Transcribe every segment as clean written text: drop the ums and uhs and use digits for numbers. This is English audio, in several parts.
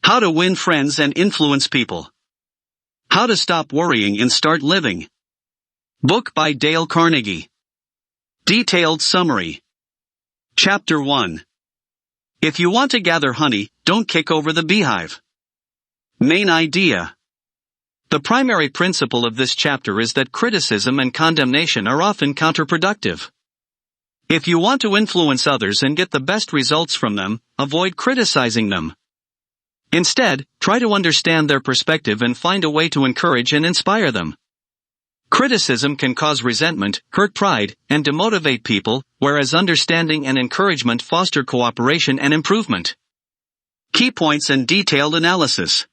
How to win friends and influence people. How to stop worrying and start living. Book by Dale Carnegie. Detailed summary. Chapter 1. If you want to gather honey, don't kick over the beehive. Main idea. The primary principle of this chapter is that criticism and condemnation are often counterproductive. If you want to influence others and get the best results from them, avoid criticizing them. Instead, try to understand their perspective and find a way to encourage and inspire them. Criticism can cause resentment, hurt pride, and demotivate people, whereas understanding and encouragement foster cooperation and improvement. Key points and detailed analysis.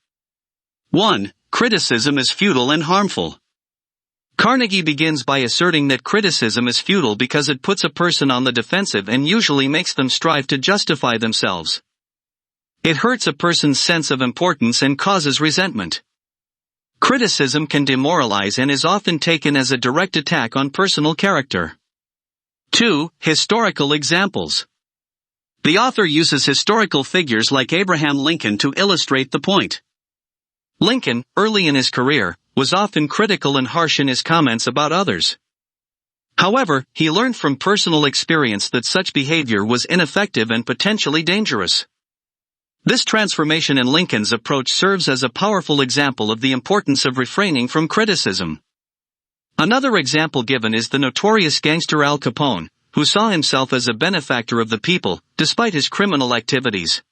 1. Criticism is futile and harmful. Carnegie begins by asserting that criticism is futile because it puts a person on the defensive and usually makes them strive to justify themselves. It hurts a person's sense of importance and causes resentment. Criticism can demoralize and is often taken as a direct attack on personal character. 2. Historical examples. The author uses historical figures like Abraham Lincoln to illustrate the point. Lincoln, early in his career, was often critical and harsh in his comments about others. However, he learned from personal experience that such behavior was ineffective and potentially dangerous. This transformation in Lincoln's approach serves as a powerful example of the importance of refraining from criticism. Another example given is the notorious gangster Al Capone, who saw himself as a benefactor of the people, despite his criminal activities.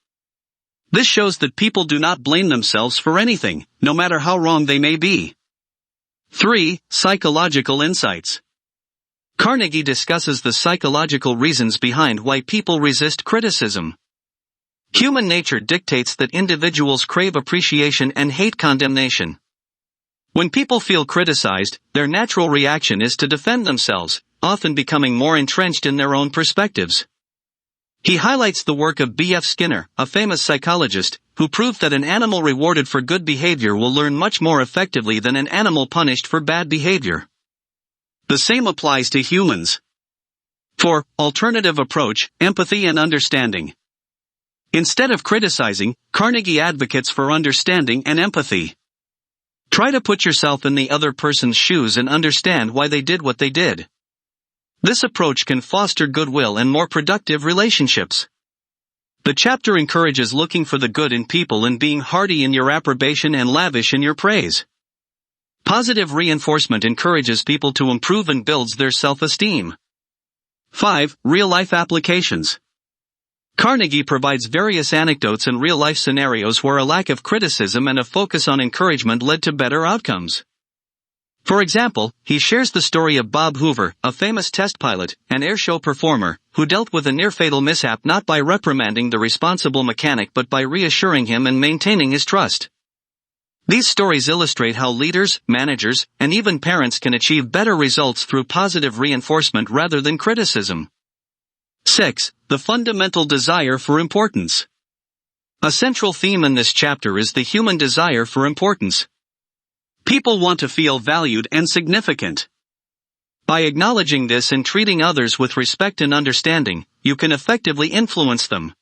This shows that people do not blame themselves for anything, no matter how wrong they may be. 3. Psychological insights. Carnegie discusses the psychological reasons behind why people resist criticism. Human nature dictates that individuals crave appreciation and hate condemnation. When people feel criticized, their natural reaction is to defend themselves, often becoming more entrenched in their own perspectives. He highlights the work of B.F. Skinner, a famous psychologist, who proved that an animal rewarded for good behavior will learn much more effectively than an animal punished for bad behavior. The same applies to humans. 4. Alternative approach, empathy and understanding. Instead of criticizing, Carnegie advocates for understanding and empathy. Try to put yourself in the other person's shoes and understand why they did what they did. This approach can foster goodwill and more productive relationships. The chapter encourages looking for the good in people and being hearty in your approbation and lavish in your praise. Positive reinforcement encourages people to improve and builds their self-esteem. 5. Real-life applications. Carnegie provides various anecdotes and real-life scenarios where a lack of criticism and a focus on encouragement led to better outcomes. For example, he shares the story of Bob Hoover, a famous test pilot, and airshow performer, who dealt with a near-fatal mishap not by reprimanding the responsible mechanic but by reassuring him and maintaining his trust. These stories illustrate how leaders, managers, and even parents can achieve better results through positive reinforcement rather than criticism. 6. The fundamental desire for importance. A central theme in this chapter is the human desire for importance. People want to feel valued and significant. By acknowledging this and treating others with respect and understanding, you can effectively influence them.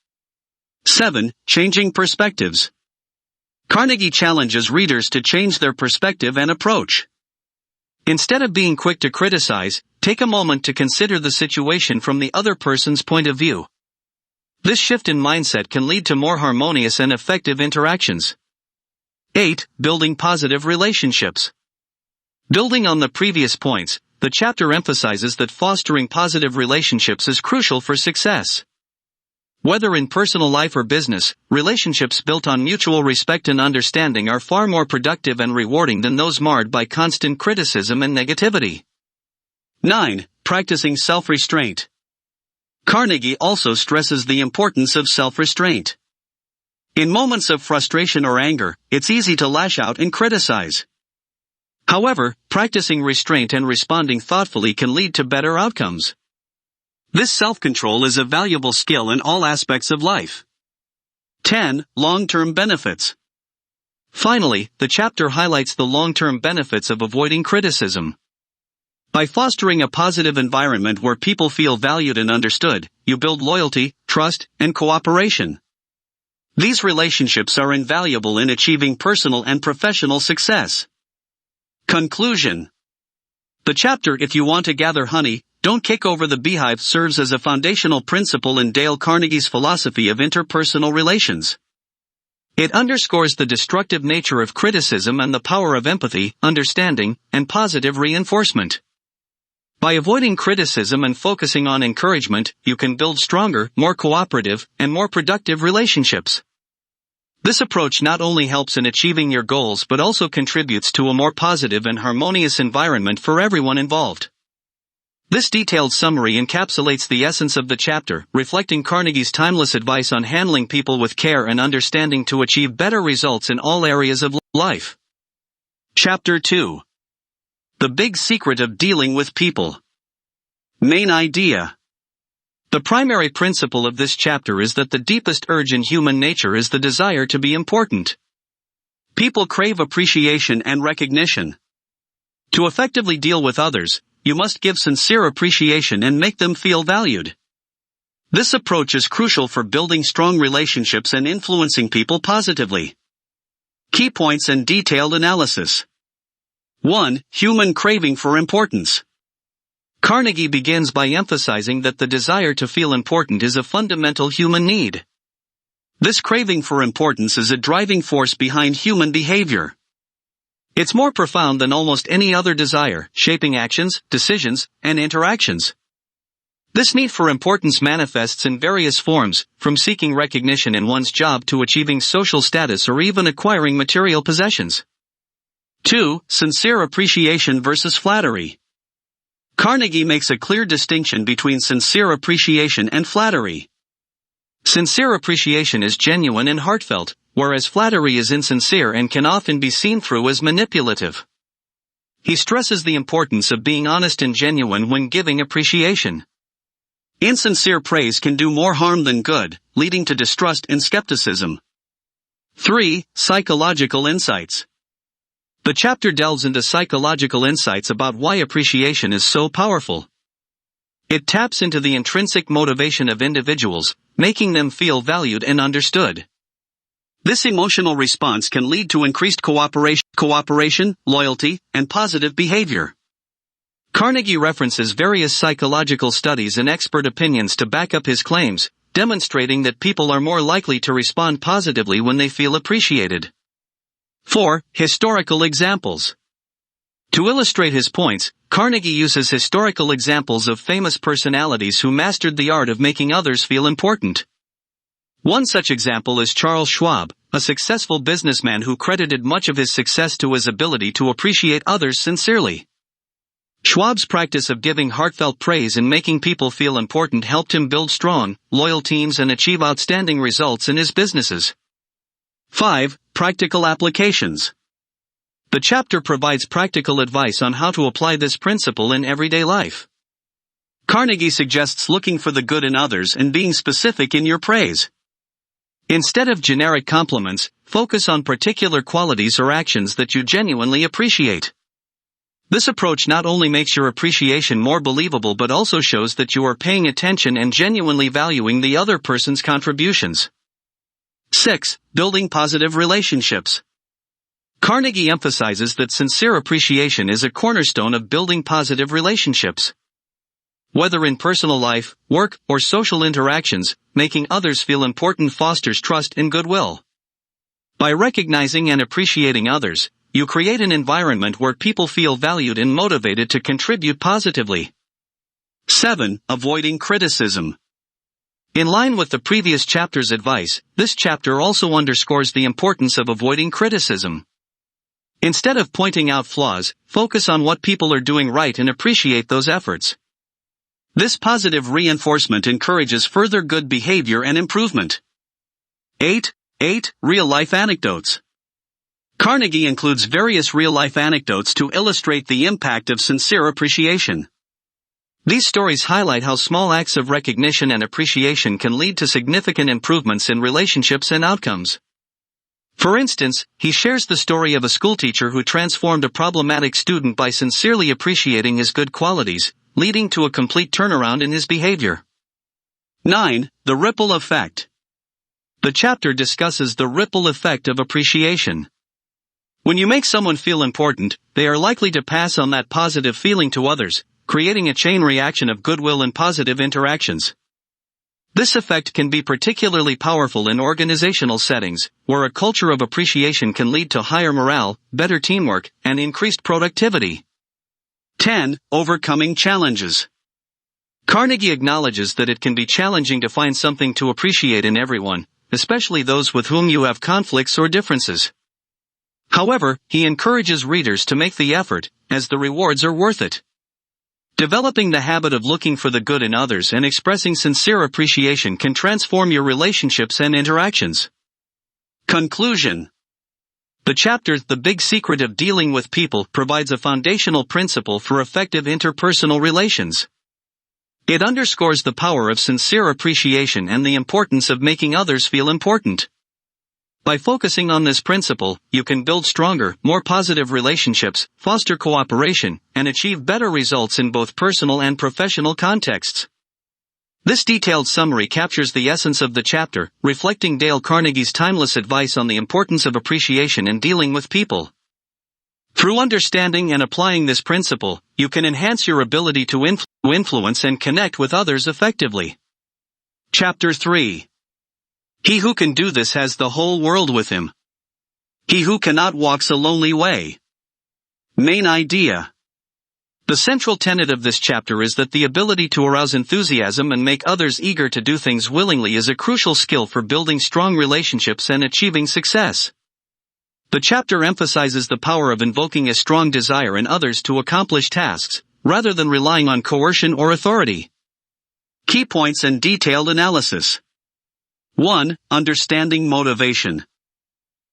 7. Changing perspectives. Carnegie challenges readers to change their perspective and approach. Instead of being quick to criticize, take a moment to consider the situation from the other person's point of view. This shift in mindset can lead to more harmonious and effective interactions. 8. Building positive relationships. Building on the previous points, the chapter emphasizes that fostering positive relationships is crucial for success. Whether in personal life or business, relationships built on mutual respect and understanding are far more productive and rewarding than those marred by constant criticism and negativity. 9. Practicing self-restraint. Carnegie also stresses the importance of self-restraint. In moments of frustration or anger, it's easy to lash out and criticize. However, practicing restraint and responding thoughtfully can lead to better outcomes. This self-control is a valuable skill in all aspects of life. 10. Long-term benefits. Finally, the chapter highlights the long-term benefits of avoiding criticism. By fostering a positive environment where people feel valued and understood, you build loyalty, trust, and cooperation. These relationships are invaluable in achieving personal and professional success. Conclusion. The chapter "If You Want to Gather Honey, Don't Kick Over the Beehive" serves as a foundational principle in Dale Carnegie's philosophy of interpersonal relations. It underscores the destructive nature of criticism and the power of empathy, understanding, and positive reinforcement. By avoiding criticism and focusing on encouragement, you can build stronger, more cooperative, and more productive relationships. This approach not only helps in achieving your goals but also contributes to a more positive and harmonious environment for everyone involved. This detailed summary encapsulates the essence of the chapter, reflecting Carnegie's timeless advice on handling people with care and understanding to achieve better results in all areas of life. Chapter 2. The Big Secret of Dealing with People. Main idea. The primary principle of this chapter is that the deepest urge in human nature is the desire to be important. People crave appreciation and recognition. To effectively deal with others, you must give sincere appreciation and make them feel valued. This approach is crucial for building strong relationships and influencing people positively. Key points and detailed analysis. 1. Human craving for importance. Carnegie begins by emphasizing that the desire to feel important is a fundamental human need. This craving for importance is a driving force behind human behavior. It's more profound than almost any other desire, shaping actions, decisions, and interactions. This need for importance manifests in various forms, from seeking recognition in one's job to achieving social status or even acquiring material possessions. 2. Sincere appreciation versus flattery. Carnegie makes a clear distinction between sincere appreciation and flattery. Sincere appreciation is genuine and heartfelt, whereas flattery is insincere and can often be seen through as manipulative. He stresses the importance of being honest and genuine when giving appreciation. Insincere praise can do more harm than good, leading to distrust and skepticism. 3. Psychological insights. The chapter delves into psychological insights about why appreciation is so powerful. It taps into the intrinsic motivation of individuals, making them feel valued and understood. This emotional response can lead to increased cooperation, loyalty, and positive behavior. Carnegie references various psychological studies and expert opinions to back up his claims, demonstrating that people are more likely to respond positively when they feel appreciated. 4. Historical examples. To illustrate his points, Carnegie uses historical examples of famous personalities who mastered the art of making others feel important. One such example is Charles Schwab, a successful businessman who credited much of his success to his ability to appreciate others sincerely. Schwab's practice of giving heartfelt praise and making people feel important helped him build strong, loyal teams and achieve outstanding results in his businesses. 5. Practical applications. The chapter provides practical advice on how to apply this principle in everyday life. Carnegie suggests looking for the good in others and being specific in your praise. Instead of generic compliments, focus on particular qualities or actions that you genuinely appreciate. This approach not only makes your appreciation more believable but also shows that you are paying attention and genuinely valuing the other person's contributions. 6. Building positive relationships. Carnegie emphasizes that sincere appreciation is a cornerstone of building positive relationships. Whether in personal life, work, or social interactions, making others feel important fosters trust and goodwill. By recognizing and appreciating others, you create an environment where people feel valued and motivated to contribute positively. 7. Avoiding criticism. In line with the previous chapter's advice, this chapter also underscores the importance of avoiding criticism. Instead of pointing out flaws, focus on what people are doing right and appreciate those efforts. This positive reinforcement encourages further good behavior and improvement. 8. Real-life anecdotes. Carnegie includes various real-life anecdotes to illustrate the impact of sincere appreciation. These stories highlight how small acts of recognition and appreciation can lead to significant improvements in relationships and outcomes. For instance, he shares the story of a schoolteacher who transformed a problematic student by sincerely appreciating his good qualities, leading to a complete turnaround in his behavior. 9. The ripple effect. The chapter discusses the ripple effect of appreciation. When you make someone feel important, they are likely to pass on that positive feeling to others, creating a chain reaction of goodwill and positive interactions. This effect can be particularly powerful in organizational settings, where a culture of appreciation can lead to higher morale, better teamwork, and increased productivity. 10. Overcoming challenges. Carnegie acknowledges that it can be challenging to find something to appreciate in everyone, especially those with whom you have conflicts or differences. However, he encourages readers to make the effort, as the rewards are worth it. Developing the habit of looking for the good in others and expressing sincere appreciation can transform your relationships and interactions. Conclusion. The chapter, The Big Secret of Dealing with People, provides a foundational principle for effective interpersonal relations. It underscores the power of sincere appreciation and the importance of making others feel important. By focusing on this principle, you can build stronger, more positive relationships, foster cooperation, and achieve better results in both personal and professional contexts. This detailed summary captures the essence of the chapter, reflecting Dale Carnegie's timeless advice on the importance of appreciation in dealing with people. Through understanding and applying this principle, you can enhance your ability to influence and connect with others effectively. Chapter 3. He who can do this has the whole world with him. He who cannot walks a lonely way. Main idea. The central tenet of this chapter is that the ability to arouse enthusiasm and make others eager to do things willingly is a crucial skill for building strong relationships and achieving success. The chapter emphasizes the power of invoking a strong desire in others to accomplish tasks, rather than relying on coercion or authority. Key points and detailed analysis. 1. Understanding motivation.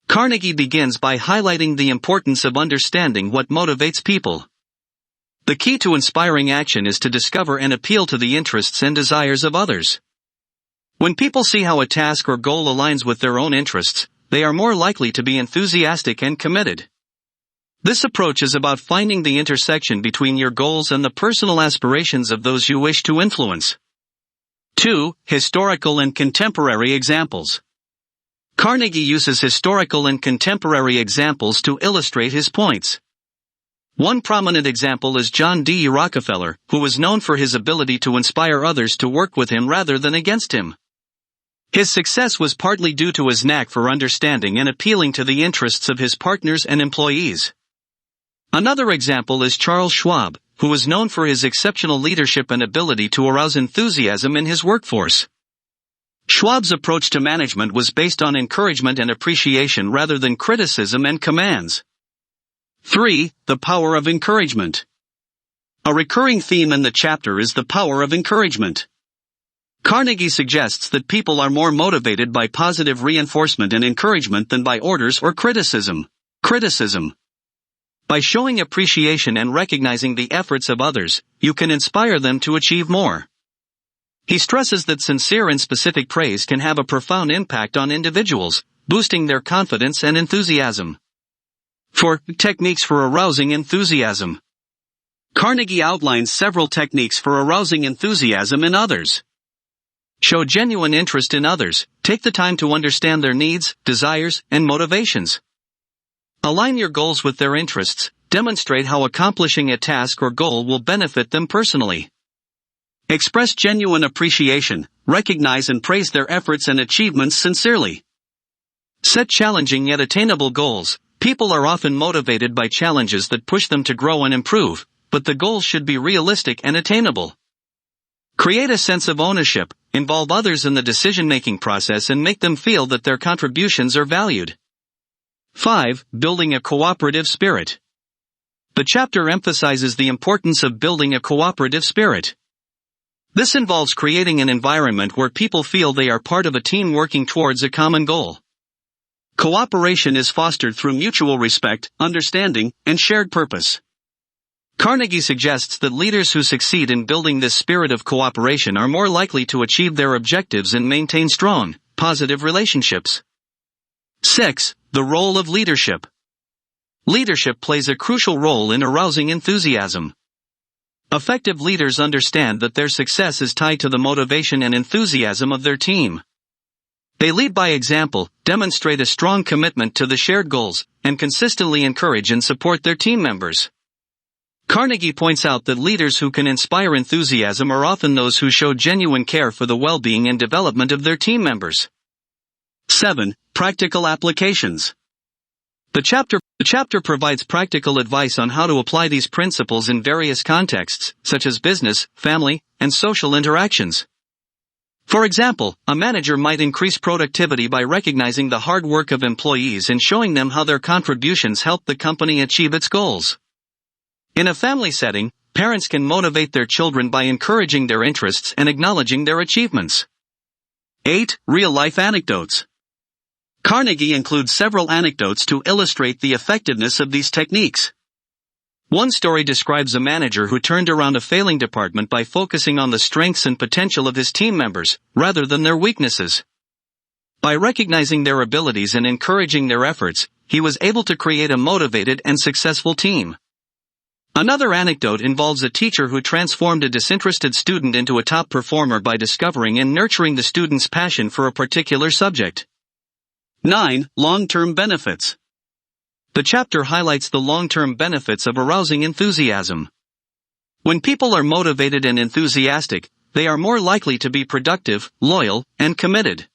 Carnegie begins by highlighting the importance of understanding what motivates people. The key to inspiring action is to discover and appeal to the interests and desires of others. When people see how a task or goal aligns with their own interests, they are more likely to be enthusiastic and committed. This approach is about finding the intersection between your goals and the personal aspirations of those you wish to influence. 2. Historical and contemporary examples. Carnegie uses historical and contemporary examples to illustrate his points. One prominent example is John D. Rockefeller, who was known for his ability to inspire others to work with him rather than against him. His success was partly due to his knack for understanding and appealing to the interests of his partners and employees. Another example is Charles Schwab, who was known for his exceptional leadership and ability to arouse enthusiasm in his workforce. Schwab's approach to management was based on encouragement and appreciation rather than criticism and commands. 3. The power of encouragement. A recurring theme in the chapter is the power of encouragement. Carnegie suggests that people are more motivated by positive reinforcement and encouragement than by orders or criticism. By showing appreciation and recognizing the efforts of others, you can inspire them to achieve more. He stresses that sincere and specific praise can have a profound impact on individuals, boosting their confidence and enthusiasm. 4. Techniques for arousing enthusiasm. Carnegie outlines several techniques for arousing enthusiasm in others. Show genuine interest in others, take the time to understand their needs, desires, and motivations. Align your goals with their interests, demonstrate how accomplishing a task or goal will benefit them personally. Express genuine appreciation, recognize and praise their efforts and achievements sincerely. Set challenging yet attainable goals. People are often motivated by challenges that push them to grow and improve, but the goals should be realistic and attainable. Create a sense of ownership, involve others in the decision-making process and make them feel that their contributions are valued. 5. Building a cooperative spirit. The chapter emphasizes the importance of building a cooperative spirit. This involves creating an environment where people feel they are part of a team working towards a common goal. Cooperation is fostered through mutual respect, understanding, and shared purpose. Carnegie suggests that leaders who succeed in building this spirit of cooperation are more likely to achieve their objectives and maintain strong, positive relationships. 6. The role of leadership. Leadership plays a crucial role in arousing enthusiasm. Effective leaders understand that their success is tied to the motivation and enthusiasm of their team. They lead by example, demonstrate a strong commitment to the shared goals, and consistently encourage and support their team members. Carnegie points out that leaders who can inspire enthusiasm are often those who show genuine care for the well-being and development of their team members. 7. Practical applications. The chapter provides practical advice on how to apply these principles in various contexts, such as business, family, and social interactions. For example, a manager might increase productivity by recognizing the hard work of employees and showing them how their contributions help the company achieve its goals. In a family setting, parents can motivate their children by encouraging their interests and acknowledging their achievements. 8. Real-life anecdotes. Carnegie includes several anecdotes to illustrate the effectiveness of these techniques. One story describes a manager who turned around a failing department by focusing on the strengths and potential of his team members, rather than their weaknesses. By recognizing their abilities and encouraging their efforts, he was able to create a motivated and successful team. Another anecdote involves a teacher who transformed a disinterested student into a top performer by discovering and nurturing the student's passion for a particular subject. 9. Long-term benefits. The chapter highlights the long-term benefits of arousing enthusiasm. When people are motivated and enthusiastic, they are more likely to be productive, loyal, and committed.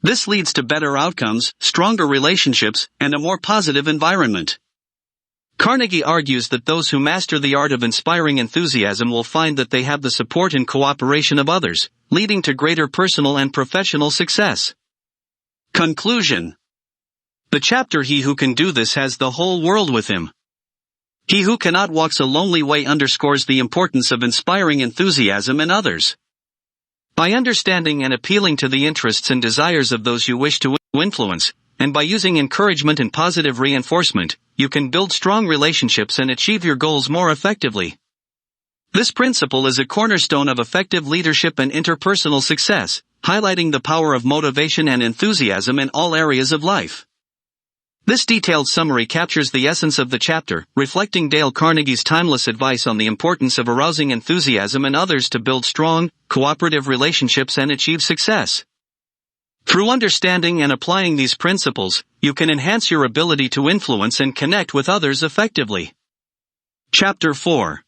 This leads to better outcomes, stronger relationships, and a more positive environment. Carnegie argues that those who master the art of inspiring enthusiasm will find that they have the support and cooperation of others, leading to greater personal and professional success. Conclusion. The chapter "He who can do this has the whole world with him." He who cannot walks a lonely way underscores the importance of inspiring enthusiasm in others. By understanding and appealing to the interests and desires of those you wish to influence, and by using encouragement and positive reinforcement, you can build strong relationships and achieve your goals more effectively. This principle is a cornerstone of effective leadership and interpersonal success, highlighting the power of motivation and enthusiasm in all areas of life. This detailed summary captures the essence of the chapter, reflecting Dale Carnegie's timeless advice on the importance of arousing enthusiasm in others to build strong, cooperative relationships and achieve success. Through understanding and applying these principles, you can enhance your ability to influence and connect with others effectively. Chapter 4.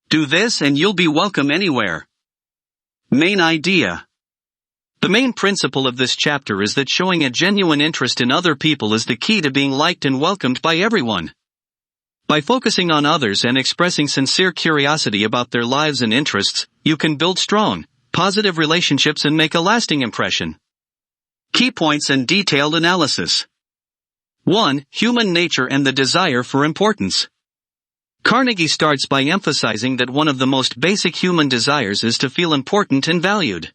Do this and you'll be welcome anywhere. Main idea. The main principle of this chapter is that showing a genuine interest in other people is the key to being liked and welcomed by everyone. By focusing on others and expressing sincere curiosity about their lives and interests, you can build strong, positive relationships and make a lasting impression. Key points and detailed analysis. 1. Human nature and the desire for importance. Carnegie starts by emphasizing that one of the most basic human desires is to feel important and valued.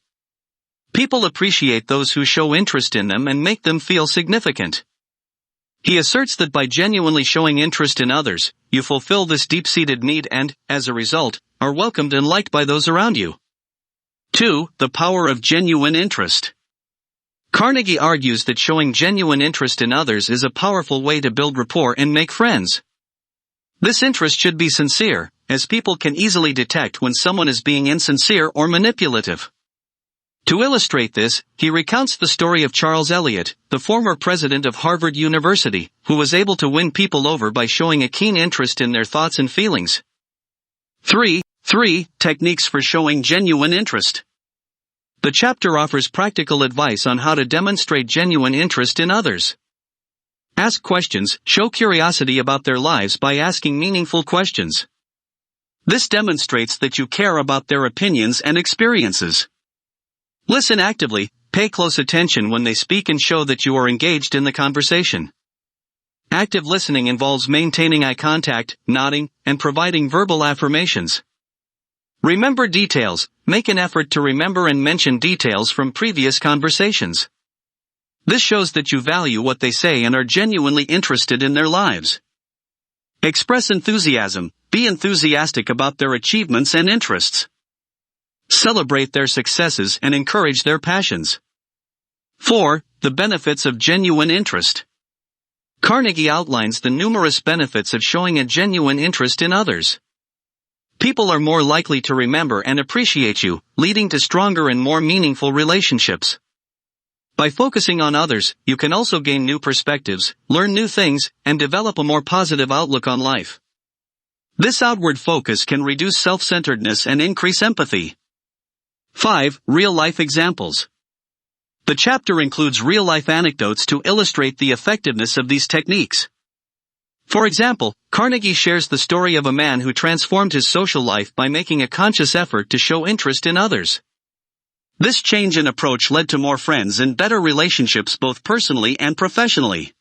People appreciate those who show interest in them and make them feel significant. He asserts that by genuinely showing interest in others, you fulfill this deep-seated need and, as a result, are welcomed and liked by those around you. 2. The power of genuine interest. Carnegie argues that showing genuine interest in others is a powerful way to build rapport and make friends. This interest should be sincere, as people can easily detect when someone is being insincere or manipulative. To illustrate this, he recounts the story of Charles Eliot, the former president of Harvard University, who was able to win people over by showing a keen interest in their thoughts and feelings. 3. Techniques for showing genuine interest. The chapter offers practical advice on how to demonstrate genuine interest in others. Ask questions, show curiosity about their lives by asking meaningful questions. This demonstrates that you care about their opinions and experiences. Listen actively, pay close attention when they speak and show that you are engaged in the conversation. Active listening involves maintaining eye contact, nodding, and providing verbal affirmations. Remember details, make an effort to remember and mention details from previous conversations. This shows that you value what they say and are genuinely interested in their lives. Express enthusiasm, be enthusiastic about their achievements and interests. Celebrate their successes and encourage their passions. 4. The benefits of genuine interest. Carnegie outlines the numerous benefits of showing a genuine interest in others. People are more likely to remember and appreciate you, leading to stronger and more meaningful relationships. By focusing on others, you can also gain new perspectives, learn new things, and develop a more positive outlook on life. This outward focus can reduce self-centeredness and increase empathy. 5. Real-life examples. The chapter includes real-life anecdotes to illustrate the effectiveness of these techniques. For example, Carnegie shares the story of a man who transformed his social life by making a conscious effort to show interest in others. This change in approach led to more friends and better relationships both personally and professionally.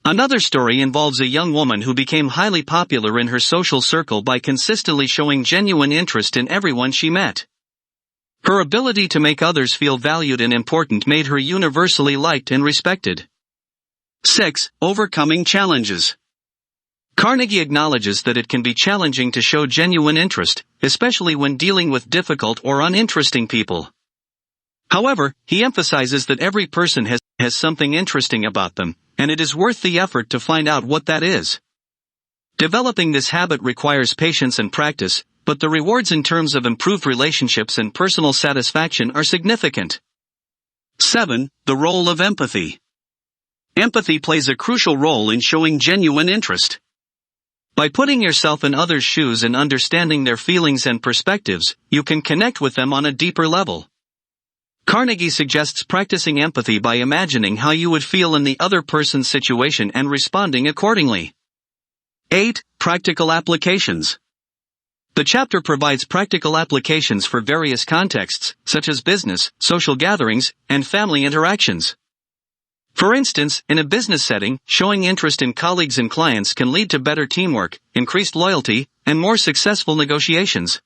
Another story involves a young woman who became highly popular in her social circle by consistently showing genuine interest in everyone she met. Her ability to make others feel valued and important made her universally liked and respected. 6. Overcoming challenges. Carnegie acknowledges that it can be challenging to show genuine interest, especially when dealing with difficult or uninteresting people. However, he emphasizes that every person has something interesting about them, and it is worth the effort to find out what that is. Developing this habit requires patience and practice, but the rewards in terms of improved relationships and personal satisfaction are significant. 7. The role of empathy. Empathy plays a crucial role in showing genuine interest. By putting yourself in others' shoes and understanding their feelings and perspectives, you can connect with them on a deeper level. Carnegie suggests practicing empathy by imagining how you would feel in the other person's situation and responding accordingly. 8. Practical applications. The chapter provides practical applications for various contexts, such as business, social gatherings, and family interactions. For instance, in a business setting, showing interest in colleagues and clients can lead to better teamwork, increased loyalty, and more successful negotiations.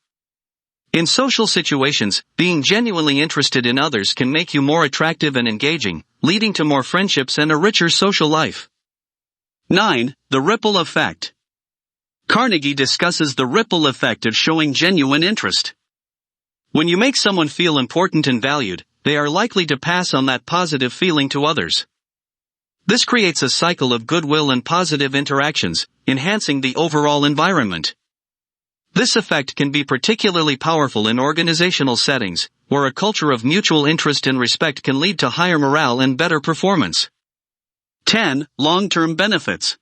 In social situations, being genuinely interested in others can make you more attractive and engaging, leading to more friendships and a richer social life. 9. The ripple effect. Carnegie discusses the ripple effect of showing genuine interest. When you make someone feel important and valued, they are likely to pass on that positive feeling to others. This creates a cycle of goodwill and positive interactions, enhancing the overall environment. This effect can be particularly powerful in organizational settings, where a culture of mutual interest and respect can lead to higher morale and better performance. 10. Long-term benefits.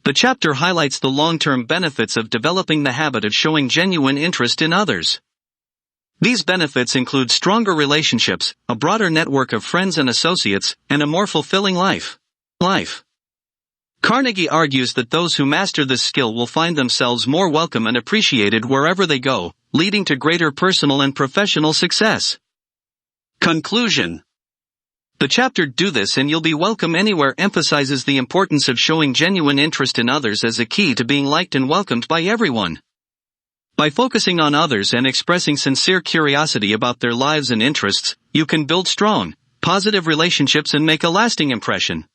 The chapter highlights the long-term benefits of developing the habit of showing genuine interest in others. These benefits include stronger relationships, a broader network of friends and associates, and a more fulfilling life. Carnegie argues that those who master this skill will find themselves more welcome and appreciated wherever they go, leading to greater personal and professional success. Conclusion. The chapter "Do This and You'll Be Welcome Anywhere" emphasizes the importance of showing genuine interest in others as a key to being liked and welcomed by everyone. By focusing on others and expressing sincere curiosity about their lives and interests, you can build strong, positive relationships and make a lasting impression.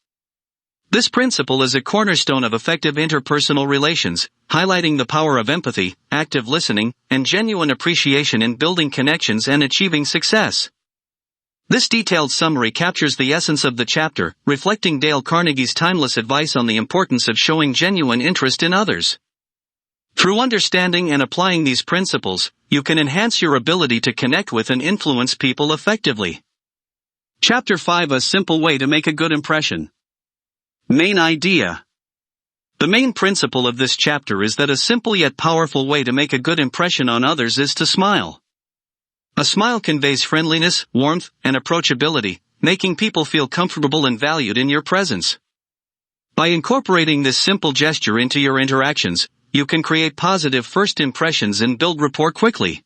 This principle is a cornerstone of effective interpersonal relations, highlighting the power of empathy, active listening, and genuine appreciation in building connections and achieving success. This detailed summary captures the essence of the chapter, reflecting Dale Carnegie's timeless advice on the importance of showing genuine interest in others. Through understanding and applying these principles, you can enhance your ability to connect with and influence people effectively. Chapter 5: A Simple Way to Make a Good Impression. Main idea. The main principle of this chapter is that a simple yet powerful way to make a good impression on others is to smile. A smile conveys friendliness, warmth, and approachability, making people feel comfortable and valued in your presence. By incorporating this simple gesture into your interactions, you can create positive first impressions and build rapport quickly.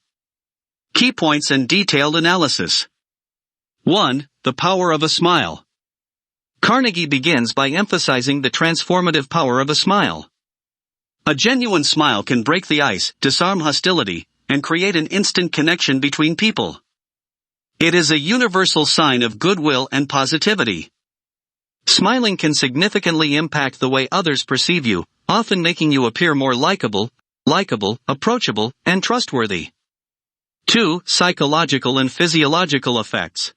Key points and detailed analysis. 1. The power of a smile. Carnegie begins by emphasizing the transformative power of a smile. A genuine smile can break the ice, disarm hostility, and create an instant connection between people. It is a universal sign of goodwill and positivity. Smiling can significantly impact the way others perceive you, often making you appear more likable, approachable, and trustworthy. 2. Psychological and physiological effects.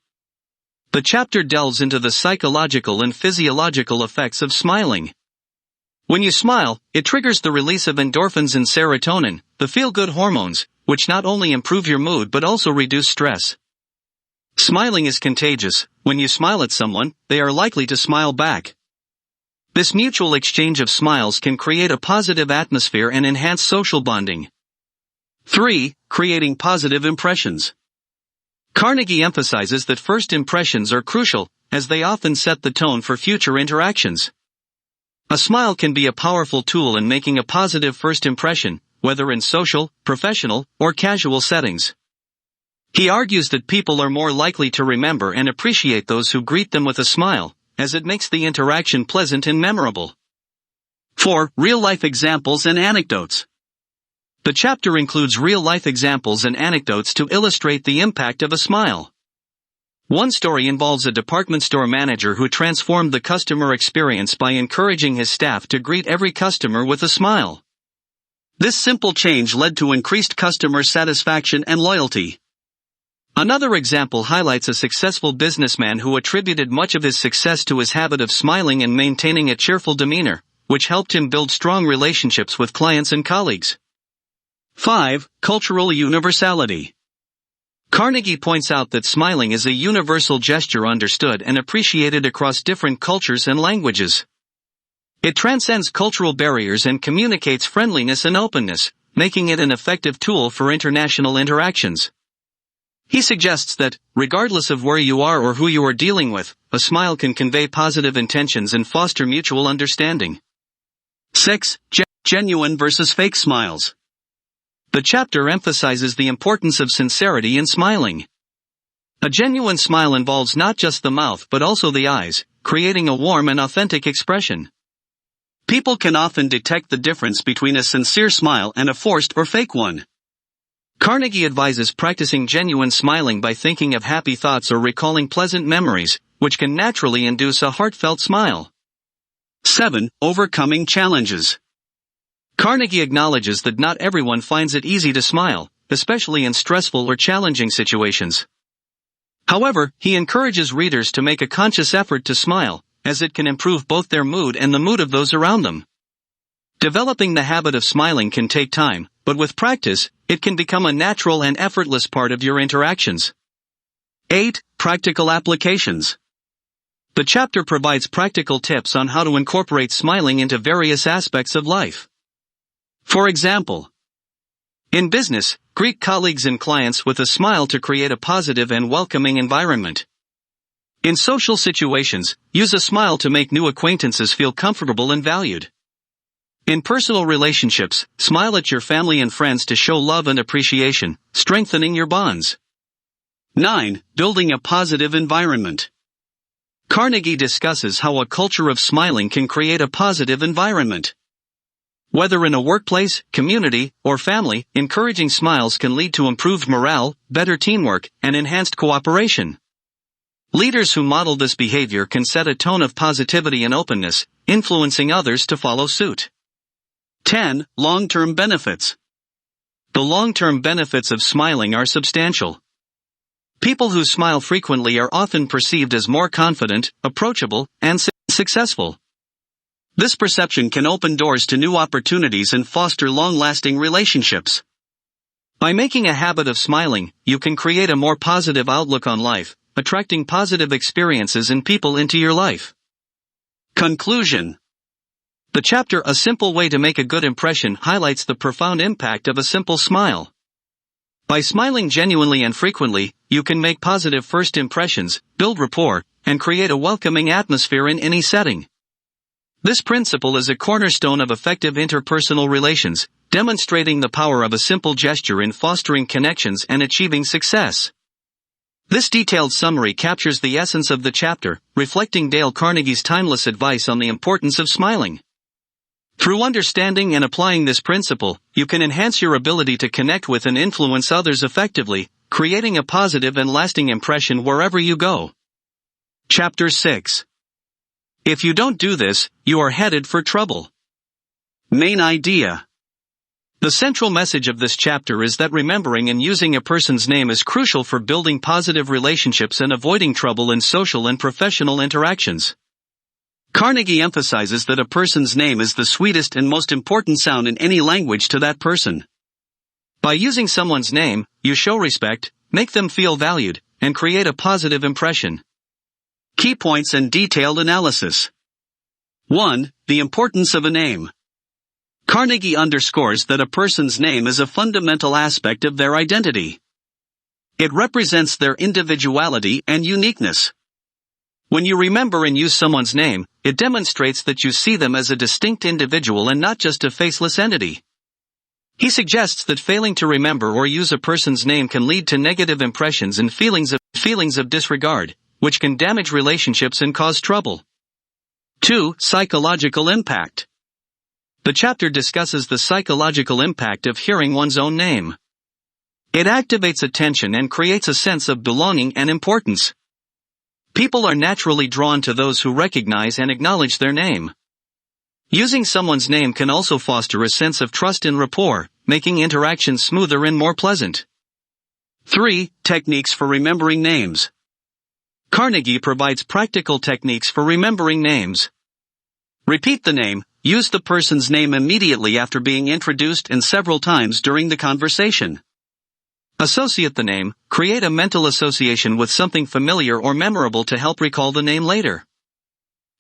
The chapter delves into the psychological and physiological effects of smiling. When you smile, it triggers the release of endorphins and serotonin, the feel-good hormones, which not only improve your mood but also reduce stress. Smiling is contagious. When you smile at someone, they are likely to smile back. This mutual exchange of smiles can create a positive atmosphere and enhance social bonding. 3. Creating positive impressions. Carnegie emphasizes that first impressions are crucial, as they often set the tone for future interactions. A smile can be a powerful tool in making a positive first impression, whether in social, professional, or casual settings. He argues that people are more likely to remember and appreciate those who greet them with a smile, as it makes the interaction pleasant and memorable. 4. Real-life examples and anecdotes. The chapter includes real-life examples and anecdotes to illustrate the impact of a smile. One story involves a department store manager who transformed the customer experience by encouraging his staff to greet every customer with a smile. This simple change led to increased customer satisfaction and loyalty. Another example highlights a successful businessman who attributed much of his success to his habit of smiling and maintaining a cheerful demeanor, which helped him build strong relationships with clients and colleagues. 5. Cultural universality. Carnegie points out that smiling is a universal gesture understood and appreciated across different cultures and languages. It transcends cultural barriers and communicates friendliness and openness, making it an effective tool for international interactions. He suggests that, regardless of where you are or who you are dealing with, a smile can convey positive intentions and foster mutual understanding. 6. Genuine versus fake smiles. The chapter emphasizes the importance of sincerity in smiling. A genuine smile involves not just the mouth but also the eyes, creating a warm and authentic expression. People can often detect the difference between a sincere smile and a forced or fake one. Carnegie advises practicing genuine smiling by thinking of happy thoughts or recalling pleasant memories, which can naturally induce a heartfelt smile. 7. Overcoming challenges. Carnegie acknowledges that not everyone finds it easy to smile, especially in stressful or challenging situations. However, he encourages readers to make a conscious effort to smile, as it can improve both their mood and the mood of those around them. Developing the habit of smiling can take time, but with practice, it can become a natural and effortless part of your interactions. 8. Practical applications. The chapter provides practical tips on how to incorporate smiling into various aspects of life. For example, in business, greet colleagues and clients with a smile to create a positive and welcoming environment. In social situations, use a smile to make new acquaintances feel comfortable and valued. In personal relationships, smile at your family and friends to show love and appreciation, strengthening your bonds. 9. Building a positive environment. Carnegie discusses how a culture of smiling can create a positive environment. Whether in a workplace, community, or family, encouraging smiles can lead to improved morale, better teamwork, and enhanced cooperation. Leaders who model this behavior can set a tone of positivity and openness, influencing others to follow suit. 10. Long-term benefits. The long-term benefits of smiling are substantial. People who smile frequently are often perceived as more confident, approachable, and successful. This perception can open doors to new opportunities and foster long-lasting relationships. By making a habit of smiling, you can create a more positive outlook on life, attracting positive experiences and people into your life. Conclusion. The chapter A Simple Way to Make a Good Impression highlights the profound impact of a simple smile. By smiling genuinely and frequently, you can make positive first impressions, build rapport, and create a welcoming atmosphere in any setting. This principle is a cornerstone of effective interpersonal relations, demonstrating the power of a simple gesture in fostering connections and achieving success. This detailed summary captures the essence of the chapter, reflecting Dale Carnegie's timeless advice on the importance of smiling. Through understanding and applying this principle, you can enhance your ability to connect with and influence others effectively, creating a positive and lasting impression wherever you go. Chapter 6. If you don't do this, you are headed for trouble. Main idea. The central message of this chapter is that remembering and using a person's name is crucial for building positive relationships and avoiding trouble in social and professional interactions. Carnegie emphasizes that a person's name is the sweetest and most important sound in any language to that person. By using someone's name, you show respect, make them feel valued, and create a positive impression. Key points and detailed analysis. 1. The importance of a name. Carnegie underscores that a person's name is a fundamental aspect of their identity. It represents their individuality and uniqueness. When you remember and use someone's name, it demonstrates that you see them as a distinct individual and not just a faceless entity. He suggests that failing to remember or use a person's name can lead to negative impressions and feelings of disregard, which can damage relationships and cause trouble. 2. Psychological impact. The chapter discusses the psychological impact of hearing one's own name. It activates attention and creates a sense of belonging and importance. People are naturally drawn to those who recognize and acknowledge their name. Using someone's name can also foster a sense of trust and rapport, making interactions smoother and more pleasant. 3. Techniques for remembering names. Carnegie provides practical techniques for remembering names. Repeat the name, use the person's name immediately after being introduced and several times during the conversation. Associate the name, create a mental association with something familiar or memorable to help recall the name later.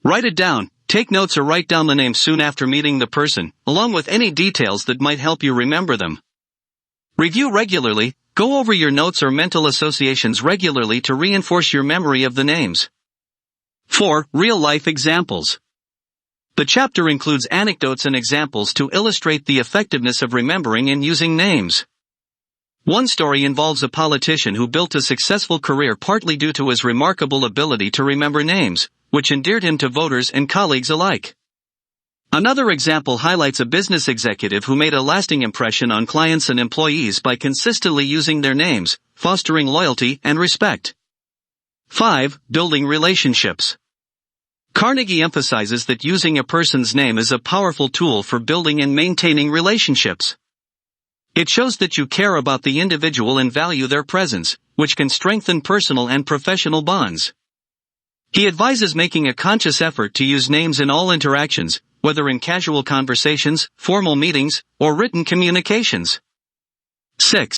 Write it down, take notes or write down the name soon after meeting the person, along with any details that might help you remember them. Review regularly, go over your notes or mental associations regularly to reinforce your memory of the names. 4. Real-life examples. The chapter includes anecdotes and examples to illustrate the effectiveness of remembering and using names. One story involves a politician who built a successful career partly due to his remarkable ability to remember names, which endeared him to voters and colleagues alike. Another example highlights a business executive who made a lasting impression on clients and employees by consistently using their names, fostering loyalty and respect. 5. Building relationships. Carnegie emphasizes that using a person's name is a powerful tool for building and maintaining relationships. It shows that you care about the individual and value their presence, which can strengthen personal and professional bonds. He advises making a conscious effort to use names in all interactions, whether in casual conversations, formal meetings, or written communications. 6.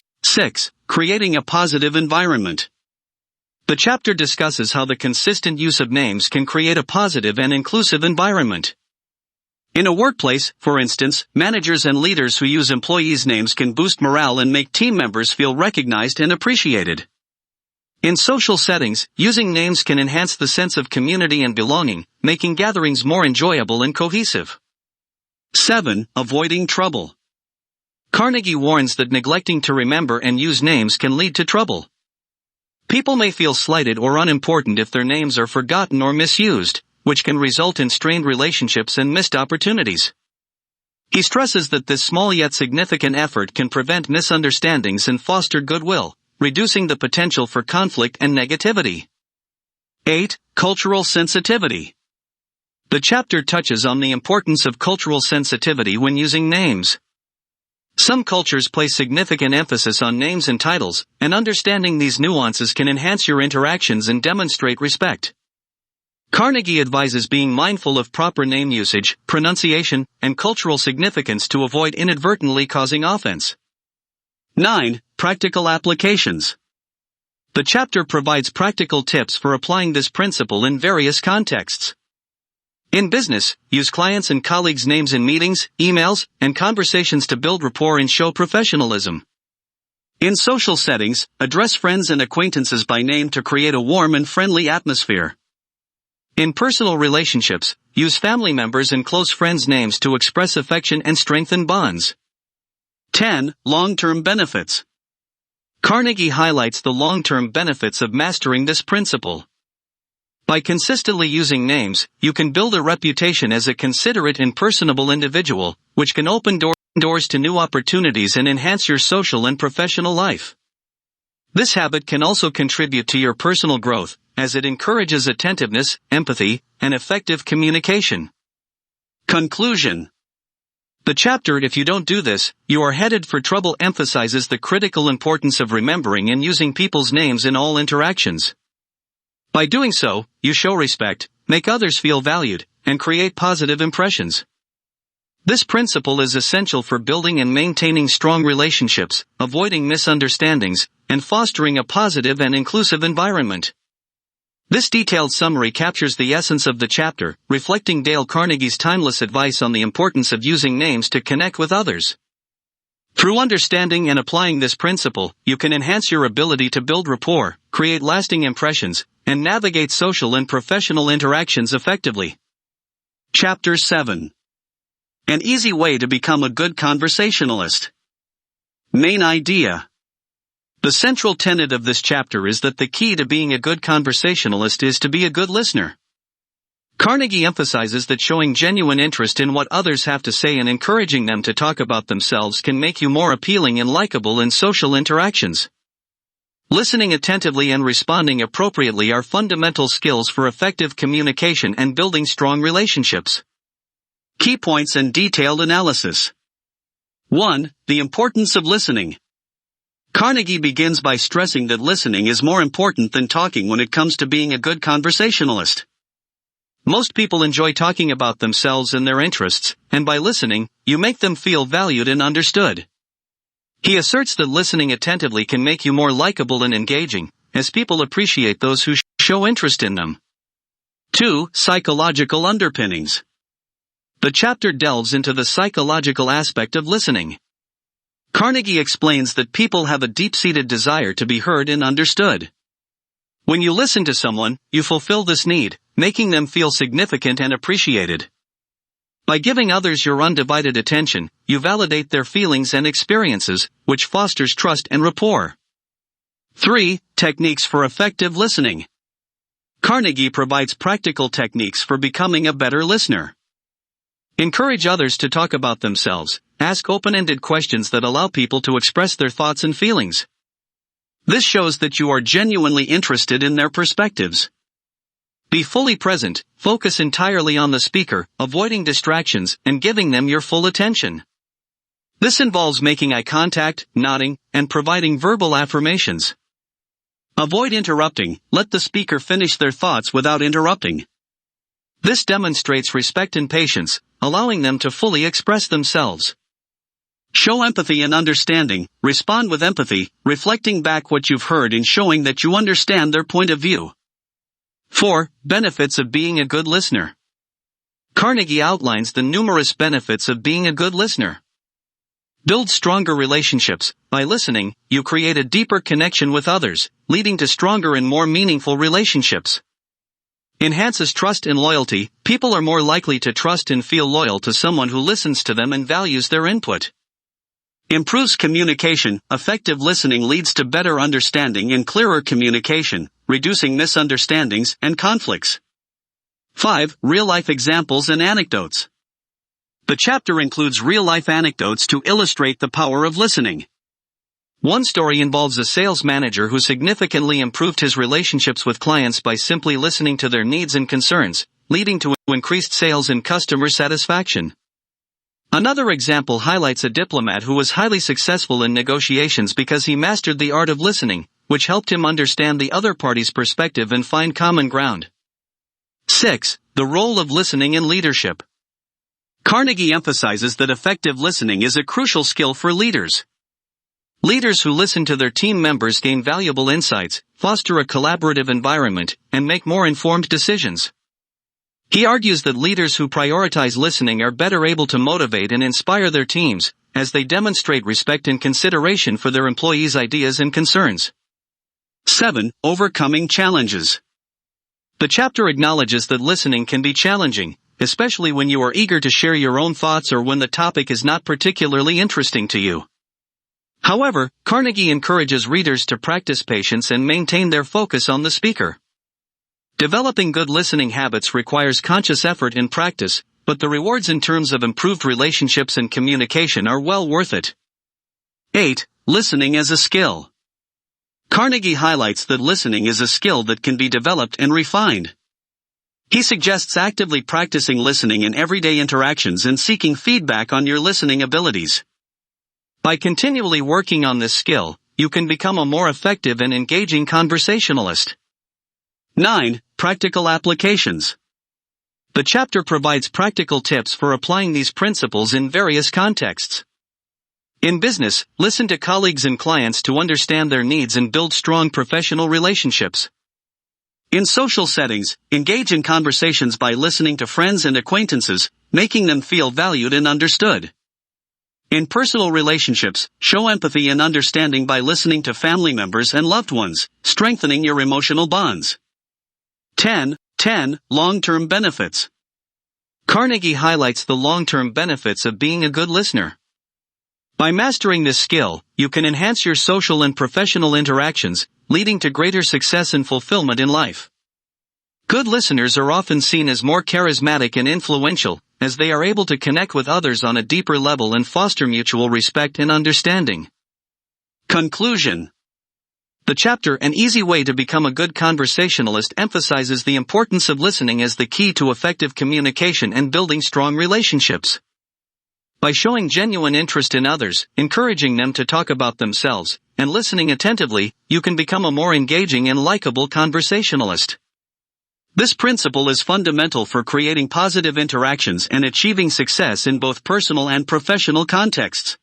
Creating a positive environment. The chapter discusses how the consistent use of names can create a positive and inclusive environment. In a workplace, for instance, managers and leaders who use employees' names can boost morale and make team members feel recognized and appreciated. In social settings, using names can enhance the sense of community and belonging, making gatherings more enjoyable and cohesive. 7. Avoiding trouble. Carnegie warns that neglecting to remember and use names can lead to trouble. People may feel slighted or unimportant if their names are forgotten or misused, which can result in strained relationships and missed opportunities. He stresses that this small yet significant effort can prevent misunderstandings and foster goodwill, reducing the potential for conflict and negativity. 8. Cultural sensitivity. The chapter touches on the importance of cultural sensitivity when using names. Some cultures place significant emphasis on names and titles, and understanding these nuances can enhance your interactions and demonstrate respect. Carnegie advises being mindful of proper name usage, pronunciation, and cultural significance to avoid inadvertently causing offense. 9. Practical applications. The chapter provides practical tips for applying this principle in various contexts. In business, use clients' and colleagues' names in meetings, emails, and conversations to build rapport and show professionalism. In social settings, address friends and acquaintances by name to create a warm and friendly atmosphere. In personal relationships, use family members and close friends' names to express affection and strengthen bonds. 10. Long-term benefits. Carnegie highlights the long-term benefits of mastering this principle. By consistently using names, you can build a reputation as a considerate and personable individual, which can open doors to new opportunities and enhance your social and professional life. This habit can also contribute to your personal growth, as it encourages attentiveness, empathy, and effective communication. Conclusion. The chapter "If You Don't Do This, You Are Headed for Trouble" emphasizes the critical importance of remembering and using people's names in all interactions. By doing so, you show respect, make others feel valued, and create positive impressions. This principle is essential for building and maintaining strong relationships, avoiding misunderstandings, and fostering a positive and inclusive environment. This detailed summary captures the essence of the chapter, reflecting Dale Carnegie's timeless advice on the importance of using names to connect with others. Through understanding and applying this principle, you can enhance your ability to build rapport, create lasting impressions, and navigate social and professional interactions effectively. Chapter 7. An easy way to become a good conversationalist. Main idea. The central tenet of this chapter is that the key to being a good conversationalist is to be a good listener. Carnegie emphasizes that showing genuine interest in what others have to say and encouraging them to talk about themselves can make you more appealing and likable in social interactions. Listening attentively and responding appropriately are fundamental skills for effective communication and building strong relationships. Key points and detailed analysis. 1. The importance of listening. Carnegie begins by stressing that listening is more important than talking when it comes to being a good conversationalist. Most people enjoy talking about themselves and their interests, and by listening, you make them feel valued and understood. He asserts that listening attentively can make you more likable and engaging, as people appreciate those who show interest in them. 2. Psychological underpinnings. The chapter delves into the psychological aspect of listening. Carnegie explains that people have a deep-seated desire to be heard and understood. When you listen to someone, you fulfill this need, making them feel significant and appreciated. By giving others your undivided attention, you validate their feelings and experiences, which fosters trust and rapport. 3. Techniques for effective listening. Carnegie provides practical techniques for becoming a better listener. Encourage others to talk about themselves. Ask open-ended questions that allow people to express their thoughts and feelings. This shows that you are genuinely interested in their perspectives. Be fully present, focus entirely on the speaker, avoiding distractions, and giving them your full attention. This involves making eye contact, nodding, and providing verbal affirmations. Avoid interrupting, let the speaker finish their thoughts without interrupting. This demonstrates respect and patience, allowing them to fully express themselves. Show empathy and understanding. Respond with empathy, reflecting back what you've heard and showing that you understand their point of view. 4. Benefits of being a good listener. Carnegie outlines the numerous benefits of being a good listener. Build stronger relationships. By listening, you create a deeper connection with others, leading to stronger and more meaningful relationships. Enhances trust and loyalty. People are more likely to trust and feel loyal to someone who listens to them and values their input. Improves communication. Effective listening leads to better understanding and clearer communication, reducing misunderstandings and conflicts. 5. Real-life examples and anecdotes. The chapter includes real-life anecdotes to illustrate the power of listening. One story involves a sales manager who significantly improved his relationships with clients by simply listening to their needs and concerns, leading to increased sales and customer satisfaction. Another example highlights a diplomat who was highly successful in negotiations because he mastered the art of listening, which helped him understand the other party's perspective and find common ground. 6. The role of listening in leadership. Carnegie emphasizes that effective listening is a crucial skill for leaders. Leaders who listen to their team members gain valuable insights, foster a collaborative environment, and make more informed decisions. He argues that leaders who prioritize listening are better able to motivate and inspire their teams, as they demonstrate respect and consideration for their employees' ideas and concerns. 7. Overcoming challenges. The chapter acknowledges that listening can be challenging, especially when you are eager to share your own thoughts or when the topic is not particularly interesting to you. However, Carnegie encourages readers to practice patience and maintain their focus on the speaker. Developing good listening habits requires conscious effort and practice, but the rewards in terms of improved relationships and communication are well worth it. 8. Listening as a skill. Carnegie highlights that listening is a skill that can be developed and refined. He suggests actively practicing listening in everyday interactions and seeking feedback on your listening abilities. By continually working on this skill, you can become a more effective and engaging conversationalist. 9. Practical applications. The The chapter provides practical tips for applying these principles in various contexts. In business, listen to colleagues and clients to understand their needs and build strong professional relationships. In social settings, engage in conversations by listening to friends and acquaintances, making them feel valued and understood. In personal relationships, show empathy and understanding by listening to family members and loved ones, strengthening your emotional bonds. 10. Long-term benefits. Carnegie highlights the long-term benefits of being a good listener. By mastering this skill, you can enhance your social and professional interactions, leading to greater success and fulfillment in life. Good listeners are often seen as more charismatic and influential, as they are able to connect with others on a deeper level and foster mutual respect and understanding. Conclusion. The chapter An Easy Way to Become a Good Conversationalist emphasizes the importance of listening as the key to effective communication and building strong relationships. By showing genuine interest in others, encouraging them to talk about themselves, and listening attentively, you can become a more engaging and likable conversationalist. This principle is fundamental for creating positive interactions and achieving success in both personal and professional contexts.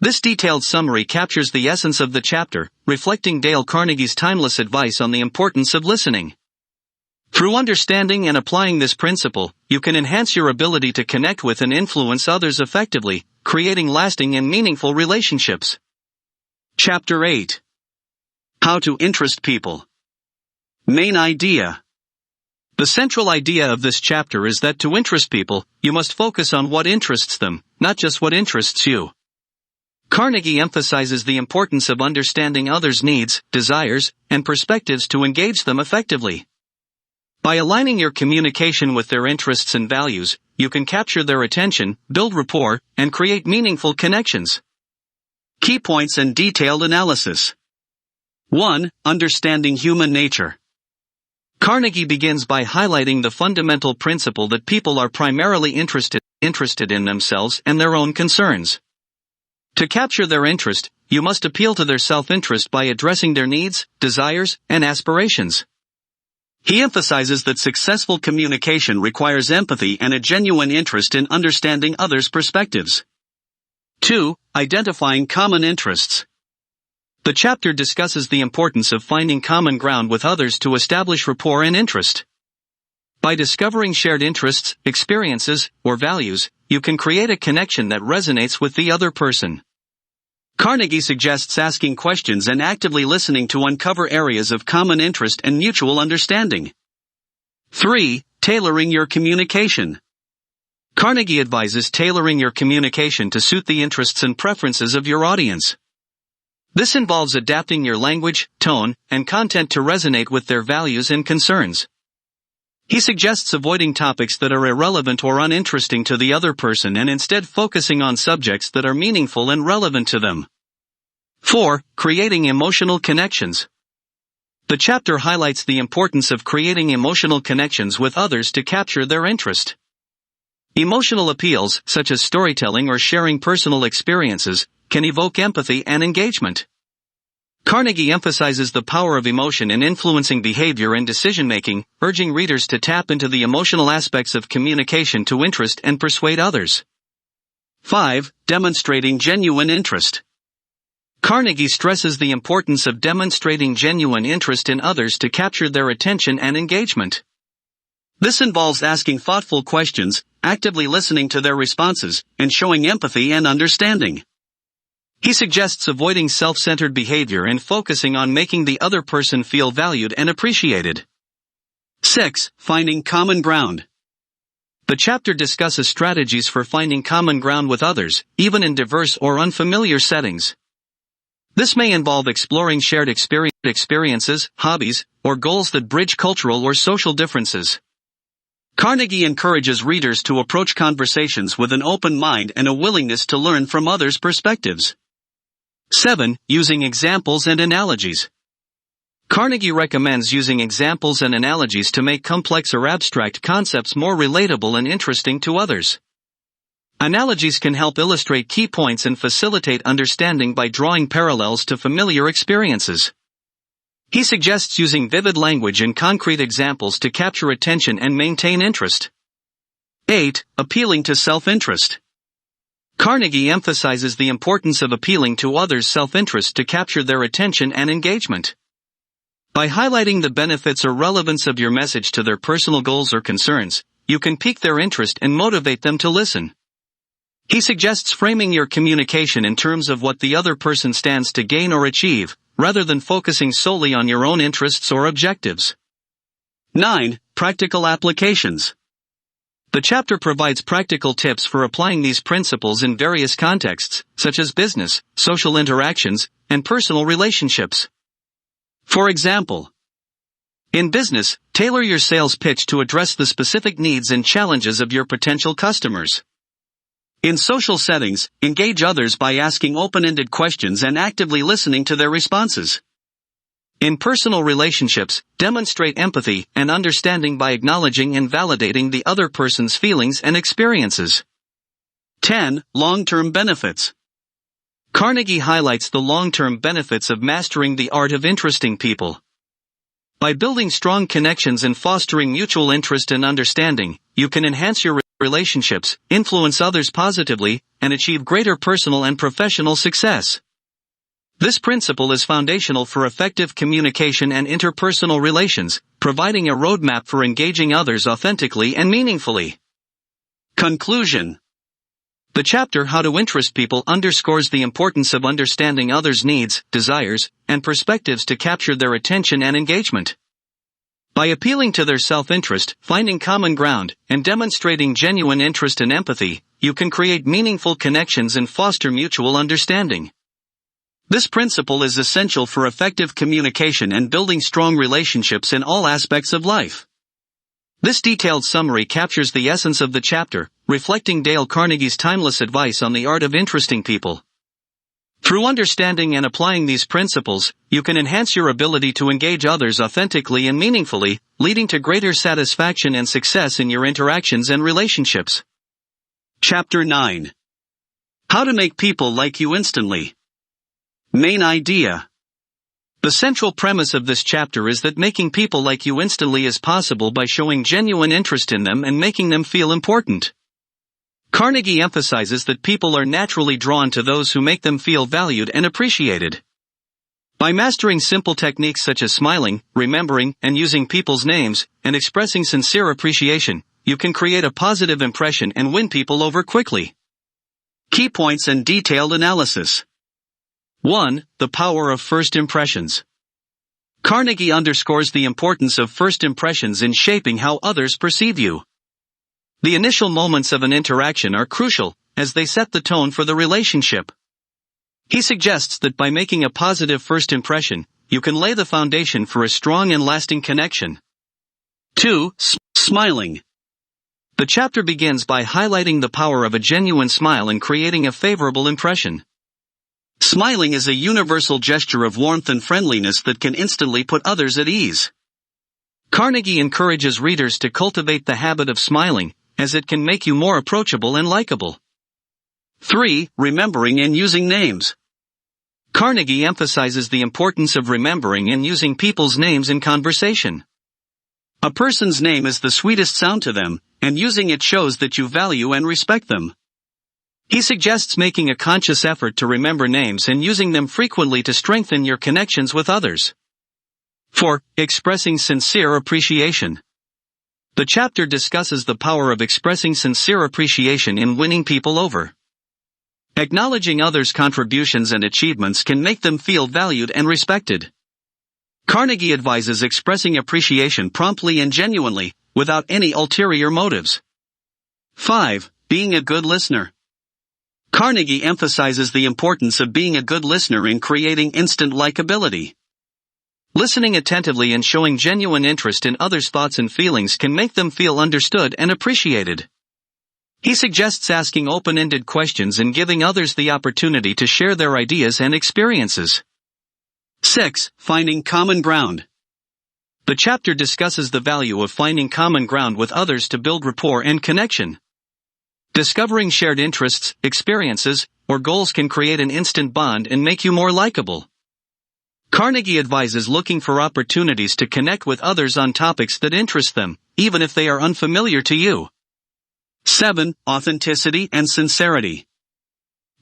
This detailed summary captures the essence of the chapter, reflecting Dale Carnegie's timeless advice on the importance of listening. Through understanding and applying this principle, you can enhance your ability to connect with and influence others effectively, creating lasting and meaningful relationships. Chapter 8. How to Interest People. Main idea. The central idea of this chapter is that to interest people, you must focus on what interests them, not just what interests you. Carnegie emphasizes the importance of understanding others' needs, desires, and perspectives to engage them effectively. By aligning your communication with their interests and values, you can capture their attention, build rapport, and create meaningful connections. Key points and detailed analysis. 1. Understanding human nature. Carnegie begins by highlighting the fundamental principle that people are primarily interested in themselves and their own concerns. To capture their interest, you must appeal to their self-interest by addressing their needs, desires, and aspirations. He emphasizes that successful communication requires empathy and a genuine interest in understanding others' perspectives. 2. Identifying common interests. The chapter discusses the importance of finding common ground with others to establish rapport and interest. By discovering shared interests, experiences, or values, you can create a connection that resonates with the other person. Carnegie suggests asking questions and actively listening to uncover areas of common interest and mutual understanding. 3. Tailoring your communication. Carnegie advises tailoring your communication to suit the interests and preferences of your audience. This involves adapting your language, tone, and content to resonate with their values and concerns. He suggests avoiding topics that are irrelevant or uninteresting to the other person and instead focusing on subjects that are meaningful and relevant to them. 4. Creating emotional connections. The chapter highlights the importance of creating emotional connections with others to capture their interest. Emotional appeals, such as storytelling or sharing personal experiences, can evoke empathy and engagement. Carnegie emphasizes the power of emotion in influencing behavior and decision-making, urging readers to tap into the emotional aspects of communication to interest and persuade others. 5. Demonstrating genuine interest. Carnegie stresses the importance of demonstrating genuine interest in others to capture their attention and engagement. This involves asking thoughtful questions, actively listening to their responses, and showing empathy and understanding. He suggests avoiding self-centered behavior and focusing on making the other person feel valued and appreciated. 6. Finding common ground. The chapter discusses strategies for finding common ground with others, even in diverse or unfamiliar settings. This may involve exploring shared experiences, hobbies, or goals that bridge cultural or social differences. Carnegie encourages readers to approach conversations with an open mind and a willingness to learn from others' perspectives. 7. Using examples and analogies. Carnegie recommends using examples and analogies to make complex or abstract concepts more relatable and interesting to others. Analogies can help illustrate key points and facilitate understanding by drawing parallels to familiar experiences. He suggests using vivid language and concrete examples to capture attention and maintain interest. 8. Appealing to self-interest. Carnegie emphasizes the importance of appealing to others' self-interest to capture their attention and engagement. By highlighting the benefits or relevance of your message to their personal goals or concerns, you can pique their interest and motivate them to listen. He suggests framing your communication in terms of what the other person stands to gain or achieve, rather than focusing solely on your own interests or objectives. 9. Practical applications. The chapter provides practical tips for applying these principles in various contexts, such as business, social interactions, and personal relationships. For example, in business, tailor your sales pitch to address the specific needs and challenges of your potential customers. In social settings, engage others by asking open-ended questions and actively listening to their responses. In personal relationships, demonstrate empathy and understanding by acknowledging and validating the other person's feelings and experiences. 10. Long-term benefits. Carnegie highlights the long-term benefits of mastering the art of interesting people. By building strong connections and fostering mutual interest and understanding, you can enhance your relationships, influence others positively, and achieve greater personal and professional success. This principle is foundational for effective communication and interpersonal relations, providing a roadmap for engaging others authentically and meaningfully. Conclusion. The chapter How to Interest People underscores the importance of understanding others' needs, desires, and perspectives to capture their attention and engagement. By appealing to their self-interest, finding common ground, and demonstrating genuine interest and empathy, you can create meaningful connections and foster mutual understanding. This principle is essential for effective communication and building strong relationships in all aspects of life. This detailed summary captures the essence of the chapter, reflecting Dale Carnegie's timeless advice on the art of interesting people. Through understanding and applying these principles, you can enhance your ability to engage others authentically and meaningfully, leading to greater satisfaction and success in your interactions and relationships. Chapter 9. How to make people like you instantly. Main idea. The central premise of this chapter is that making people like you instantly is possible by showing genuine interest in them and making them feel important. Carnegie emphasizes that people are naturally drawn to those who make them feel valued and appreciated. By mastering simple techniques such as smiling, remembering, and using people's names, and expressing sincere appreciation, you can create a positive impression and win people over quickly. Key points and detailed analysis. 1. The power of first impressions. Carnegie underscores the importance of first impressions in shaping how others perceive you. The initial moments of an interaction are crucial, as they set the tone for the relationship. He suggests that by making a positive first impression, you can lay the foundation for a strong and lasting connection. 2. Smiling. The chapter begins by highlighting the power of a genuine smile in creating a favorable impression. Smiling is a universal gesture of warmth and friendliness that can instantly put others at ease. Carnegie encourages readers to cultivate the habit of smiling, as it can make you more approachable and likable. 3. Remembering and using names. Carnegie emphasizes the importance of remembering and using people's names in conversation. A person's name is the sweetest sound to them, and using it shows that you value and respect them. He suggests making a conscious effort to remember names and using them frequently to strengthen your connections with others. 4. Expressing sincere appreciation. The chapter discusses the power of expressing sincere appreciation in winning people over. Acknowledging others' contributions and achievements can make them feel valued and respected. Carnegie advises expressing appreciation promptly and genuinely, without any ulterior motives. 5. Being a good listener. Carnegie emphasizes the importance of being a good listener in creating instant likability. Listening attentively and showing genuine interest in others' thoughts and feelings can make them feel understood and appreciated. He suggests asking open-ended questions and giving others the opportunity to share their ideas and experiences. 6. Finding common ground. The chapter discusses the value of finding common ground with others to build rapport and connection. Discovering shared interests, experiences, or goals can create an instant bond and make you more likable. Carnegie advises looking for opportunities to connect with others on topics that interest them, even if they are unfamiliar to you. 7. Authenticity and sincerity.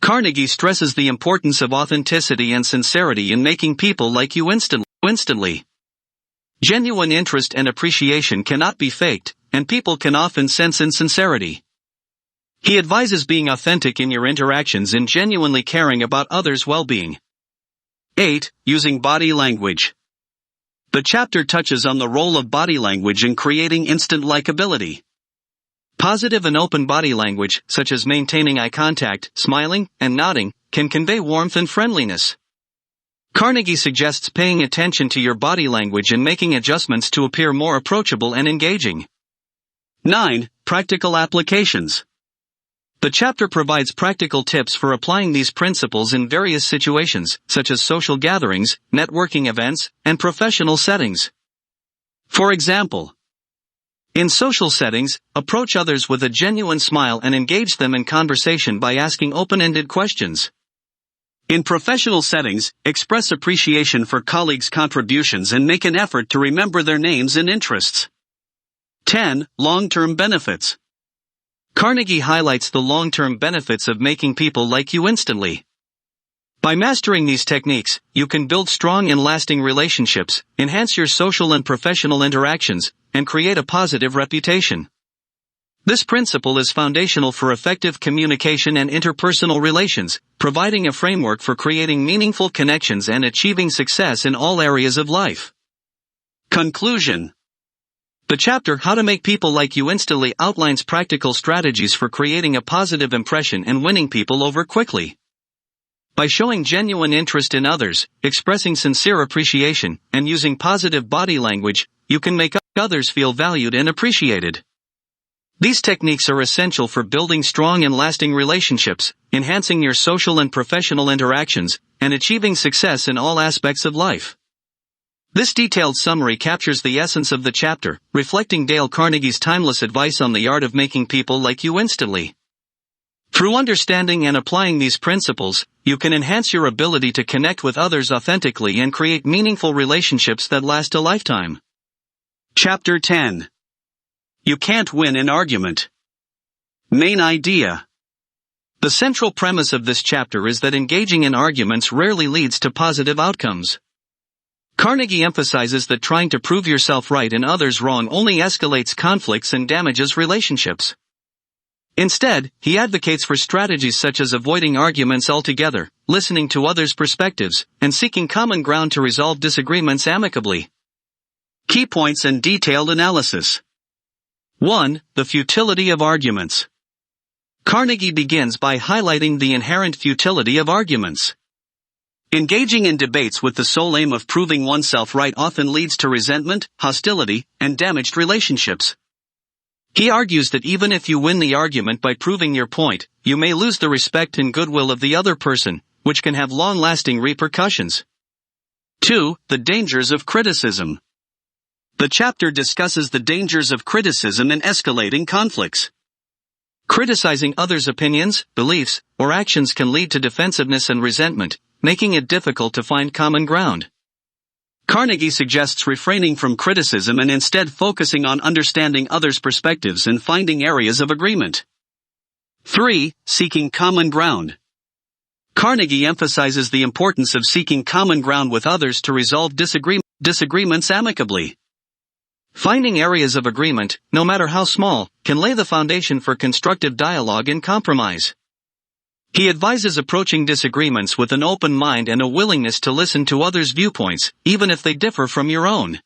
Carnegie stresses the importance of authenticity and sincerity in making people like you instantly. Genuine interest and appreciation cannot be faked, and people can often sense insincerity. He advises being authentic in your interactions and genuinely caring about others' well-being. 8. Using body language. The chapter touches on the role of body language in creating instant likability. Positive and open body language, such as maintaining eye contact, smiling, and nodding, can convey warmth and friendliness. Carnegie suggests paying attention to your body language and making adjustments to appear more approachable and engaging. 9. Practical applications. The chapter provides practical tips for applying these principles in various situations, such as social gatherings, networking events, and professional settings. For example, in social settings, approach others with a genuine smile and engage them in conversation by asking open-ended questions. In professional settings, express appreciation for colleagues' contributions and make an effort to remember their names and interests. 10. Long-term benefits. Carnegie highlights the long-term benefits of making people like you instantly. By mastering these techniques, you can build strong and lasting relationships, enhance your social and professional interactions, and create a positive reputation. This principle is foundational for effective communication and interpersonal relations, providing a framework for creating meaningful connections and achieving success in all areas of life. Conclusion. The chapter How to Make People Like You Instantly outlines practical strategies for creating a positive impression and winning people over quickly. By showing genuine interest in others, expressing sincere appreciation, and using positive body language, you can make others feel valued and appreciated. These techniques are essential for building strong and lasting relationships, enhancing your social and professional interactions, and achieving success in all aspects of life. This detailed summary captures the essence of the chapter, reflecting Dale Carnegie's timeless advice on the art of making people like you instantly. Through understanding and applying these principles, you can enhance your ability to connect with others authentically and create meaningful relationships that last a lifetime. Chapter 10. You can't win an argument. Main idea. The central premise of this chapter is that engaging in arguments rarely leads to positive outcomes. Carnegie emphasizes that trying to prove yourself right and others wrong only escalates conflicts and damages relationships. Instead, he advocates for strategies such as avoiding arguments altogether, listening to others' perspectives, and seeking common ground to resolve disagreements amicably. Key points and detailed analysis. 1. The futility of arguments. Carnegie begins by highlighting the inherent futility of arguments. Engaging in debates with the sole aim of proving oneself right often leads to resentment, hostility, and damaged relationships. He argues that even if you win the argument by proving your point, you may lose the respect and goodwill of the other person, which can have long-lasting repercussions. 2. The dangers of criticism. The chapter discusses the dangers of criticism in escalating conflicts. Criticizing others' opinions, beliefs, or actions can lead to defensiveness and resentment, making it difficult to find common ground. Carnegie suggests refraining from criticism and instead focusing on understanding others' perspectives and finding areas of agreement. 3. Seeking common ground. Carnegie emphasizes the importance of seeking common ground with others to resolve disagreements amicably. Finding areas of agreement, no matter how small, can lay the foundation for constructive dialogue and compromise. He advises approaching disagreements with an open mind and a willingness to listen to others' viewpoints, even if they differ from your own.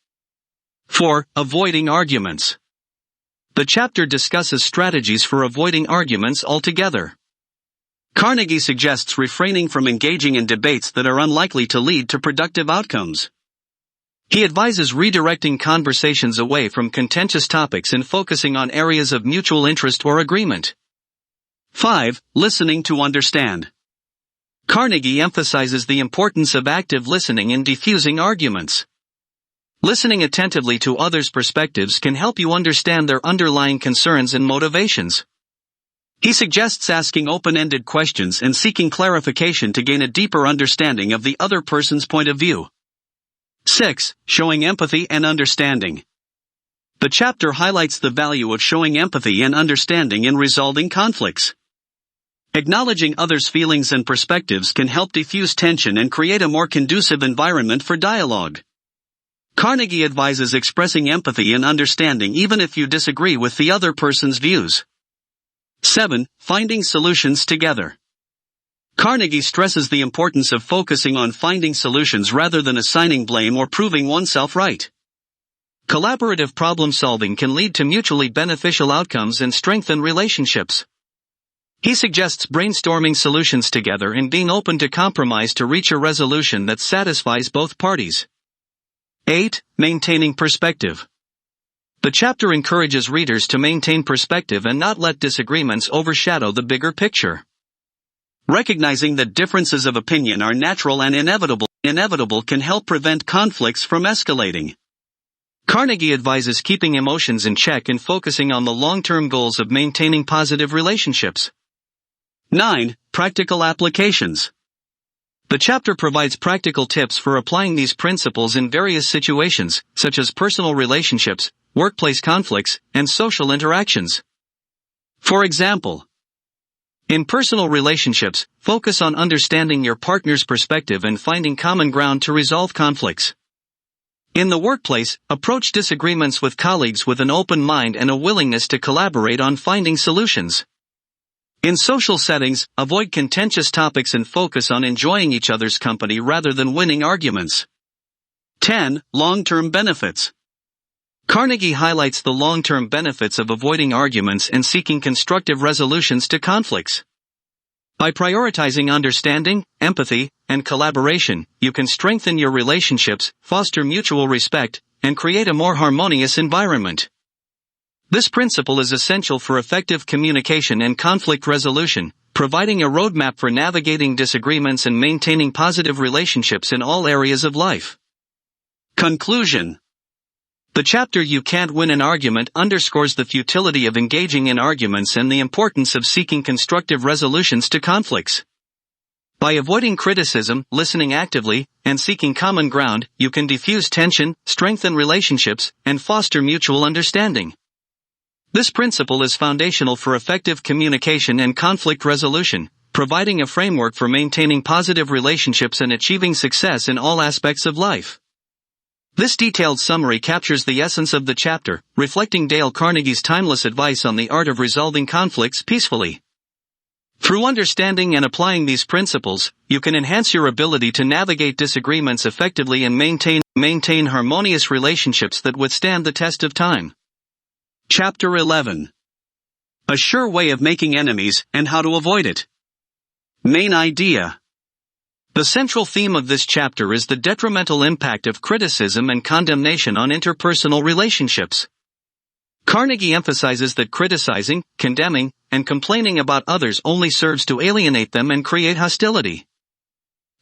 4. Avoiding arguments. The chapter discusses strategies for avoiding arguments altogether. Carnegie suggests refraining from engaging in debates that are unlikely to lead to productive outcomes. He advises redirecting conversations away from contentious topics and focusing on areas of mutual interest or agreement. 5. Listening to understand. Carnegie emphasizes the importance of active listening in diffusing arguments. Listening attentively to others' perspectives can help you understand their underlying concerns and motivations. He suggests asking open-ended questions and seeking clarification to gain a deeper understanding of the other person's point of view. 6. Showing empathy and understanding. The chapter highlights the value of showing empathy and understanding in resolving conflicts. Acknowledging others' feelings and perspectives can help diffuse tension and create a more conducive environment for dialogue. Carnegie advises expressing empathy and understanding even if you disagree with the other person's views. 7. Finding solutions together. Carnegie stresses the importance of focusing on finding solutions rather than assigning blame or proving oneself right. Collaborative problem-solving can lead to mutually beneficial outcomes and strengthen relationships. He suggests brainstorming solutions together and being open to compromise to reach a resolution that satisfies both parties. 8. Maintaining perspective. The chapter encourages readers to maintain perspective and not let disagreements overshadow the bigger picture. Recognizing that differences of opinion are natural and inevitable can help prevent conflicts from escalating. Carnegie advises keeping emotions in check and focusing on the long-term goals of maintaining positive relationships. 9. Practical applications. The chapter provides practical tips for applying these principles in various situations, such as personal relationships, workplace conflicts, and social interactions. For example, in personal relationships, focus on understanding your partner's perspective and finding common ground to resolve conflicts. In the workplace, approach disagreements with colleagues with an open mind and a willingness to collaborate on finding solutions. In social settings, avoid contentious topics and focus on enjoying each other's company rather than winning arguments. 10. Long-term benefits. Carnegie highlights the long-term benefits of avoiding arguments and seeking constructive resolutions to conflicts. By prioritizing understanding, empathy, and collaboration, you can strengthen your relationships, foster mutual respect, and create a more harmonious environment. This principle is essential for effective communication and conflict resolution, providing a roadmap for navigating disagreements and maintaining positive relationships in all areas of life. Conclusion. The chapter You Can't Win an Argument underscores the futility of engaging in arguments and the importance of seeking constructive resolutions to conflicts. By avoiding criticism, listening actively, and seeking common ground, you can diffuse tension, strengthen relationships, and foster mutual understanding. This principle is foundational for effective communication and conflict resolution, providing a framework for maintaining positive relationships and achieving success in all aspects of life. This detailed summary captures the essence of the chapter, reflecting Dale Carnegie's timeless advice on the art of resolving conflicts peacefully. Through understanding and applying these principles, you can enhance your ability to navigate disagreements effectively and maintain harmonious relationships that withstand the test of time. Chapter 11. A sure way of making enemies, and how to avoid it. Main idea. The central theme of this chapter is the detrimental impact of criticism and condemnation on interpersonal relationships. Carnegie emphasizes that criticizing, condemning, and complaining about others only serves to alienate them and create hostility.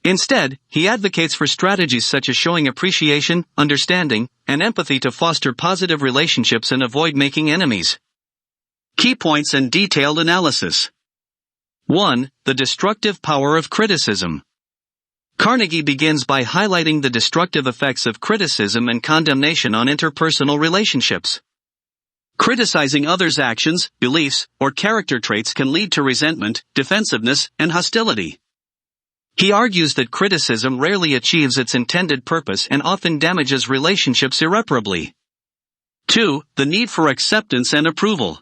Instead, he advocates for strategies such as showing appreciation, understanding, and empathy to foster positive relationships and avoid making enemies. Key points and detailed analysis. 1. The destructive power of criticism. Carnegie begins by highlighting the destructive effects of criticism and condemnation on interpersonal relationships. Criticizing others' actions, beliefs, or character traits can lead to resentment, defensiveness, and hostility. He argues that criticism rarely achieves its intended purpose and often damages relationships irreparably. 2. The need for acceptance and approval.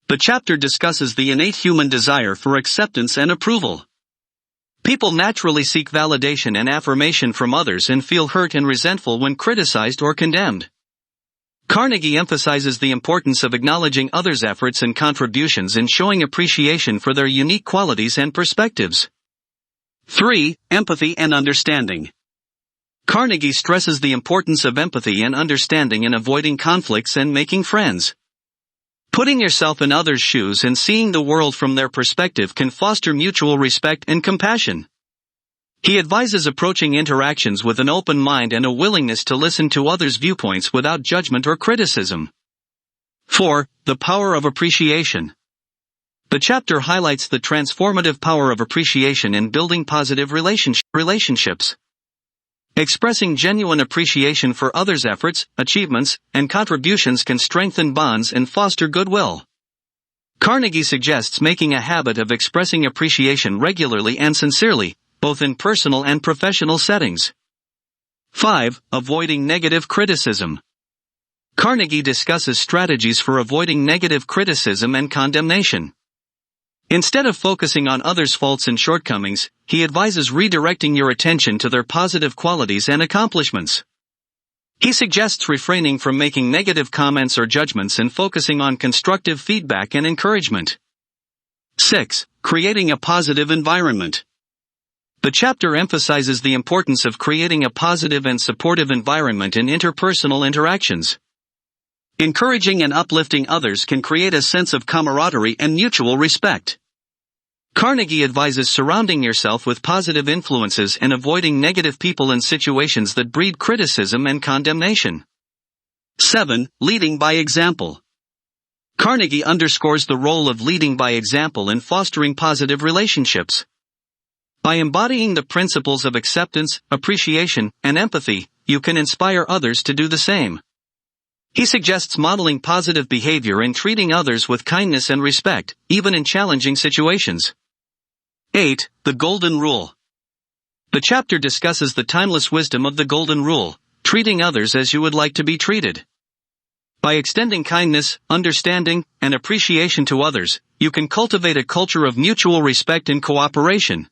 The chapter discusses the innate human desire for acceptance and approval. People naturally seek validation and affirmation from others and feel hurt and resentful when criticized or condemned. Carnegie emphasizes the importance of acknowledging others' efforts and contributions and showing appreciation for their unique qualities and perspectives. 3. Empathy and understanding. Carnegie stresses the importance of empathy and understanding in avoiding conflicts and making friends. Putting yourself in others' shoes and seeing the world from their perspective can foster mutual respect and compassion. He advises approaching interactions with an open mind and a willingness to listen to others' viewpoints without judgment or criticism. 4. The power of appreciation. The chapter highlights the transformative power of appreciation in building positive relationships. Expressing genuine appreciation for others' efforts, achievements, and contributions can strengthen bonds and foster goodwill. Carnegie suggests making a habit of expressing appreciation regularly and sincerely, both in personal and professional settings. 5. Avoiding negative criticism. Carnegie discusses strategies for avoiding negative criticism and condemnation. Instead of focusing on others' faults and shortcomings, he advises redirecting your attention to their positive qualities and accomplishments. He suggests refraining from making negative comments or judgments and focusing on constructive feedback and encouragement. 6. Creating a positive environment. The chapter emphasizes the importance of creating a positive and supportive environment in interpersonal interactions. Encouraging and uplifting others can create a sense of camaraderie and mutual respect. Carnegie advises surrounding yourself with positive influences and avoiding negative people and situations that breed criticism and condemnation. 7. Leading by example. Carnegie underscores the role of leading by example in fostering positive relationships. By embodying the principles of acceptance, appreciation, and empathy, you can inspire others to do the same. He suggests modeling positive behavior and treating others with kindness and respect, even in challenging situations. 8. The Golden Rule. The chapter discusses the timeless wisdom of the Golden Rule, treating others as you would like to be treated. By extending kindness, understanding, and appreciation to others, you can cultivate a culture of mutual respect and cooperation.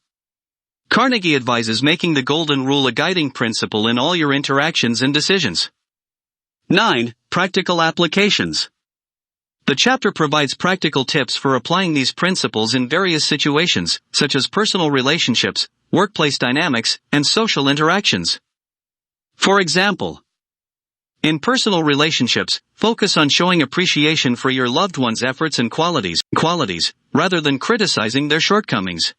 Carnegie advises making the Golden Rule a guiding principle in all your interactions and decisions. 9. Practical applications. The chapter provides practical tips for applying these principles in various situations, such as personal relationships, workplace dynamics, and social interactions. For example, in personal relationships, focus on showing appreciation for your loved one's efforts and qualities, rather than criticizing their shortcomings.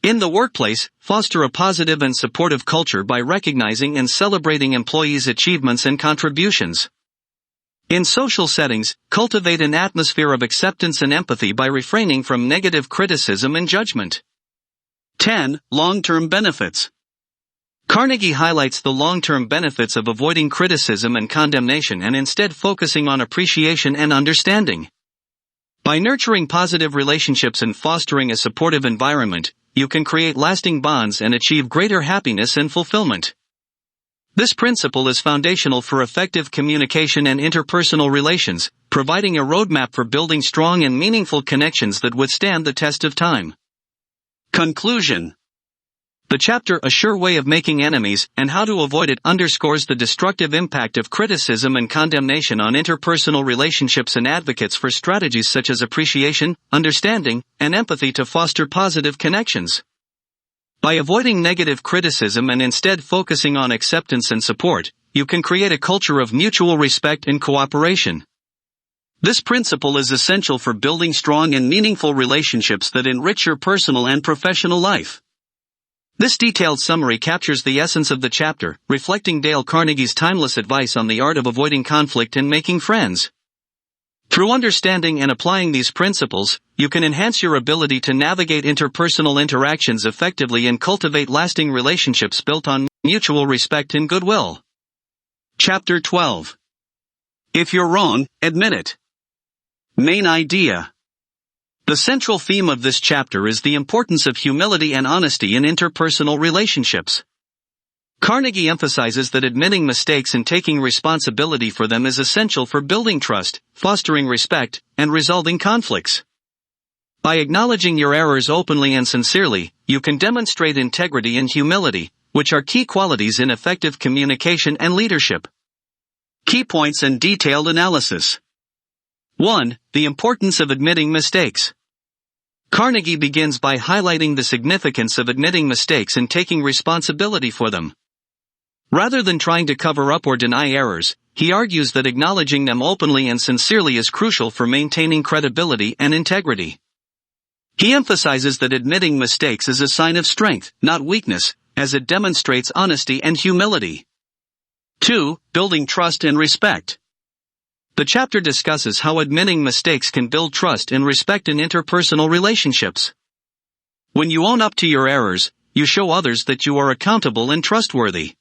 In the workplace, foster a positive and supportive culture by recognizing and celebrating employees' achievements and contributions. In social settings, cultivate an atmosphere of acceptance and empathy by refraining from negative criticism and judgment. 10. Long-term benefits. Carnegie highlights the long-term benefits of avoiding criticism and condemnation and instead focusing on appreciation and understanding. By nurturing positive relationships and fostering a supportive environment, you can create lasting bonds and achieve greater happiness and fulfillment. This principle is foundational for effective communication and interpersonal relations, providing a roadmap for building strong and meaningful connections that withstand the test of time. Conclusion. The chapter A Sure Way of Making Enemies and How to Avoid It underscores the destructive impact of criticism and condemnation on interpersonal relationships and advocates for strategies such as appreciation, understanding, and empathy to foster positive connections. By avoiding negative criticism and instead focusing on acceptance and support, you can create a culture of mutual respect and cooperation. This principle is essential for building strong and meaningful relationships that enrich your personal and professional life. This detailed summary captures the essence of the chapter, reflecting Dale Carnegie's timeless advice on the art of avoiding conflict and making friends. Through understanding and applying these principles, you can enhance your ability to navigate interpersonal interactions effectively and cultivate lasting relationships built on mutual respect and goodwill. Chapter 12. If you're wrong, admit it. Main idea. The central theme of this chapter is the importance of humility and honesty in interpersonal relationships. Carnegie emphasizes that admitting mistakes and taking responsibility for them is essential for building trust, fostering respect, and resolving conflicts. By acknowledging your errors openly and sincerely, you can demonstrate integrity and humility, which are key qualities in effective communication and leadership. Key points and detailed analysis. 1. The importance of admitting mistakes. Carnegie begins by highlighting the significance of admitting mistakes and taking responsibility for them. Rather than trying to cover up or deny errors, he argues that acknowledging them openly and sincerely is crucial for maintaining credibility and integrity. He emphasizes that admitting mistakes is a sign of strength, not weakness, as it demonstrates honesty and humility. 2. Building trust and respect. The chapter discusses how admitting mistakes can build trust and respect in interpersonal relationships. When you own up to your errors, you show others that you are accountable and trustworthy.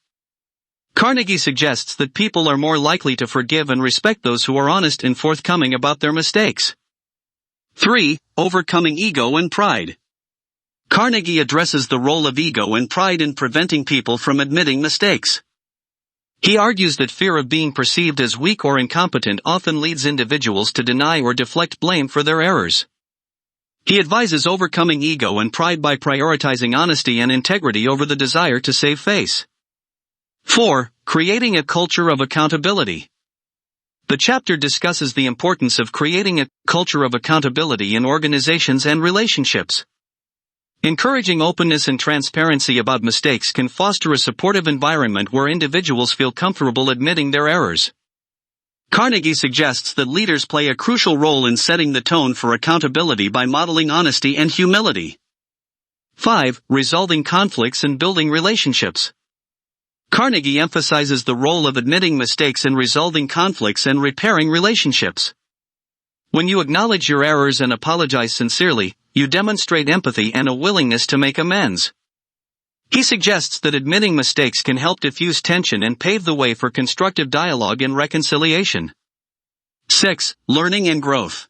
Carnegie suggests that people are more likely to forgive and respect those who are honest and forthcoming about their mistakes. 3. Overcoming ego and pride. Carnegie addresses the role of ego and pride in preventing people from admitting mistakes. He argues that fear of being perceived as weak or incompetent often leads individuals to deny or deflect blame for their errors. He advises overcoming ego and pride by prioritizing honesty and integrity over the desire to save face. 4. Creating a culture of accountability. The chapter discusses the importance of creating a culture of accountability in organizations and relationships. Encouraging openness and transparency about mistakes can foster a supportive environment where individuals feel comfortable admitting their errors. Carnegie suggests that leaders play a crucial role in setting the tone for accountability by modeling honesty and humility. 5. Resolving conflicts and building relationships. Carnegie emphasizes the role of admitting mistakes in resolving conflicts and repairing relationships. When you acknowledge your errors and apologize sincerely, you demonstrate empathy and a willingness to make amends. He suggests that admitting mistakes can help diffuse tension and pave the way for constructive dialogue and reconciliation. 6. Learning and growth.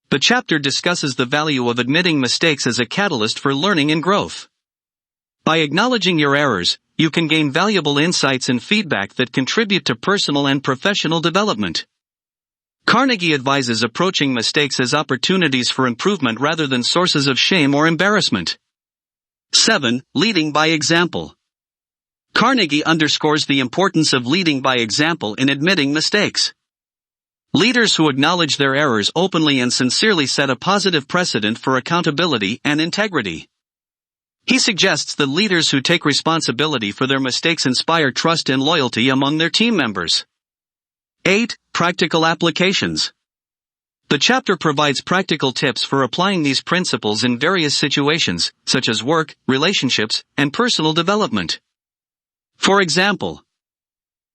The chapter discusses the value of admitting mistakes as a catalyst for learning and growth. By acknowledging your errors, you can gain valuable insights and feedback that contribute to personal and professional development. Carnegie advises approaching mistakes as opportunities for improvement rather than sources of shame or embarrassment. 7. Leading by example. Carnegie underscores the importance of leading by example in admitting mistakes. Leaders who acknowledge their errors openly and sincerely set a positive precedent for accountability and integrity. He suggests that leaders who take responsibility for their mistakes inspire trust and loyalty among their team members. 8. Practical applications. The chapter provides practical tips for applying these principles in various situations, such as work, relationships, and personal development. For example,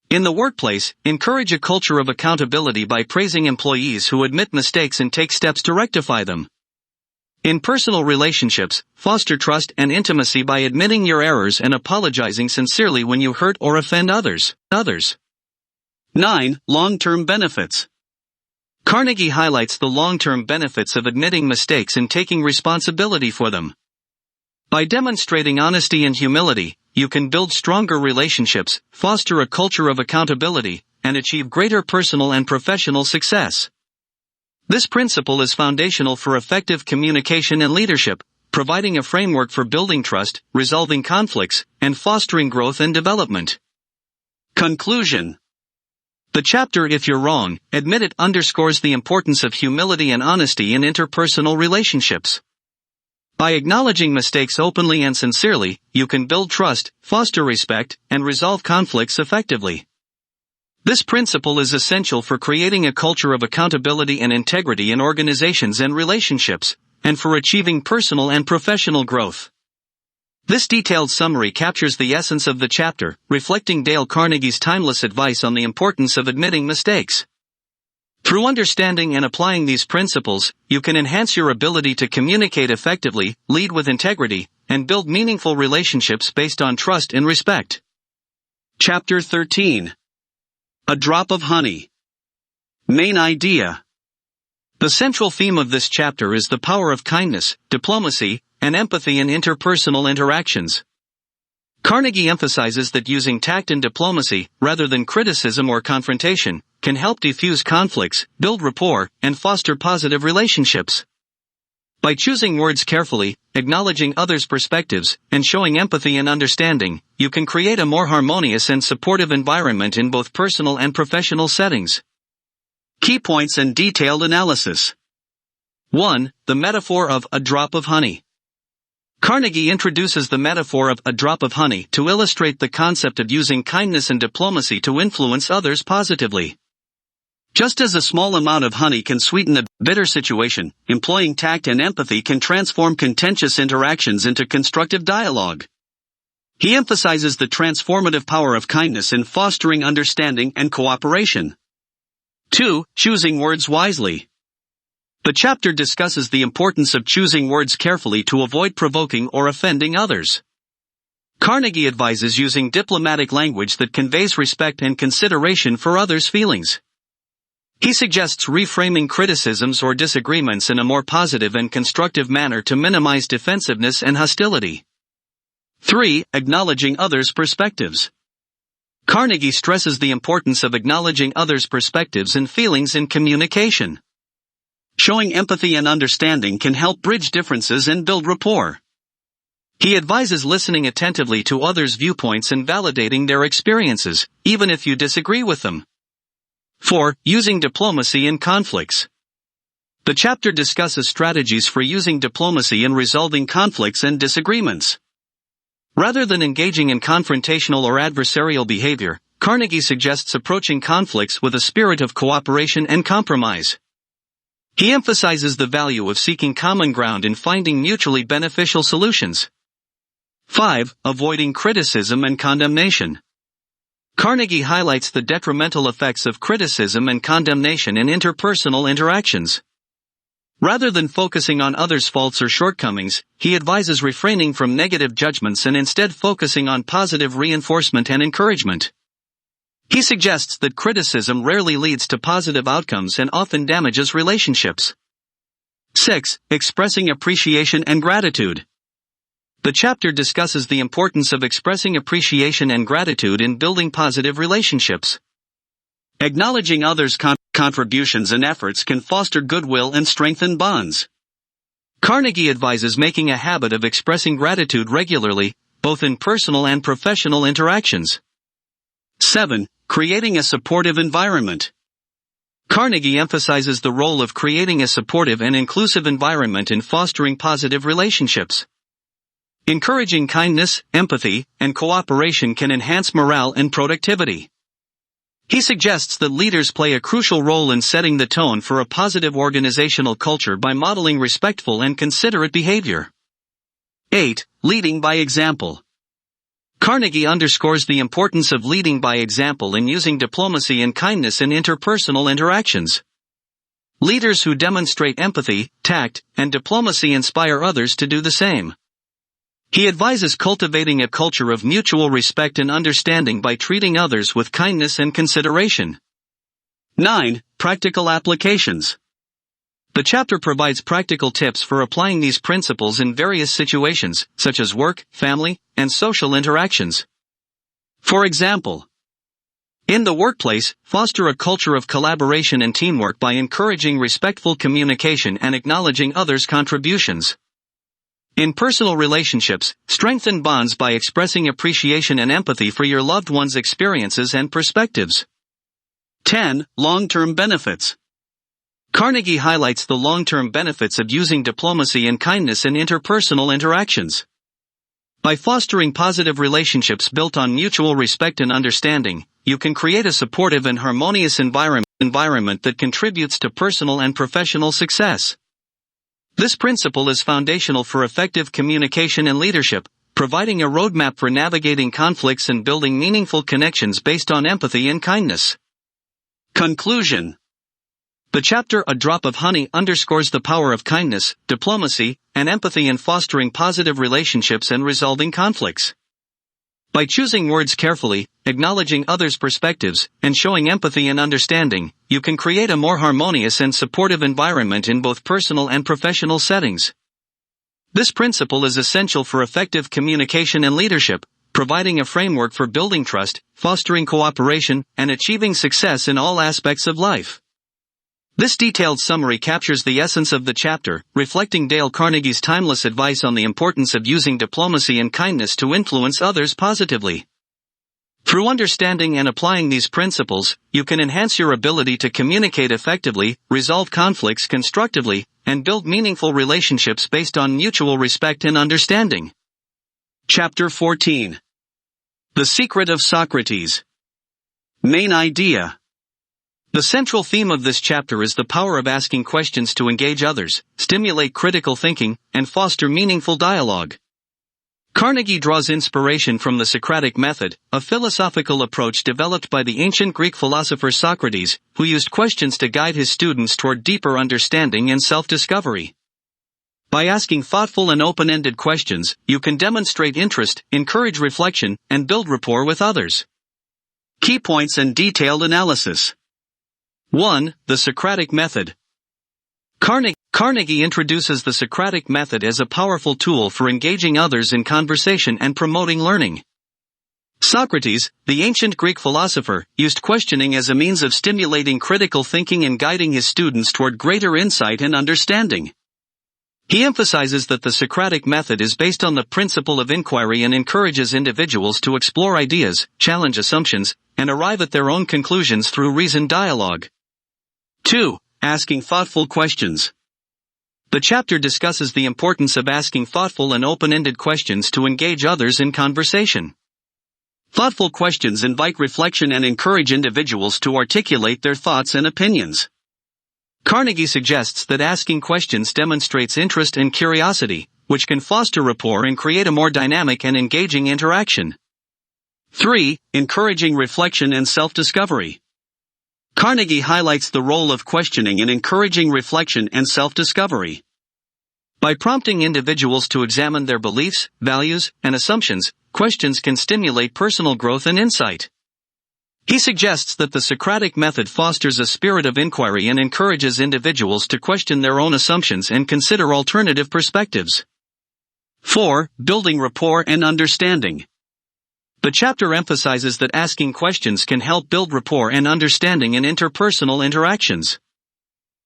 in the workplace, encourage a culture of accountability by praising employees who admit mistakes and take steps to rectify them. In personal relationships, foster trust and intimacy by admitting your errors and apologizing sincerely when you hurt or offend others. 9. Long-term benefits. Carnegie highlights the long-term benefits of admitting mistakes and taking responsibility for them. By demonstrating honesty and humility, you can build stronger relationships, foster a culture of accountability, and achieve greater personal and professional success. This principle is foundational for effective communication and leadership, providing a framework for building trust, resolving conflicts, and fostering growth and development. Conclusion. The chapter If You're Wrong, Admit It underscores the importance of humility and honesty in interpersonal relationships. By acknowledging mistakes openly and sincerely, you can build trust, foster respect, and resolve conflicts effectively. This principle is essential for creating a culture of accountability and integrity in organizations and relationships, and for achieving personal and professional growth. This detailed summary captures the essence of the chapter, reflecting Dale Carnegie's timeless advice on the importance of admitting mistakes. Through understanding and applying these principles, you can enhance your ability to communicate effectively, lead with integrity, and build meaningful relationships based on trust and respect. Chapter 13. A Drop of Honey. Main idea. The central theme of this chapter is the power of kindness, diplomacy, and empathy in interpersonal interactions. Carnegie emphasizes that using tact and diplomacy, rather than criticism or confrontation, can help diffuse conflicts, build rapport, and foster positive relationships. By choosing words carefully, acknowledging others' perspectives, and showing empathy and understanding, you can create a more harmonious and supportive environment in both personal and professional settings. Key points and detailed analysis. 1. The metaphor of a drop of honey. Carnegie introduces the metaphor of a drop of honey to illustrate the concept of using kindness and diplomacy to influence others positively. Just as a small amount of honey can sweeten a bitter situation, employing tact and empathy can transform contentious interactions into constructive dialogue. He emphasizes the transformative power of kindness in fostering understanding and cooperation. 2. Choosing words wisely. The chapter discusses the importance of choosing words carefully to avoid provoking or offending others. Carnegie advises using diplomatic language that conveys respect and consideration for others' feelings. He suggests reframing criticisms or disagreements in a more positive and constructive manner to minimize defensiveness and hostility. 3. Acknowledging others' perspectives. Carnegie stresses the importance of acknowledging others' perspectives and feelings in communication. Showing empathy and understanding can help bridge differences and build rapport. He advises listening attentively to others' viewpoints and validating their experiences, even if you disagree with them. 4. Using diplomacy in conflicts. The chapter discusses strategies for using diplomacy in resolving conflicts and disagreements. Rather than engaging in confrontational or adversarial behavior, Carnegie suggests approaching conflicts with a spirit of cooperation and compromise. He emphasizes the value of seeking common ground and finding mutually beneficial solutions. 5. Avoiding criticism and condemnation. Carnegie highlights the detrimental effects of criticism and condemnation in interpersonal interactions. Rather than focusing on others' faults or shortcomings, he advises refraining from negative judgments and instead focusing on positive reinforcement and encouragement. He suggests that criticism rarely leads to positive outcomes and often damages relationships. 6. Expressing appreciation and gratitude. The chapter discusses the importance of expressing appreciation and gratitude in building positive relationships. Acknowledging others' contributions and efforts can foster goodwill and strengthen bonds. Carnegie advises making a habit of expressing gratitude regularly, both in personal and professional interactions. 7. Creating a supportive environment. Carnegie emphasizes the role of creating a supportive and inclusive environment in fostering positive relationships. Encouraging kindness, empathy, and cooperation can enhance morale and productivity. He suggests that leaders play a crucial role in setting the tone for a positive organizational culture by modeling respectful and considerate behavior. 8. Leading by example. Carnegie underscores the importance of leading by example in using diplomacy and kindness in interpersonal interactions. Leaders who demonstrate empathy, tact, and diplomacy inspire others to do the same. He advises cultivating a culture of mutual respect and understanding by treating others with kindness and consideration. 9. Practical applications. The chapter provides practical tips for applying these principles in various situations, such as work, family, and social interactions. For example, in the workplace, foster a culture of collaboration and teamwork by encouraging respectful communication and acknowledging others' contributions. In personal relationships, strengthen bonds by expressing appreciation and empathy for your loved one's experiences and perspectives. 10. Long-term benefits. Carnegie highlights the long-term benefits of using diplomacy and kindness in interpersonal interactions. By fostering positive relationships built on mutual respect and understanding, you can create a supportive and harmonious environment that contributes to personal and professional success. This principle is foundational for effective communication and leadership, providing a roadmap for navigating conflicts and building meaningful connections based on empathy and kindness. Conclusion. The chapter A Drop of Honey underscores the power of kindness, diplomacy, and empathy in fostering positive relationships and resolving conflicts. By choosing words carefully, acknowledging others' perspectives, and showing empathy and understanding, you can create a more harmonious and supportive environment in both personal and professional settings. This principle is essential for effective communication and leadership, providing a framework for building trust, fostering cooperation, and achieving success in all aspects of life. This detailed summary captures the essence of the chapter, reflecting Dale Carnegie's timeless advice on the importance of using diplomacy and kindness to influence others positively. Through understanding and applying these principles, you can enhance your ability to communicate effectively, resolve conflicts constructively, and build meaningful relationships based on mutual respect and understanding. Chapter 14. The Secret of Socrates. Main idea. The central theme of this chapter is the power of asking questions to engage others, stimulate critical thinking, and foster meaningful dialogue. Carnegie draws inspiration from the Socratic method, a philosophical approach developed by the ancient Greek philosopher Socrates, who used questions to guide his students toward deeper understanding and self-discovery. By asking thoughtful and open-ended questions, you can demonstrate interest, encourage reflection, and build rapport with others. Key points and detailed analysis. 1. The Socratic Method. Carnegie introduces the Socratic method as a powerful tool for engaging others in conversation and promoting learning. Socrates, the ancient Greek philosopher, used questioning as a means of stimulating critical thinking and guiding his students toward greater insight and understanding. He emphasizes that the Socratic method is based on the principle of inquiry and encourages individuals to explore ideas, challenge assumptions, and arrive at their own conclusions through reasoned dialogue. 2. Asking thoughtful questions. The chapter discusses the importance of asking thoughtful and open-ended questions to engage others in conversation. Thoughtful questions invite reflection and encourage individuals to articulate their thoughts and opinions. Carnegie suggests that asking questions demonstrates interest and curiosity, which can foster rapport and create a more dynamic and engaging interaction. 3. Encouraging reflection and self-discovery. Carnegie highlights the role of questioning in encouraging reflection and self-discovery. By prompting individuals to examine their beliefs, values, and assumptions, questions can stimulate personal growth and insight. He suggests that the Socratic method fosters a spirit of inquiry and encourages individuals to question their own assumptions and consider alternative perspectives. 4. Building rapport and understanding. The chapter emphasizes that asking questions can help build rapport and understanding in interpersonal interactions.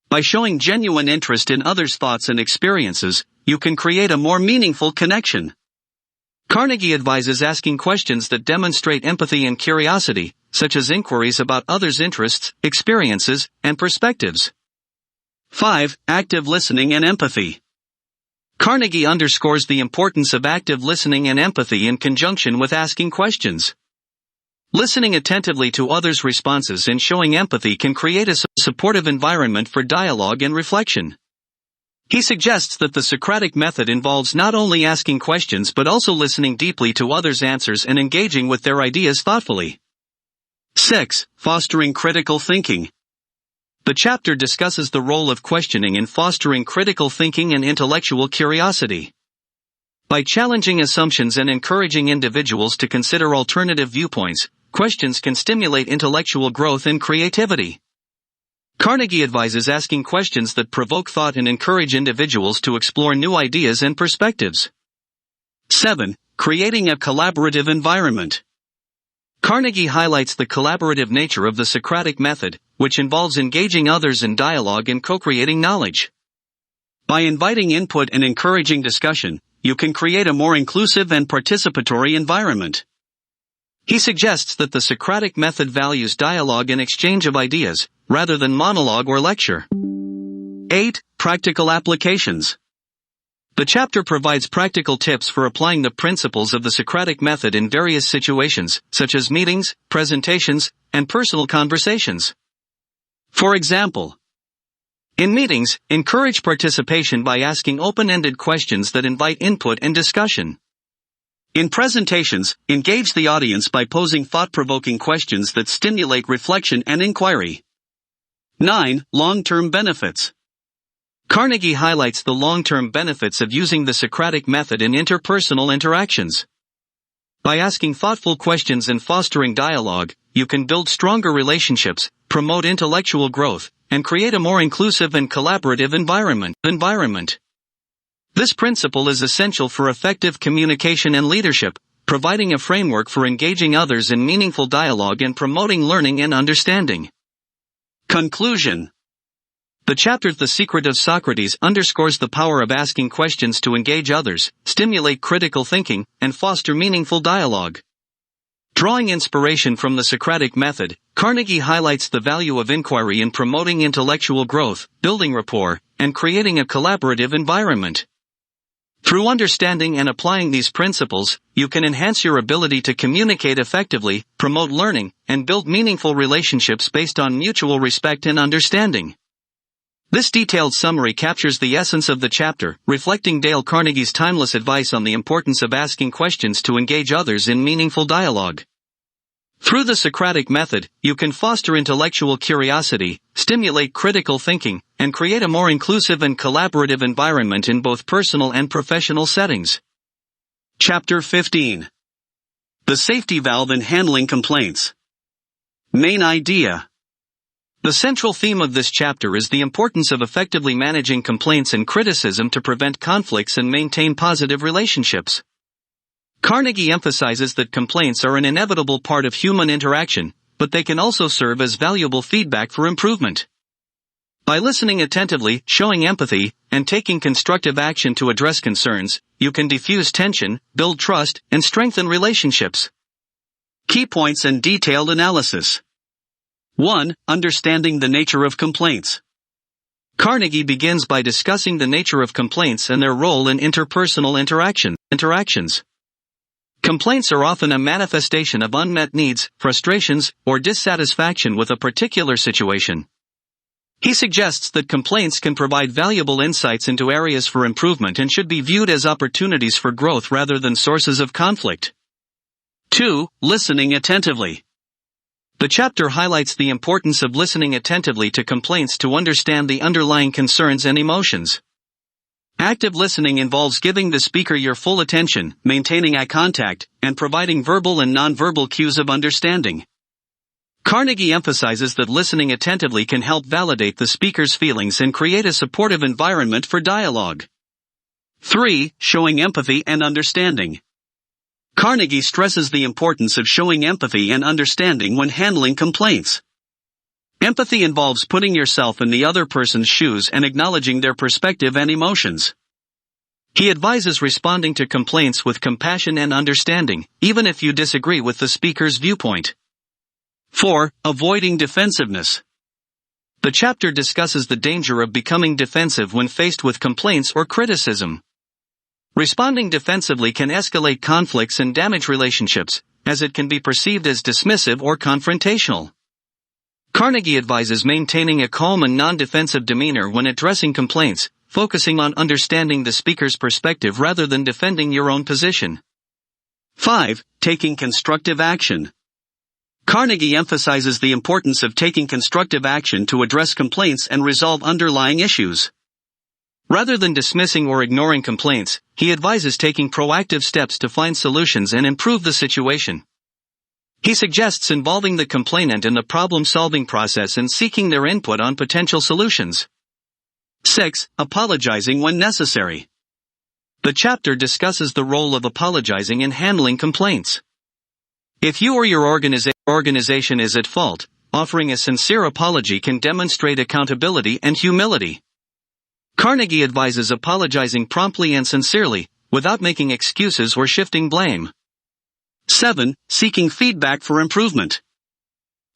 By showing genuine interest in others' thoughts and experiences, you can create a more meaningful connection. Carnegie advises asking questions that demonstrate empathy and curiosity, such as inquiries about others' interests, experiences, and perspectives. 5. Active listening and empathy. Carnegie underscores the importance of active listening and empathy in conjunction with asking questions. Listening attentively to others' responses and showing empathy can create a supportive environment for dialogue and reflection. He suggests that the Socratic method involves not only asking questions but also listening deeply to others' answers and engaging with their ideas thoughtfully. 6. Fostering critical thinking. The chapter discusses the role of questioning in fostering critical thinking and intellectual curiosity. By challenging assumptions and encouraging individuals to consider alternative viewpoints, questions can stimulate intellectual growth and creativity. Carnegie advises asking questions that provoke thought and encourage individuals to explore new ideas and perspectives. 7. Creating a collaborative environment. Carnegie highlights the collaborative nature of the Socratic method, which involves engaging others in dialogue and co-creating knowledge. By inviting input and encouraging discussion, you can create a more inclusive and participatory environment. He suggests that the Socratic method values dialogue and exchange of ideas, rather than monologue or lecture. 8. Practical applications. The chapter provides practical tips for applying the principles of the Socratic method in various situations, such as meetings, presentations, and personal conversations. For example, in meetings, encourage participation by asking open-ended questions that invite input and discussion. In presentations, engage the audience by posing thought-provoking questions that stimulate reflection and inquiry. 9. Long-term benefits. Carnegie highlights the long-term benefits of using the Socratic method in interpersonal interactions. By asking thoughtful questions and fostering dialogue, you can build stronger relationships, promote intellectual growth, and create a more inclusive and collaborative environment. This principle is essential for effective communication and leadership, providing a framework for engaging others in meaningful dialogue and promoting learning and understanding. Conclusion. The chapter The Secret of Socrates underscores the power of asking questions to engage others, stimulate critical thinking, and foster meaningful dialogue. Drawing inspiration from the Socratic method, Carnegie highlights the value of inquiry in promoting intellectual growth, building rapport, and creating a collaborative environment. Through understanding and applying these principles, you can enhance your ability to communicate effectively, promote learning, and build meaningful relationships based on mutual respect and understanding. This detailed summary captures the essence of the chapter, reflecting Dale Carnegie's timeless advice on the importance of asking questions to engage others in meaningful dialogue. Through the Socratic method, you can foster intellectual curiosity, stimulate critical thinking, and create a more inclusive and collaborative environment in both personal and professional settings. Chapter 15. The Safety Valve in Handling Complaints. Main idea. The central theme of this chapter is the importance of effectively managing complaints and criticism to prevent conflicts and maintain positive relationships. Carnegie emphasizes that complaints are an inevitable part of human interaction, but they can also serve as valuable feedback for improvement. By listening attentively, showing empathy, and taking constructive action to address concerns, you can diffuse tension, build trust, and strengthen relationships. Key points and detailed analysis. 1. Understanding the nature of complaints. Carnegie begins by discussing the nature of complaints and their role in interpersonal interactions. Complaints are often a manifestation of unmet needs, frustrations, or dissatisfaction with a particular situation. He suggests that complaints can provide valuable insights into areas for improvement and should be viewed as opportunities for growth rather than sources of conflict. 2. Listening attentively. The chapter highlights the importance of listening attentively to complaints to understand the underlying concerns and emotions. Active listening involves giving the speaker your full attention, maintaining eye contact, and providing verbal and nonverbal cues of understanding. Carnegie emphasizes that listening attentively can help validate the speaker's feelings and create a supportive environment for dialogue. 3. Showing empathy and understanding. Carnegie stresses the importance of showing empathy and understanding when handling complaints. Empathy involves putting yourself in the other person's shoes and acknowledging their perspective and emotions. He advises responding to complaints with compassion and understanding, even if you disagree with the speaker's viewpoint. 4. Avoiding defensiveness. The chapter discusses the danger of becoming defensive when faced with complaints or criticism. Responding defensively can escalate conflicts and damage relationships, as it can be perceived as dismissive or confrontational. Carnegie advises maintaining a calm and non-defensive demeanor when addressing complaints, focusing on understanding the speaker's perspective rather than defending your own position. 5. Taking constructive action. Carnegie emphasizes the importance of taking constructive action to address complaints and resolve underlying issues. Rather than dismissing or ignoring complaints, he advises taking proactive steps to find solutions and improve the situation. He suggests involving the complainant in the problem-solving process and seeking their input on potential solutions. 6. Apologizing when necessary. The chapter discusses the role of apologizing in handling complaints. If you or your organization is at fault, offering a sincere apology can demonstrate accountability and humility. Carnegie advises apologizing promptly and sincerely, without making excuses or shifting blame. 7. Seeking feedback for improvement.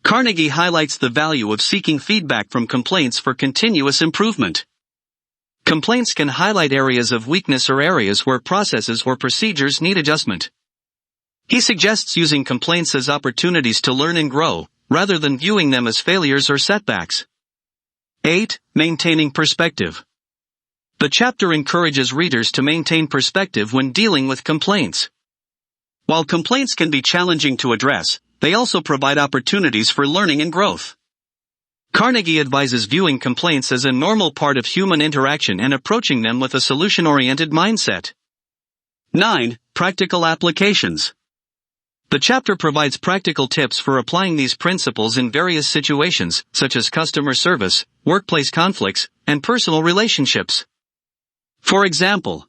Carnegie highlights the value of seeking feedback from complaints for continuous improvement. Complaints can highlight areas of weakness or areas where processes or procedures need adjustment. He suggests using complaints as opportunities to learn and grow, rather than viewing them as failures or setbacks. 8. Maintaining perspective. The chapter encourages readers to maintain perspective when dealing with complaints. While complaints can be challenging to address, they also provide opportunities for learning and growth. Carnegie advises viewing complaints as a normal part of human interaction and approaching them with a solution-oriented mindset. 9. Practical applications. The chapter provides practical tips for applying these principles in various situations, such as customer service, workplace conflicts, and personal relationships. For example,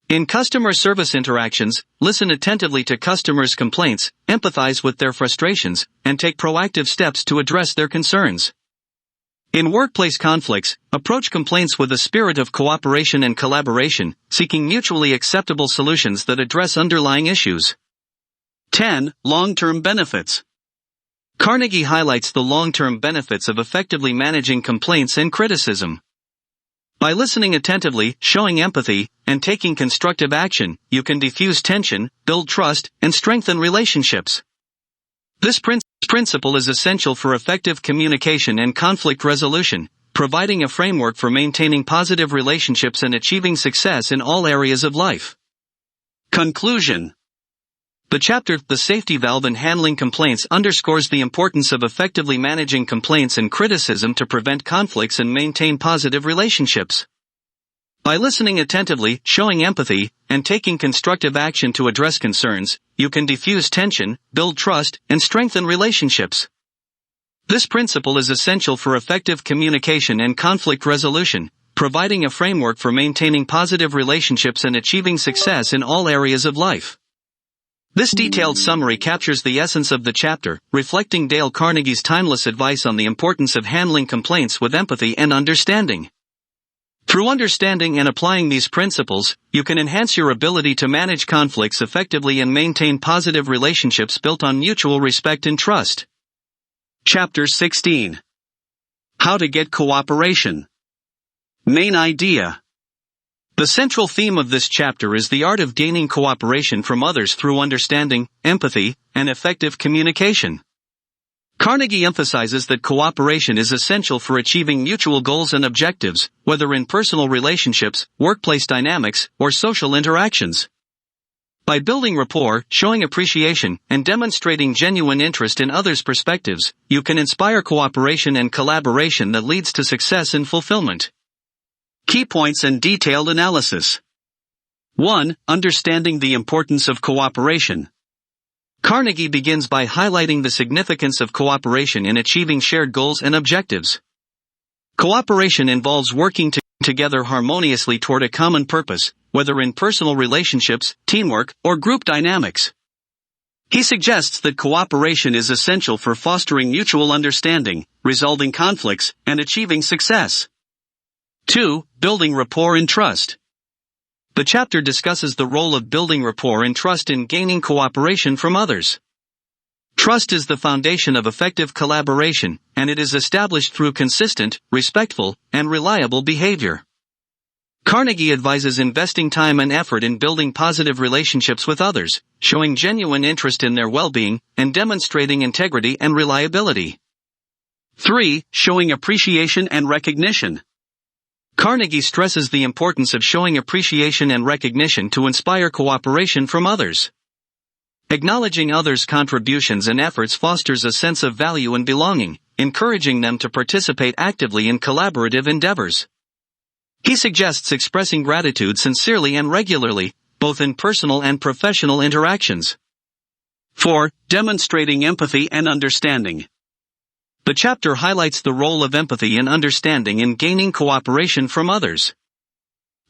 in customer service interactions, listen attentively to customers' complaints, empathize with their frustrations, and take proactive steps to address their concerns. In workplace conflicts, approach complaints with a spirit of cooperation and collaboration, seeking mutually acceptable solutions that address underlying issues. 10. Long-term benefits. Carnegie highlights the long-term benefits of effectively managing complaints and criticism. By listening attentively, showing empathy, and taking constructive action, you can diffuse tension, build trust, and strengthen relationships. This principle is essential for effective communication and conflict resolution, providing a framework for maintaining positive relationships and achieving success in all areas of life. Conclusion. The chapter, The Safety Valve in Handling Complaints, underscores the importance of effectively managing complaints and criticism to prevent conflicts and maintain positive relationships. By listening attentively, showing empathy, and taking constructive action to address concerns, you can diffuse tension, build trust, and strengthen relationships. This principle is essential for effective communication and conflict resolution, providing a framework for maintaining positive relationships and achieving success in all areas of life. This detailed summary captures the essence of the chapter, reflecting Dale Carnegie's timeless advice on the importance of handling complaints with empathy and understanding. Through understanding and applying these principles, you can enhance your ability to manage conflicts effectively and maintain positive relationships built on mutual respect and trust. Chapter 16. How to get cooperation. Main idea. The central theme of this chapter is the art of gaining cooperation from others through understanding, empathy, and effective communication. Carnegie emphasizes that cooperation is essential for achieving mutual goals and objectives, whether in personal relationships, workplace dynamics, or social interactions. By building rapport, showing appreciation, and demonstrating genuine interest in others' perspectives, you can inspire cooperation and collaboration that leads to success and fulfillment. Key points and detailed analysis. 1. Understanding the importance of cooperation. Carnegie begins by highlighting the significance of cooperation in achieving shared goals and objectives. Cooperation involves working together harmoniously toward a common purpose, whether in personal relationships, teamwork, or group dynamics. He suggests that cooperation is essential for fostering mutual understanding, resolving conflicts, and achieving success. 2. Building rapport and trust. The chapter discusses the role of building rapport and trust in gaining cooperation from others. Trust is the foundation of effective collaboration, and it is established through consistent, respectful, and reliable behavior. Carnegie advises investing time and effort in building positive relationships with others, showing genuine interest in their well-being, and demonstrating integrity and reliability. 3. Showing appreciation and recognition. Carnegie stresses the importance of showing appreciation and recognition to inspire cooperation from others. Acknowledging others' contributions and efforts fosters a sense of value and belonging, encouraging them to participate actively in collaborative endeavors. He suggests expressing gratitude sincerely and regularly, both in personal and professional interactions. 4. Demonstrating empathy and understanding. The chapter highlights the role of empathy and understanding in gaining cooperation from others.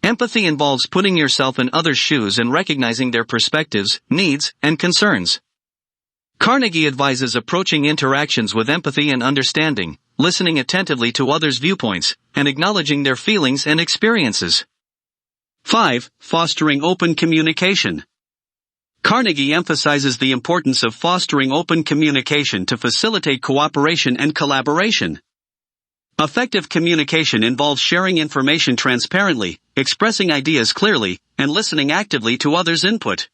Empathy involves putting yourself in others' shoes and recognizing their perspectives, needs, and concerns. Carnegie advises approaching interactions with empathy and understanding, listening attentively to others' viewpoints, and acknowledging their feelings and experiences. 5. Fostering open communication. Carnegie emphasizes the importance of fostering open communication to facilitate cooperation and collaboration. Effective communication involves sharing information transparently, expressing ideas clearly, and listening actively to others' input.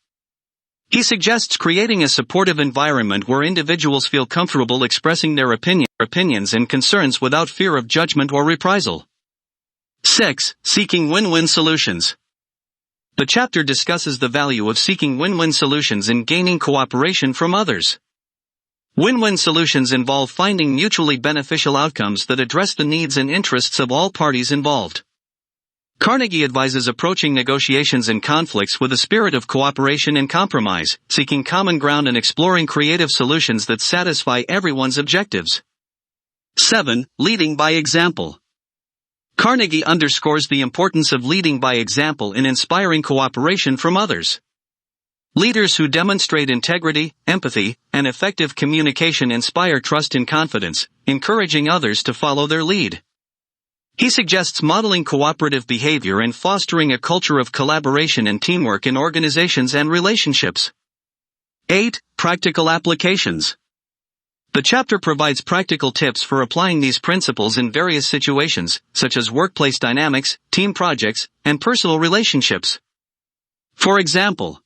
He suggests creating a supportive environment where individuals feel comfortable expressing their opinions and concerns without fear of judgment or reprisal. 6. Seeking win-win solutions. The chapter discusses the value of seeking win-win solutions in gaining cooperation from others. Win-win solutions involve finding mutually beneficial outcomes that address the needs and interests of all parties involved. Carnegie advises approaching negotiations and conflicts with a spirit of cooperation and compromise, seeking common ground and exploring creative solutions that satisfy everyone's objectives. 7. Leading by example. Carnegie underscores the importance of leading by example in inspiring cooperation from others. Leaders who demonstrate integrity, empathy, and effective communication inspire trust and confidence, encouraging others to follow their lead. He suggests modeling cooperative behavior and fostering a culture of collaboration and teamwork in organizations and relationships. 8. Practical applications. The chapter provides practical tips for applying these principles in various situations, such as workplace dynamics, team projects, and personal relationships. For example,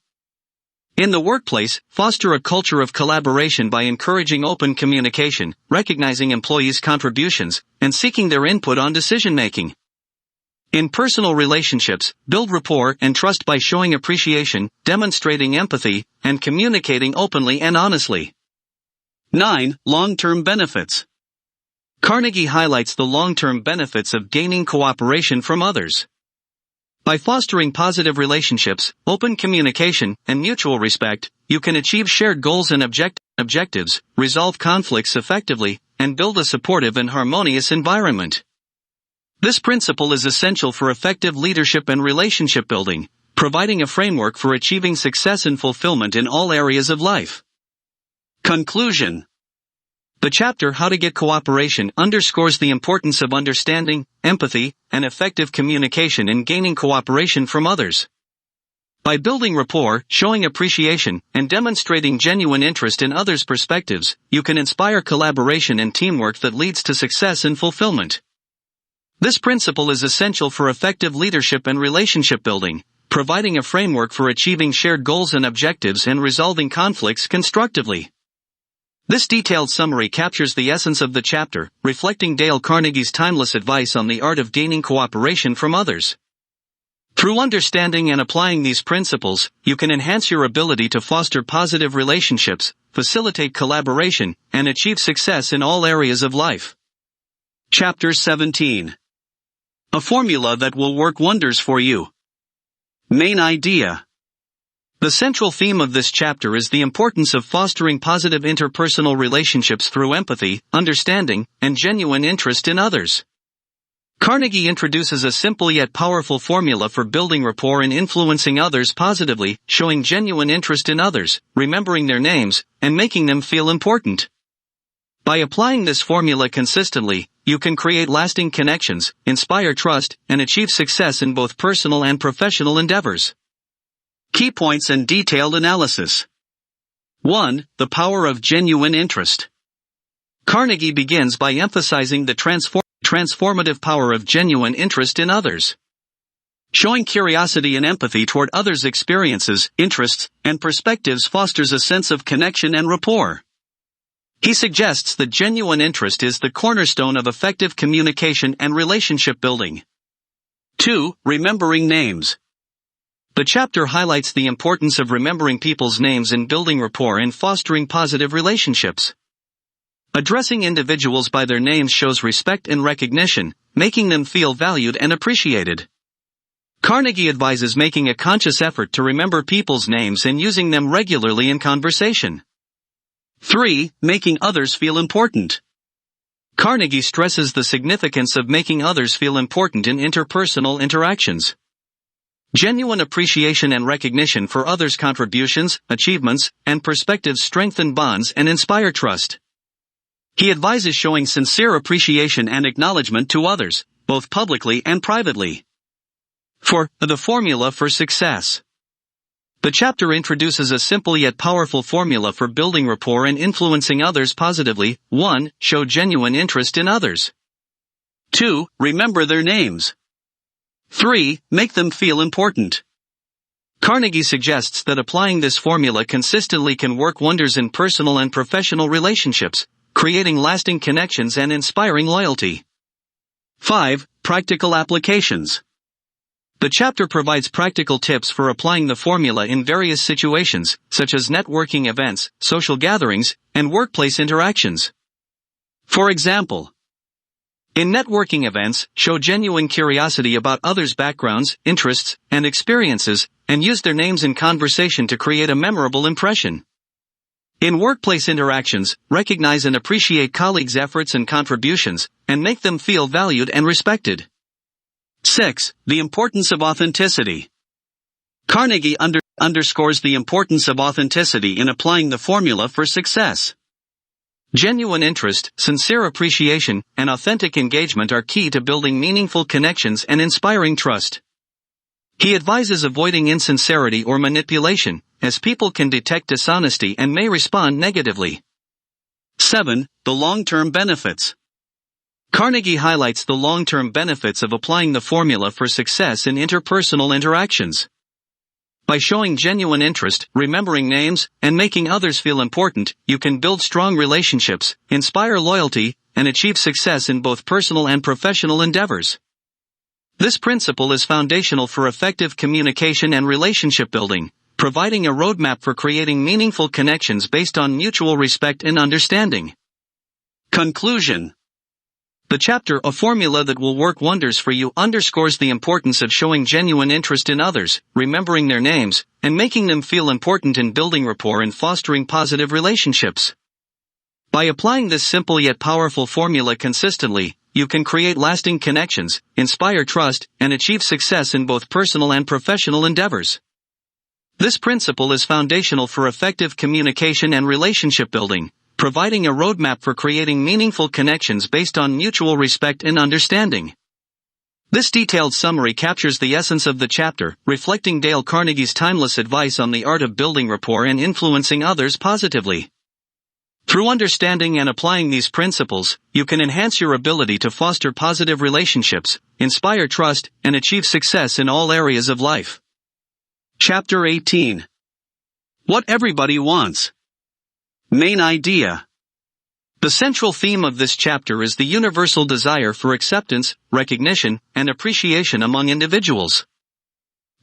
in the workplace, foster a culture of collaboration by encouraging open communication, recognizing employees' contributions, and seeking their input on decision-making. In personal relationships, build rapport and trust by showing appreciation, demonstrating empathy, and communicating openly and honestly. 9. Long-term benefits. Carnegie highlights the long-term benefits of gaining cooperation from others. By fostering positive relationships, open communication, and mutual respect, you can achieve shared goals and objectives, resolve conflicts effectively, and build a supportive and harmonious environment. This principle is essential for effective leadership and relationship building, providing a framework for achieving success and fulfillment in all areas of life. Conclusion. The chapter How to Get Cooperation underscores the importance of understanding, empathy, and effective communication in gaining cooperation from others. By building rapport, showing appreciation, and demonstrating genuine interest in others' perspectives, you can inspire collaboration and teamwork that leads to success and fulfillment. This principle is essential for effective leadership and relationship building, providing a framework for achieving shared goals and objectives and resolving conflicts constructively. This detailed summary captures the essence of the chapter, reflecting Dale Carnegie's timeless advice on the art of gaining cooperation from others. Through understanding and applying these principles, you can enhance your ability to foster positive relationships, facilitate collaboration, and achieve success in all areas of life. Chapter 17. A formula that will work wonders for you. Main idea. The central theme of this chapter is the importance of fostering positive interpersonal relationships through empathy, understanding, and genuine interest in others. Carnegie introduces a simple yet powerful formula for building rapport and influencing others positively, showing genuine interest in others, remembering their names, and making them feel important. By applying this formula consistently, you can create lasting connections, inspire trust, and achieve success in both personal and professional endeavors. Key points and detailed analysis. 1. The power of genuine interest. Carnegie begins by emphasizing the transformative power of genuine interest in others. Showing curiosity and empathy toward others' experiences, interests, and perspectives fosters a sense of connection and rapport. He suggests that genuine interest is the cornerstone of effective communication and relationship building. 2. Remembering names. The chapter highlights the importance of remembering people's names in building rapport and fostering positive relationships. Addressing individuals by their names shows respect and recognition, making them feel valued and appreciated. Carnegie advises making a conscious effort to remember people's names and using them regularly in conversation. 3. Making others feel important. Carnegie stresses the significance of making others feel important in interpersonal interactions. Genuine appreciation and recognition for others' contributions, achievements, and perspectives strengthen bonds and inspire trust. He advises showing sincere appreciation and acknowledgement to others, both publicly and privately. 4. The formula for success. The chapter introduces a simple yet powerful formula for building rapport and influencing others positively. 1. Show genuine interest in others. 2. Remember their names. 3. Make them feel important. Carnegie suggests that applying this formula consistently can work wonders in personal and professional relationships, creating lasting connections and inspiring loyalty. 5. Practical applications. The chapter provides practical tips for applying the formula in various situations, such as networking events, social gatherings, and workplace interactions. For example, in networking events, show genuine curiosity about others' backgrounds, interests, and experiences, and use their names in conversation to create a memorable impression. In workplace interactions, recognize and appreciate colleagues' efforts and contributions, and make them feel valued and respected. 6. The importance of authenticity. Carnegie underscores the importance of authenticity in applying the formula for success. Genuine interest, sincere appreciation, and authentic engagement are key to building meaningful connections and inspiring trust. He advises avoiding insincerity or manipulation, as people can detect dishonesty and may respond negatively. 7. The long-term benefits. Carnegie highlights the long-term benefits of applying the formula for success in interpersonal interactions. By showing genuine interest, remembering names, and making others feel important, you can build strong relationships, inspire loyalty, and achieve success in both personal and professional endeavors. This principle is foundational for effective communication and relationship building, providing a roadmap for creating meaningful connections based on mutual respect and understanding. Conclusion. The chapter "A Formula That Will Work Wonders for You" underscores the importance of showing genuine interest in others, remembering their names, and making them feel important in building rapport and fostering positive relationships. By applying this simple yet powerful formula consistently, you can create lasting connections, inspire trust, and achieve success in both personal and professional endeavors. This principle is foundational for effective communication and relationship building, providing a roadmap for creating meaningful connections based on mutual respect and understanding. This detailed summary captures the essence of the chapter, reflecting Dale Carnegie's timeless advice on the art of building rapport and influencing others positively. Through understanding and applying these principles, you can enhance your ability to foster positive relationships, inspire trust, and achieve success in all areas of life. Chapter 18. What Everybody Wants. Main idea. The central theme of this chapter is the universal desire for acceptance, recognition, and appreciation among individuals.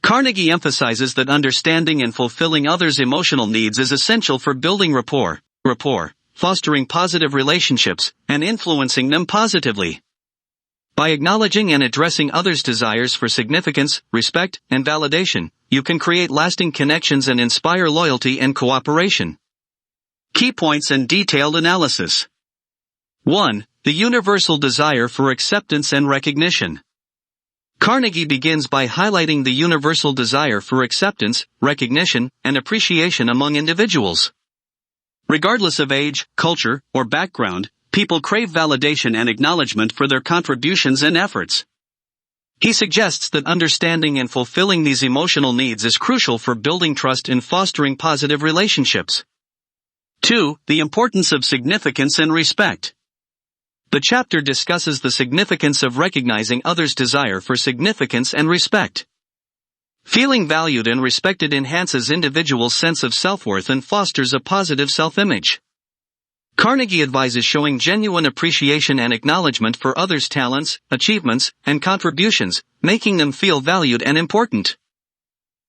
Carnegie emphasizes that understanding and fulfilling others' emotional needs is essential for building rapport, fostering positive relationships, and influencing them positively. By acknowledging and addressing others' desires for significance, respect, and validation, you can create lasting connections and inspire loyalty and cooperation. Key points and detailed analysis. 1. The universal desire for acceptance and recognition. Carnegie begins by highlighting the universal desire for acceptance, recognition, and appreciation among individuals. Regardless of age, culture, or background, people crave validation and acknowledgement for their contributions and efforts. He suggests that understanding and fulfilling these emotional needs is crucial for building trust and fostering positive relationships. 2. The importance of significance and respect. The chapter discusses the significance of recognizing others' desire for significance and respect. Feeling valued and respected enhances individuals' sense of self-worth and fosters a positive self-image. Carnegie advises showing genuine appreciation and acknowledgement for others' talents, achievements, and contributions, making them feel valued and important.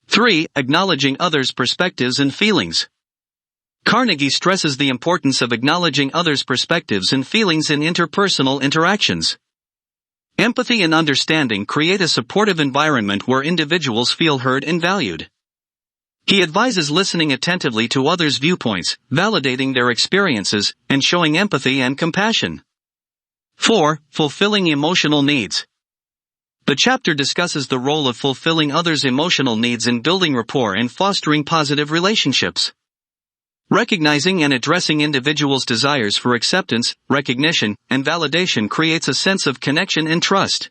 3. Acknowledging others' perspectives and feelings. Carnegie stresses the importance of acknowledging others' perspectives and feelings in interpersonal interactions. Empathy and understanding create a supportive environment where individuals feel heard and valued. He advises listening attentively to others' viewpoints, validating their experiences, and showing empathy and compassion. 4. Fulfilling emotional needs. The chapter discusses the role of fulfilling others' emotional needs in building rapport and fostering positive relationships. Recognizing and addressing individuals' desires for acceptance, recognition, and validation creates a sense of connection and trust.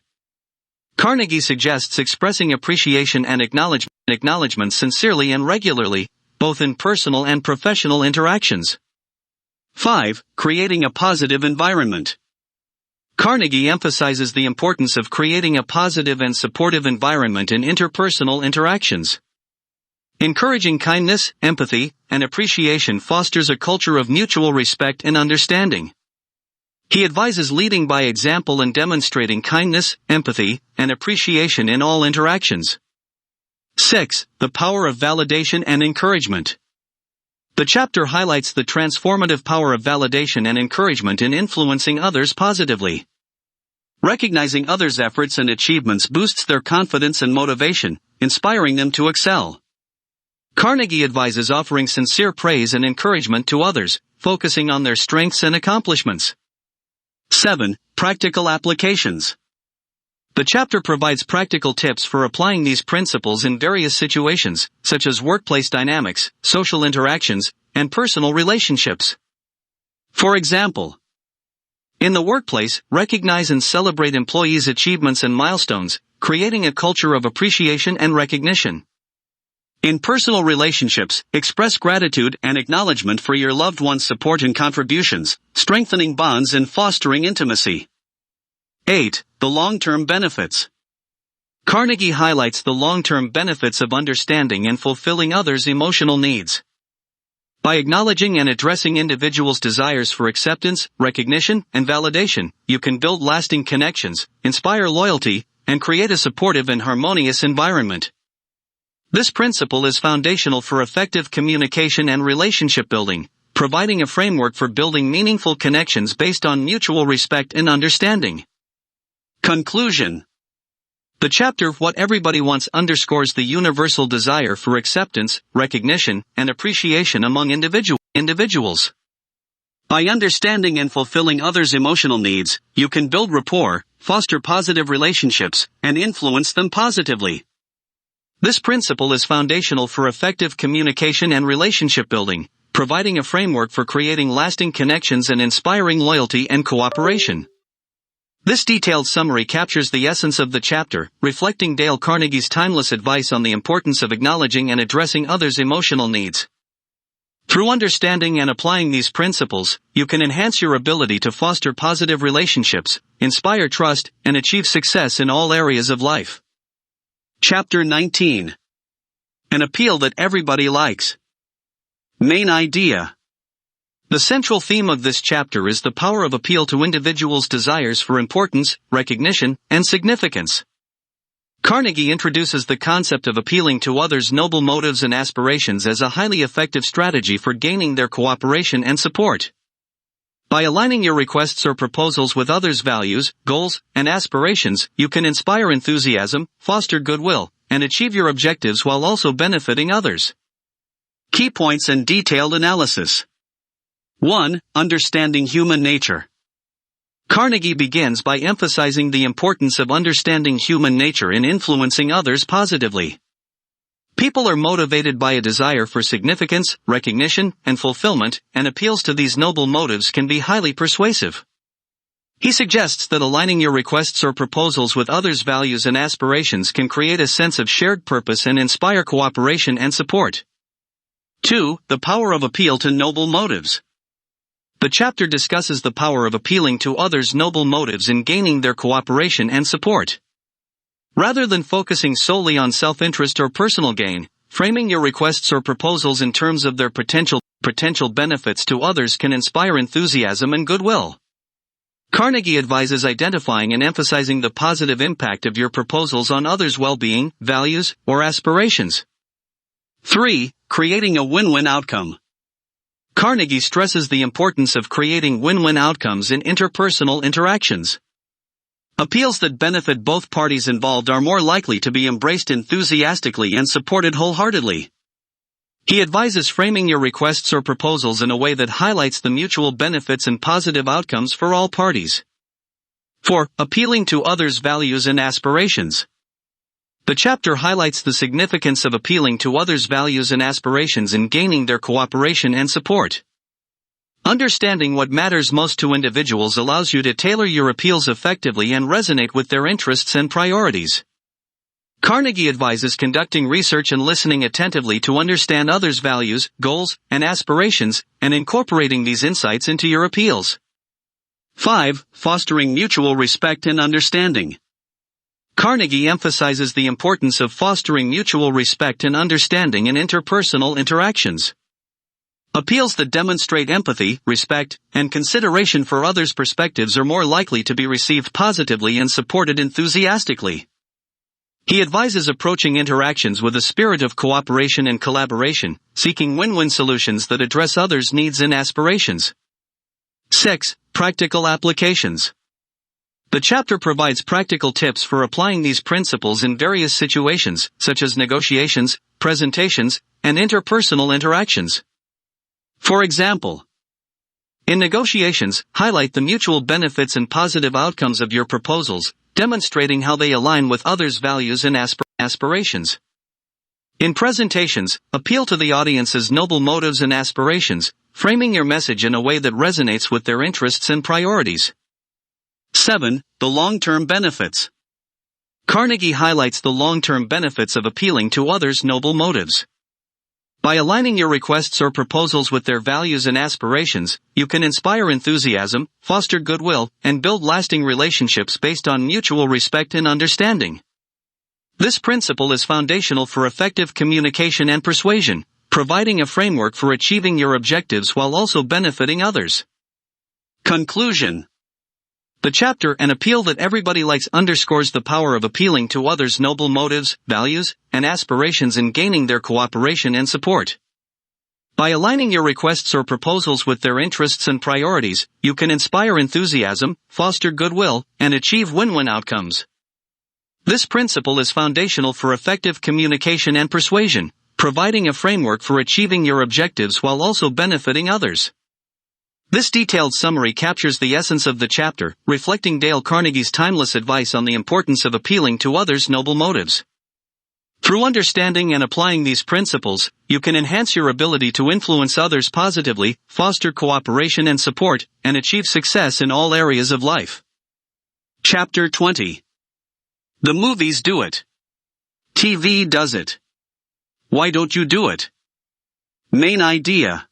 Carnegie suggests expressing appreciation and acknowledgement sincerely and regularly, both in personal and professional interactions. 5. Creating a positive environment. Carnegie emphasizes the importance of creating a positive and supportive environment in interpersonal interactions. Encouraging kindness, empathy, and appreciation fosters a culture of mutual respect and understanding. He advises leading by example and demonstrating kindness, empathy, and appreciation in all interactions. 6. The power of validation and encouragement. The chapter highlights the transformative power of validation and encouragement in influencing others positively. Recognizing others' efforts and achievements boosts their confidence and motivation, inspiring them to excel. Carnegie advises offering sincere praise and encouragement to others, focusing on their strengths and accomplishments. 7. Practical applications. The chapter provides practical tips for applying these principles in various situations, such as workplace dynamics, social interactions, and personal relationships. For example, in the workplace, recognize and celebrate employees' achievements and milestones, creating a culture of appreciation and recognition. In personal relationships, express gratitude and acknowledgement for your loved one's support and contributions, strengthening bonds and fostering intimacy. 8. The long-term benefits. Carnegie highlights the long-term benefits of understanding and fulfilling others' emotional needs. By acknowledging and addressing individuals' desires for acceptance, recognition, and validation, you can build lasting connections, inspire loyalty, and create a supportive and harmonious environment. This principle is foundational for effective communication and relationship building, providing a framework for building meaningful connections based on mutual respect and understanding. Conclusion. The chapter What Everybody Wants underscores the universal desire for acceptance, recognition, and appreciation among individuals. By understanding and fulfilling others' emotional needs, you can build rapport, foster positive relationships, and influence them positively. This principle is foundational for effective communication and relationship building, providing a framework for creating lasting connections and inspiring loyalty and cooperation. This detailed summary captures the essence of the chapter, reflecting Dale Carnegie's timeless advice on the importance of acknowledging and addressing others' emotional needs. Through understanding and applying these principles, you can enhance your ability to foster positive relationships, inspire trust, and achieve success in all areas of life. Chapter 19. An appeal that everybody likes. Main idea. The central theme of this chapter is the power of appeal to individuals' desires for importance, recognition, and significance. Carnegie introduces the concept of appealing to others' noble motives and aspirations as a highly effective strategy for gaining their cooperation and support. By aligning your requests or proposals with others' values, goals, and aspirations, you can inspire enthusiasm, foster goodwill, and achieve your objectives while also benefiting others. Key points and detailed analysis. 1. Understanding human nature. Carnegie begins by emphasizing the importance of understanding human nature in influencing others positively. People are motivated by a desire for significance, recognition, and fulfillment, and appeals to these noble motives can be highly persuasive. He suggests that aligning your requests or proposals with others' values and aspirations can create a sense of shared purpose and inspire cooperation and support. 2. The power of appeal to noble motives. The chapter discusses the power of appealing to others' noble motives in gaining their cooperation and support. Rather than focusing solely on self-interest or personal gain, framing your requests or proposals in terms of their potential benefits to others can inspire enthusiasm and goodwill. Carnegie advises identifying and emphasizing the positive impact of your proposals on others' well-being, values, or aspirations. 3. Creating a win-win outcome. Carnegie stresses the importance of creating win-win outcomes in interpersonal interactions. Appeals that benefit both parties involved are more likely to be embraced enthusiastically and supported wholeheartedly. He advises framing your requests or proposals in a way that highlights the mutual benefits and positive outcomes for all parties. 4. Appealing to others' values and aspirations. The chapter highlights the significance of appealing to others' values and aspirations in gaining their cooperation and support. Understanding what matters most to individuals allows you to tailor your appeals effectively and resonate with their interests and priorities. Carnegie advises conducting research and listening attentively to understand others' values, goals, and aspirations, and incorporating these insights into your appeals. 5. Fostering mutual respect and understanding. Carnegie emphasizes the importance of fostering mutual respect and understanding in interpersonal interactions. Appeals that demonstrate empathy, respect, and consideration for others' perspectives are more likely to be received positively and supported enthusiastically. He advises approaching interactions with a spirit of cooperation and collaboration, seeking win-win solutions that address others' needs and aspirations. 6. Practical applications. The chapter provides practical tips for applying these principles in various situations, such as negotiations, presentations, and interpersonal interactions. For example, in negotiations, highlight the mutual benefits and positive outcomes of your proposals, demonstrating how they align with others' values and aspirations. In presentations, appeal to the audience's noble motives and aspirations, framing your message in a way that resonates with their interests and priorities. 7. The long-term benefits. Carnegie highlights the long-term benefits of appealing to others' noble motives. By aligning your requests or proposals with their values and aspirations, you can inspire enthusiasm, foster goodwill, and build lasting relationships based on mutual respect and understanding. This principle is foundational for effective communication and persuasion, providing a framework for achieving your objectives while also benefiting others. Conclusion. The chapter "An Appeal That Everybody Likes" underscores the power of appealing to others' noble motives, values, and aspirations in gaining their cooperation and support. By aligning your requests or proposals with their interests and priorities, you can inspire enthusiasm, foster goodwill, and achieve win-win outcomes. This principle is foundational for effective communication and persuasion, providing a framework for achieving your objectives while also benefiting others. This detailed summary captures the essence of the chapter, reflecting Dale Carnegie's timeless advice on the importance of appealing to others' noble motives. Through understanding and applying these principles, you can enhance your ability to influence others positively, foster cooperation and support, and achieve success in all areas of life. Chapter 20. The movies do it. TV does it. Why don't you do it? Main idea.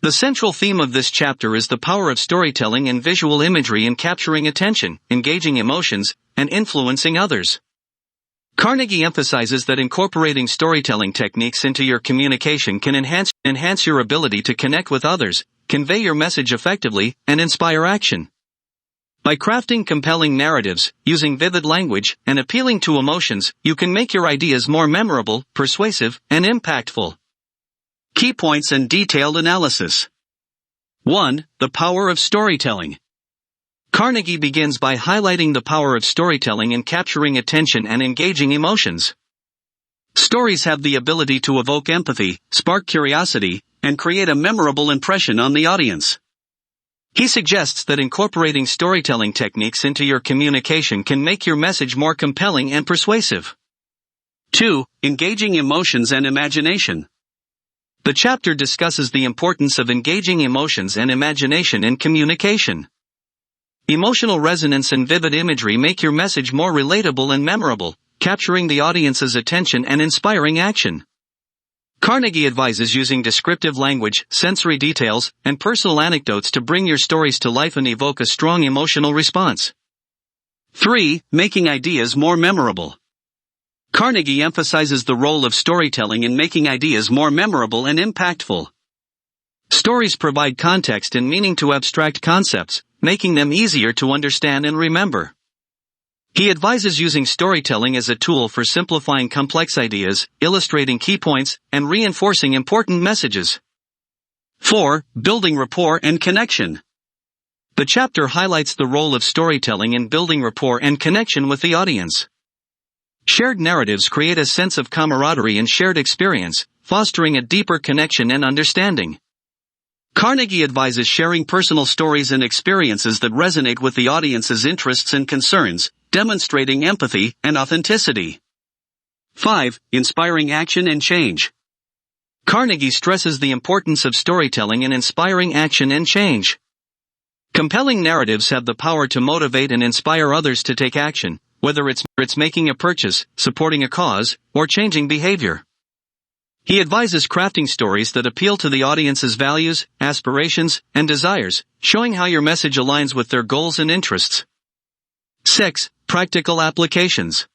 The central theme of this chapter is the power of storytelling and visual imagery in capturing attention, engaging emotions, and influencing others. Carnegie emphasizes that incorporating storytelling techniques into your communication can enhance your ability to connect with others, convey your message effectively, and inspire action. By crafting compelling narratives, using vivid language, and appealing to emotions, you can make your ideas more memorable, persuasive, and impactful. Key points and detailed analysis. 1. The power of storytelling. Carnegie begins by highlighting the power of storytelling in capturing attention and engaging emotions. Stories have the ability to evoke empathy, spark curiosity, and create a memorable impression on the audience. He suggests that incorporating storytelling techniques into your communication can make your message more compelling and persuasive. 2. Engaging emotions and imagination. The chapter discusses the importance of engaging emotions and imagination in communication. Emotional resonance and vivid imagery make your message more relatable and memorable, capturing the audience's attention and inspiring action. Carnegie advises using descriptive language, sensory details, and personal anecdotes to bring your stories to life and evoke a strong emotional response. 3. Making ideas more memorable. Carnegie emphasizes the role of storytelling in making ideas more memorable and impactful. Stories provide context and meaning to abstract concepts, making them easier to understand and remember. He advises using storytelling as a tool for simplifying complex ideas, illustrating key points, and reinforcing important messages. 4. Building rapport and connection. The chapter highlights the role of storytelling in building rapport and connection with the audience. Shared narratives create a sense of camaraderie and shared experience, fostering a deeper connection and understanding. Carnegie advises sharing personal stories and experiences that resonate with the audience's interests and concerns, demonstrating empathy and authenticity. 5. Inspiring action and change. Carnegie stresses the importance of storytelling in inspiring action and change. Compelling narratives have the power to motivate and inspire others to take action, whether it's making a purchase, supporting a cause, or changing behavior. He advises crafting stories that appeal to the audience's values, aspirations, and desires, showing how your message aligns with their goals and interests. 6. Practical applications.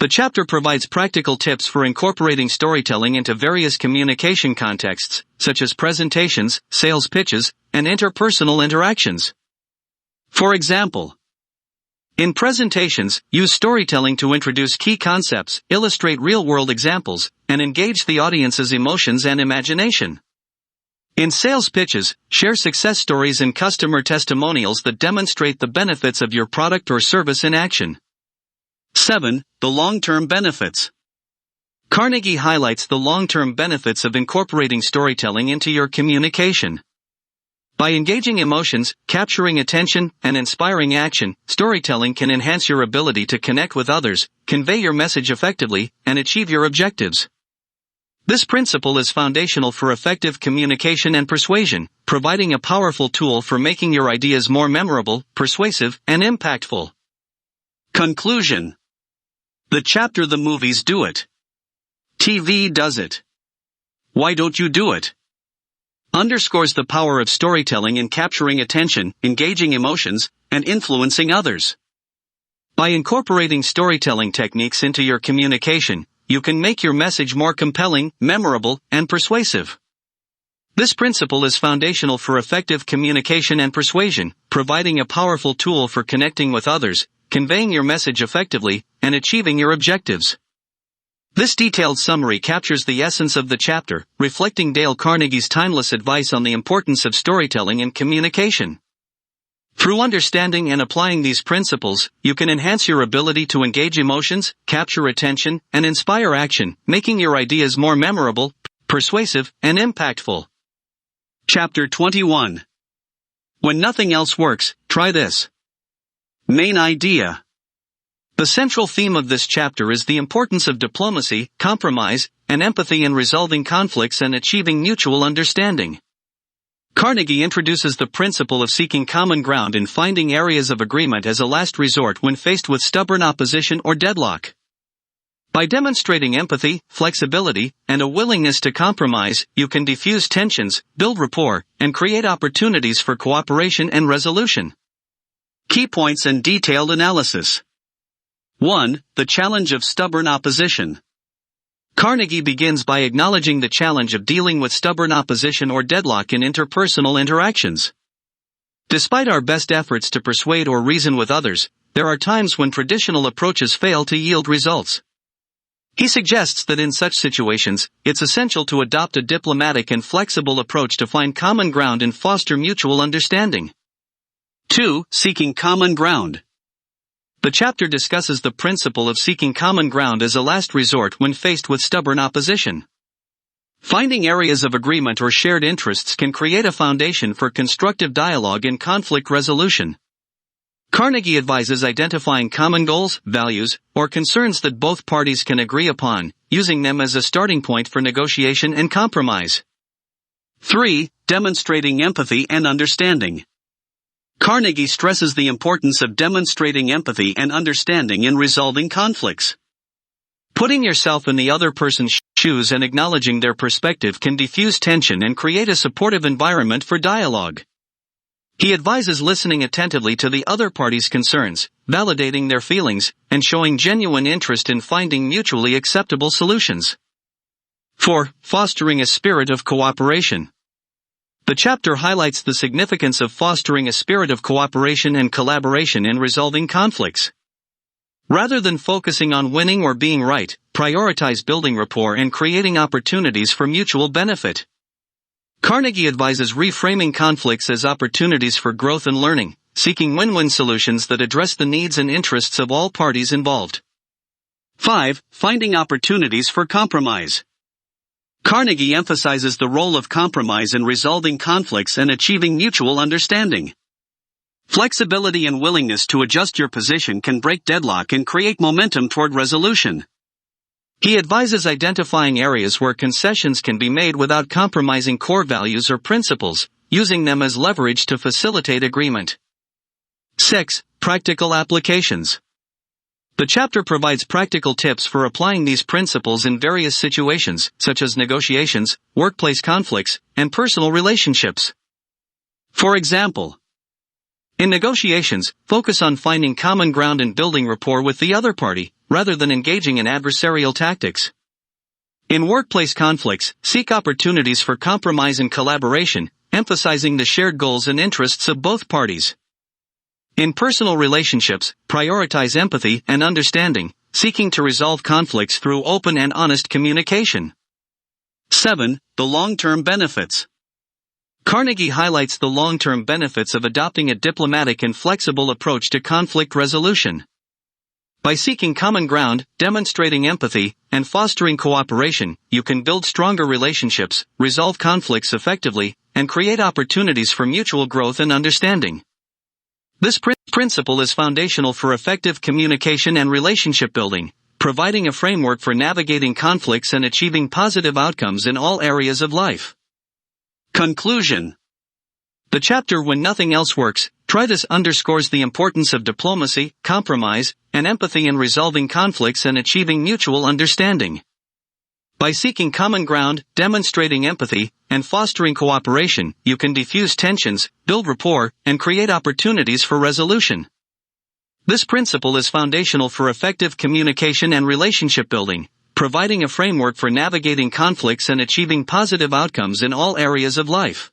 The chapter provides practical tips for incorporating storytelling into various communication contexts, such as presentations, sales pitches, and interpersonal interactions. For example, in presentations, use storytelling to introduce key concepts, illustrate real-world examples, and engage the audience's emotions and imagination. In sales pitches, share success stories and customer testimonials that demonstrate the benefits of your product or service in action. 7. The long-term benefits. Carnegie highlights the long-term benefits of incorporating storytelling into your communication. By engaging emotions, capturing attention, and inspiring action, storytelling can enhance your ability to connect with others, convey your message effectively, and achieve your objectives. This principle is foundational for effective communication and persuasion, providing a powerful tool for making your ideas more memorable, persuasive, and impactful. Conclusion. The chapter "The Movies Do It. TV Does It. Why Don't You Do It?" underscores the power of storytelling in capturing attention, engaging emotions, and influencing others. By incorporating storytelling techniques into your communication, you can make your message more compelling, memorable, and persuasive. This principle is foundational for effective communication and persuasion, providing a powerful tool for connecting with others, conveying your message effectively, and achieving your objectives. This detailed summary captures the essence of the chapter, reflecting Dale Carnegie's timeless advice on the importance of storytelling and communication. Through understanding and applying these principles, you can enhance your ability to engage emotions, capture attention, and inspire action, making your ideas more memorable, persuasive, and impactful. Chapter 21. When nothing else works, try this. Main idea. The central theme of this chapter is the importance of diplomacy, compromise, and empathy in resolving conflicts and achieving mutual understanding. Carnegie introduces the principle of seeking common ground and finding areas of agreement as a last resort when faced with stubborn opposition or deadlock. By demonstrating empathy, flexibility, and a willingness to compromise, you can diffuse tensions, build rapport, and create opportunities for cooperation and resolution. Key points and detailed analysis. 1. The challenge of stubborn opposition. Carnegie begins by acknowledging the challenge of dealing with stubborn opposition or deadlock in interpersonal interactions. Despite our best efforts to persuade or reason with others, there are times when traditional approaches fail to yield results. He suggests that in such situations, it's essential to adopt a diplomatic and flexible approach to find common ground and foster mutual understanding. 2. Seeking common ground. The chapter discusses the principle of seeking common ground as a last resort when faced with stubborn opposition. Finding areas of agreement or shared interests can create a foundation for constructive dialogue and conflict resolution. Carnegie advises identifying common goals, values, or concerns that both parties can agree upon, using them as a starting point for negotiation and compromise. 3. Demonstrating empathy and understanding. Carnegie stresses the importance of demonstrating empathy and understanding in resolving conflicts. Putting yourself in the other person's shoes and acknowledging their perspective can diffuse tension and create a supportive environment for dialogue. He advises listening attentively to the other party's concerns, validating their feelings, and showing genuine interest in finding mutually acceptable solutions. 4. Fostering a spirit of cooperation. The chapter highlights the significance of fostering a spirit of cooperation and collaboration in resolving conflicts. Rather than focusing on winning or being right, prioritize building rapport and creating opportunities for mutual benefit. Carnegie advises reframing conflicts as opportunities for growth and learning, seeking win-win solutions that address the needs and interests of all parties involved. 5. Finding opportunities for compromise. Carnegie emphasizes the role of compromise in resolving conflicts and achieving mutual understanding. Flexibility and willingness to adjust your position can break deadlock and create momentum toward resolution. He advises identifying areas where concessions can be made without compromising core values or principles, using them as leverage to facilitate agreement. 6. Practical applications. The chapter provides practical tips for applying these principles in various situations, such as negotiations, workplace conflicts, and personal relationships. For example, in negotiations, focus on finding common ground and building rapport with the other party, rather than engaging in adversarial tactics. In workplace conflicts, seek opportunities for compromise and collaboration, emphasizing the shared goals and interests of both parties. In personal relationships, prioritize empathy and understanding, seeking to resolve conflicts through open and honest communication. 7. The long-term benefits. Carnegie highlights the long-term benefits of adopting a diplomatic and flexible approach to conflict resolution. By seeking common ground, demonstrating empathy, and fostering cooperation, you can build stronger relationships, resolve conflicts effectively, and create opportunities for mutual growth and understanding. This principle is foundational for effective communication and relationship building, providing a framework for navigating conflicts and achieving positive outcomes in all areas of life. Conclusion. The chapter When Nothing Else Works, Try This underscores the importance of diplomacy, compromise, and empathy in resolving conflicts and achieving mutual understanding. By seeking common ground, demonstrating empathy, and fostering cooperation, you can diffuse tensions, build rapport, and create opportunities for resolution. This principle is foundational for effective communication and relationship building, providing a framework for navigating conflicts and achieving positive outcomes in all areas of life.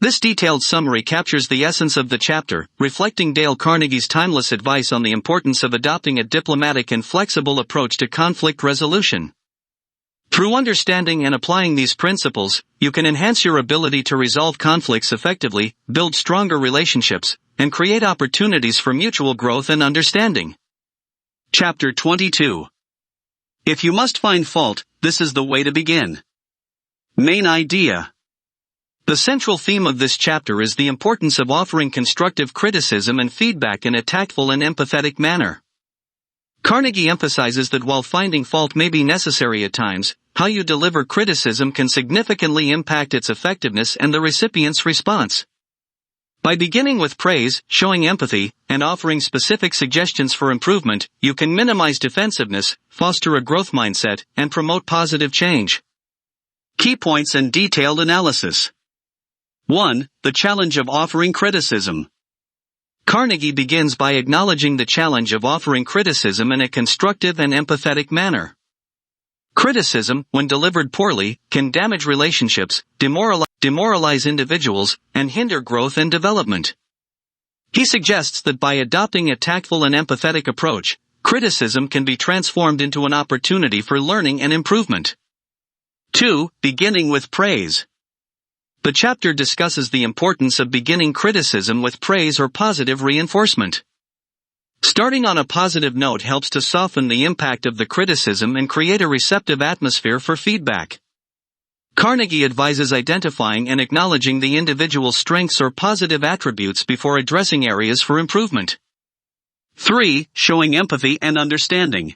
This detailed summary captures the essence of the chapter, reflecting Dale Carnegie's timeless advice on the importance of adopting a diplomatic and flexible approach to conflict resolution. Through understanding and applying these principles, you can enhance your ability to resolve conflicts effectively, build stronger relationships, and create opportunities for mutual growth and understanding. Chapter 22. If you must find fault, this is the way to begin. Main idea. The central theme of this chapter is the importance of offering constructive criticism and feedback in a tactful and empathetic manner. Carnegie emphasizes that while finding fault may be necessary at times, how you deliver criticism can significantly impact its effectiveness and the recipient's response. By beginning with praise, showing empathy, and offering specific suggestions for improvement, you can minimize defensiveness, foster a growth mindset, and promote positive change. Key points and detailed analysis. 1. The challenge of offering criticism. Carnegie begins by acknowledging the challenge of offering criticism in a constructive and empathetic manner. Criticism, when delivered poorly, can damage relationships, demoralize individuals, and hinder growth and development. He suggests that by adopting a tactful and empathetic approach, criticism can be transformed into an opportunity for learning and improvement. 2. Beginning with praise. The chapter discusses the importance of beginning criticism with praise or positive reinforcement. Starting on a positive note helps to soften the impact of the criticism and create a receptive atmosphere for feedback. Carnegie advises identifying and acknowledging the individual's strengths or positive attributes before addressing areas for improvement. 3. Showing empathy and understanding.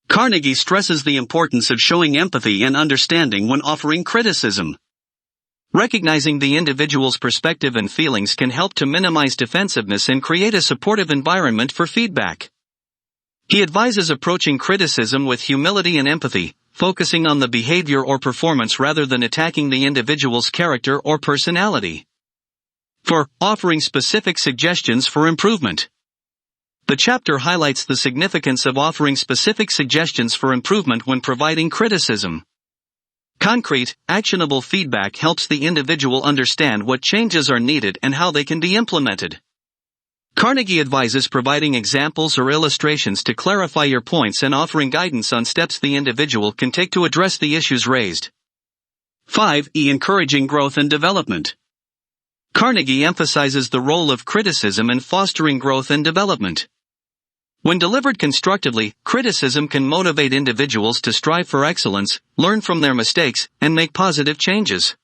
Carnegie stresses the importance of showing empathy and understanding when offering criticism. Recognizing the individual's perspective and feelings can help to minimize defensiveness and create a supportive environment for feedback. He advises approaching criticism with humility and empathy, focusing on the behavior or performance rather than attacking the individual's character or personality. 4. Offering specific suggestions for improvement. The chapter highlights the significance of offering specific suggestions for improvement when providing criticism. Concrete, actionable feedback helps the individual understand what changes are needed and how they can be implemented. Carnegie advises providing examples or illustrations to clarify your points and offering guidance on steps the individual can take to address the issues raised. 5. Encouraging growth and development. Carnegie emphasizes the role of criticism in fostering growth and development. When delivered constructively, criticism can motivate individuals to strive for excellence, learn from their mistakes, and make positive changes.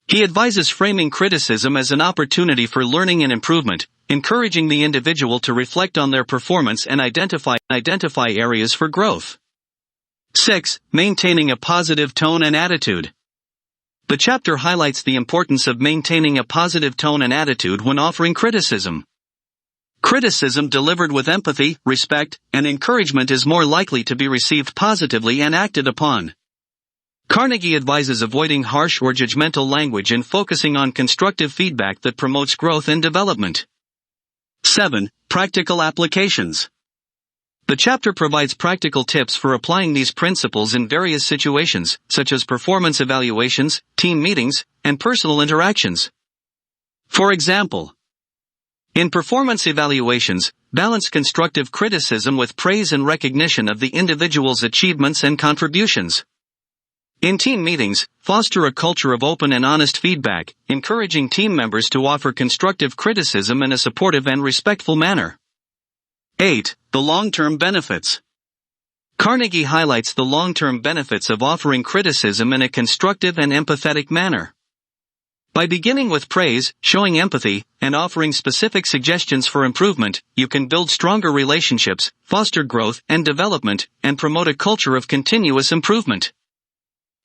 He advises framing criticism as an opportunity for learning and improvement, encouraging the individual to reflect on their performance and identify areas for growth. 6. Maintaining a positive tone and attitude. The chapter highlights the importance of maintaining a positive tone and attitude when offering criticism. Criticism delivered with empathy, respect, and encouragement is more likely to be received positively and acted upon. Carnegie advises avoiding harsh or judgmental language and focusing on constructive feedback that promotes growth and development. 7. Practical applications. The chapter provides practical tips for applying these principles in various situations, such as performance evaluations, team meetings, and personal interactions. For example, in performance evaluations, balance constructive criticism with praise and recognition of the individual's achievements and contributions. In team meetings, foster a culture of open and honest feedback, encouraging team members to offer constructive criticism in a supportive and respectful manner. 8. The long-term benefits. Carnegie highlights the long-term benefits of offering criticism in a constructive and empathetic manner. By beginning with praise, showing empathy, and offering specific suggestions for improvement, you can build stronger relationships, foster growth and development, and promote a culture of continuous improvement.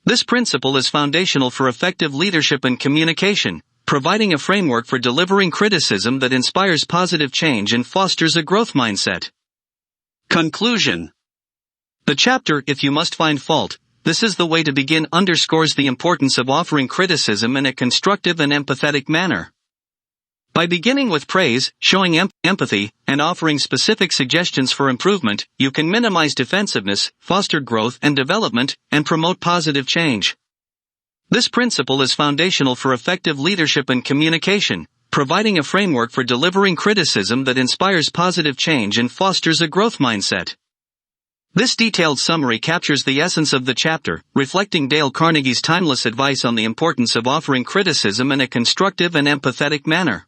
This principle is foundational for effective leadership and communication, providing a framework for delivering criticism that inspires positive change and fosters a growth mindset. Conclusion. The chapter, If You Must Find Fault, This Is the Way to Begin, underscores the importance of offering criticism in a constructive and empathetic manner. By beginning with praise, showing empathy, and offering specific suggestions for improvement, you can minimize defensiveness, foster growth and development, and promote positive change. This principle is foundational for effective leadership and communication, providing a framework for delivering criticism that inspires positive change and fosters a growth mindset. This detailed summary captures the essence of the chapter, reflecting Dale Carnegie's timeless advice on the importance of offering criticism in a constructive and empathetic manner.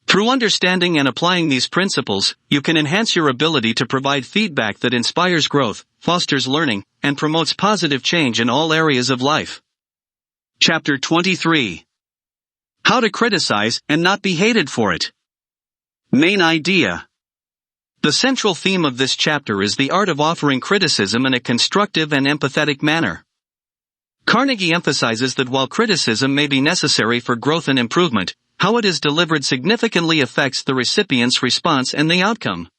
Through understanding and applying these principles, you can enhance your ability to provide feedback that inspires growth, fosters learning, and promotes positive change in all areas of life. Chapter 23. How to criticize and not be hated for it. Main idea. The central theme of this chapter is the art of offering criticism in a constructive and empathetic manner. Carnegie emphasizes that while criticism may be necessary for growth and improvement, how it is delivered significantly affects the recipient's response and the outcome.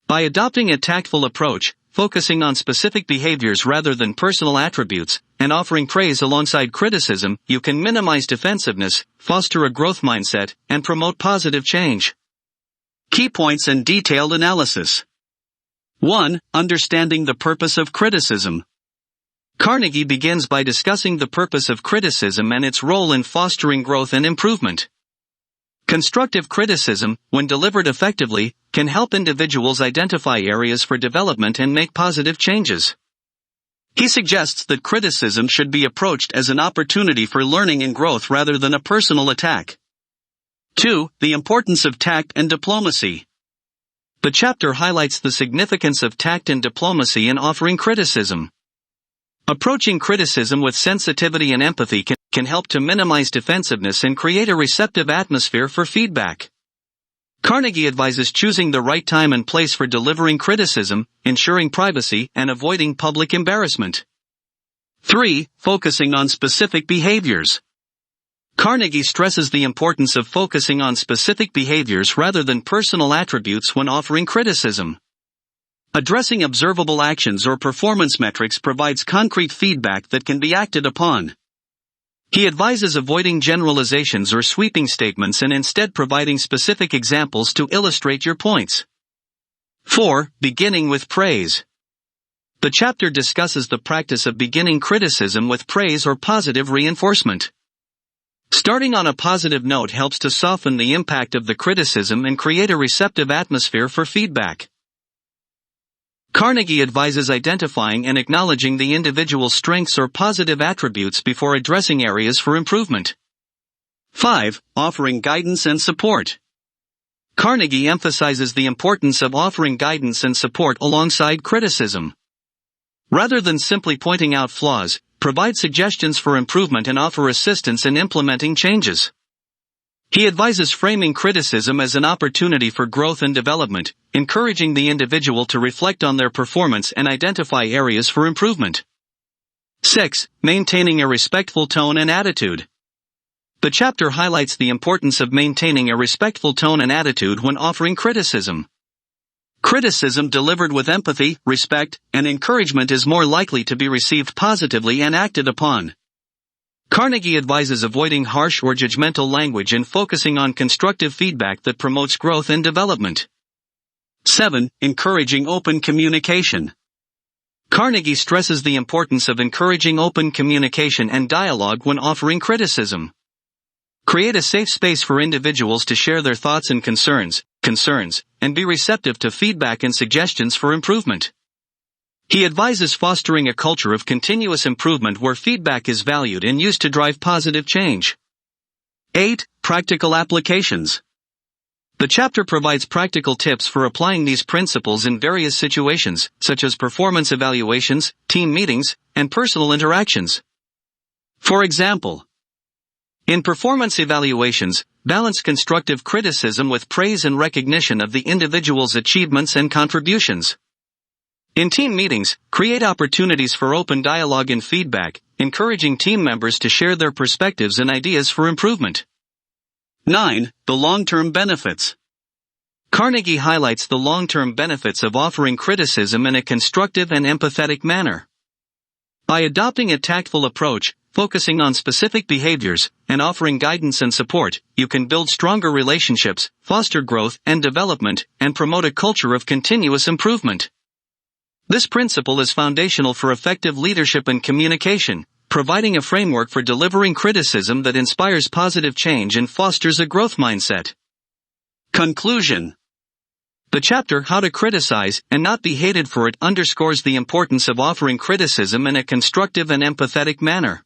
By adopting a tactful approach, focusing on specific behaviors rather than personal attributes, and offering praise alongside criticism, you can minimize defensiveness, foster a growth mindset, and promote positive change. Key points and detailed analysis. 1. Understanding the purpose of criticism. Carnegie begins by discussing the purpose of criticism and its role in fostering growth and improvement. Constructive criticism, when delivered effectively, can help individuals identify areas for development and make positive changes. He suggests that criticism should be approached as an opportunity for learning and growth rather than a personal attack. 2. The importance of tact and diplomacy. The chapter highlights the significance of tact and diplomacy in offering criticism. Approaching criticism with sensitivity and empathy can help to minimize defensiveness and create a receptive atmosphere for feedback. Carnegie advises choosing the right time and place for delivering criticism, ensuring privacy, and avoiding public embarrassment. 3. Focusing on specific behaviors. Carnegie stresses the importance of focusing on specific behaviors rather than personal attributes when offering criticism. Addressing observable actions or performance metrics provides concrete feedback that can be acted upon. He advises avoiding generalizations or sweeping statements and instead providing specific examples to illustrate your points. 4. Beginning with praise. The chapter discusses the practice of beginning criticism with praise or positive reinforcement. Starting on a positive note helps to soften the impact of the criticism and create a receptive atmosphere for feedback. Carnegie advises identifying and acknowledging the individual's strengths or positive attributes before addressing areas for improvement. 5. Offering guidance and support. Carnegie emphasizes the importance of offering guidance and support alongside criticism. Rather than simply pointing out flaws, provide suggestions for improvement and offer assistance in implementing changes. He advises framing criticism as an opportunity for growth and development, encouraging the individual to reflect on their performance and identify areas for improvement. 6. Maintaining a respectful tone and attitude. The chapter highlights the importance of maintaining a respectful tone and attitude when offering criticism. Criticism delivered with empathy, respect, and encouragement is more likely to be received positively and acted upon. Carnegie advises avoiding harsh or judgmental language and focusing on constructive feedback that promotes growth and development. 7. Encouraging open communication. Carnegie stresses the importance of encouraging open communication and dialogue when offering criticism. Create a safe space for individuals to share their thoughts and concerns, and be receptive to feedback and suggestions for improvement. He advises fostering a culture of continuous improvement where feedback is valued and used to drive positive change. 8. Practical applications. The chapter provides practical tips for applying these principles in various situations, such as performance evaluations, team meetings, and personal interactions. For example, in performance evaluations, balance constructive criticism with praise and recognition of the individual's achievements and contributions. In team meetings, create opportunities for open dialogue and feedback, encouraging team members to share their perspectives and ideas for improvement. 9. The long-term benefits. Carnegie highlights the long-term benefits of offering criticism in a constructive and empathetic manner. By adopting a tactful approach, focusing on specific behaviors, and offering guidance and support, you can build stronger relationships, foster growth and development, and promote a culture of continuous improvement. This principle is foundational for effective leadership and communication, providing a framework for delivering criticism that inspires positive change and fosters a growth mindset. Conclusion. The chapter How to Criticize and Not Be Hated for It underscores the importance of offering criticism in a constructive and empathetic manner.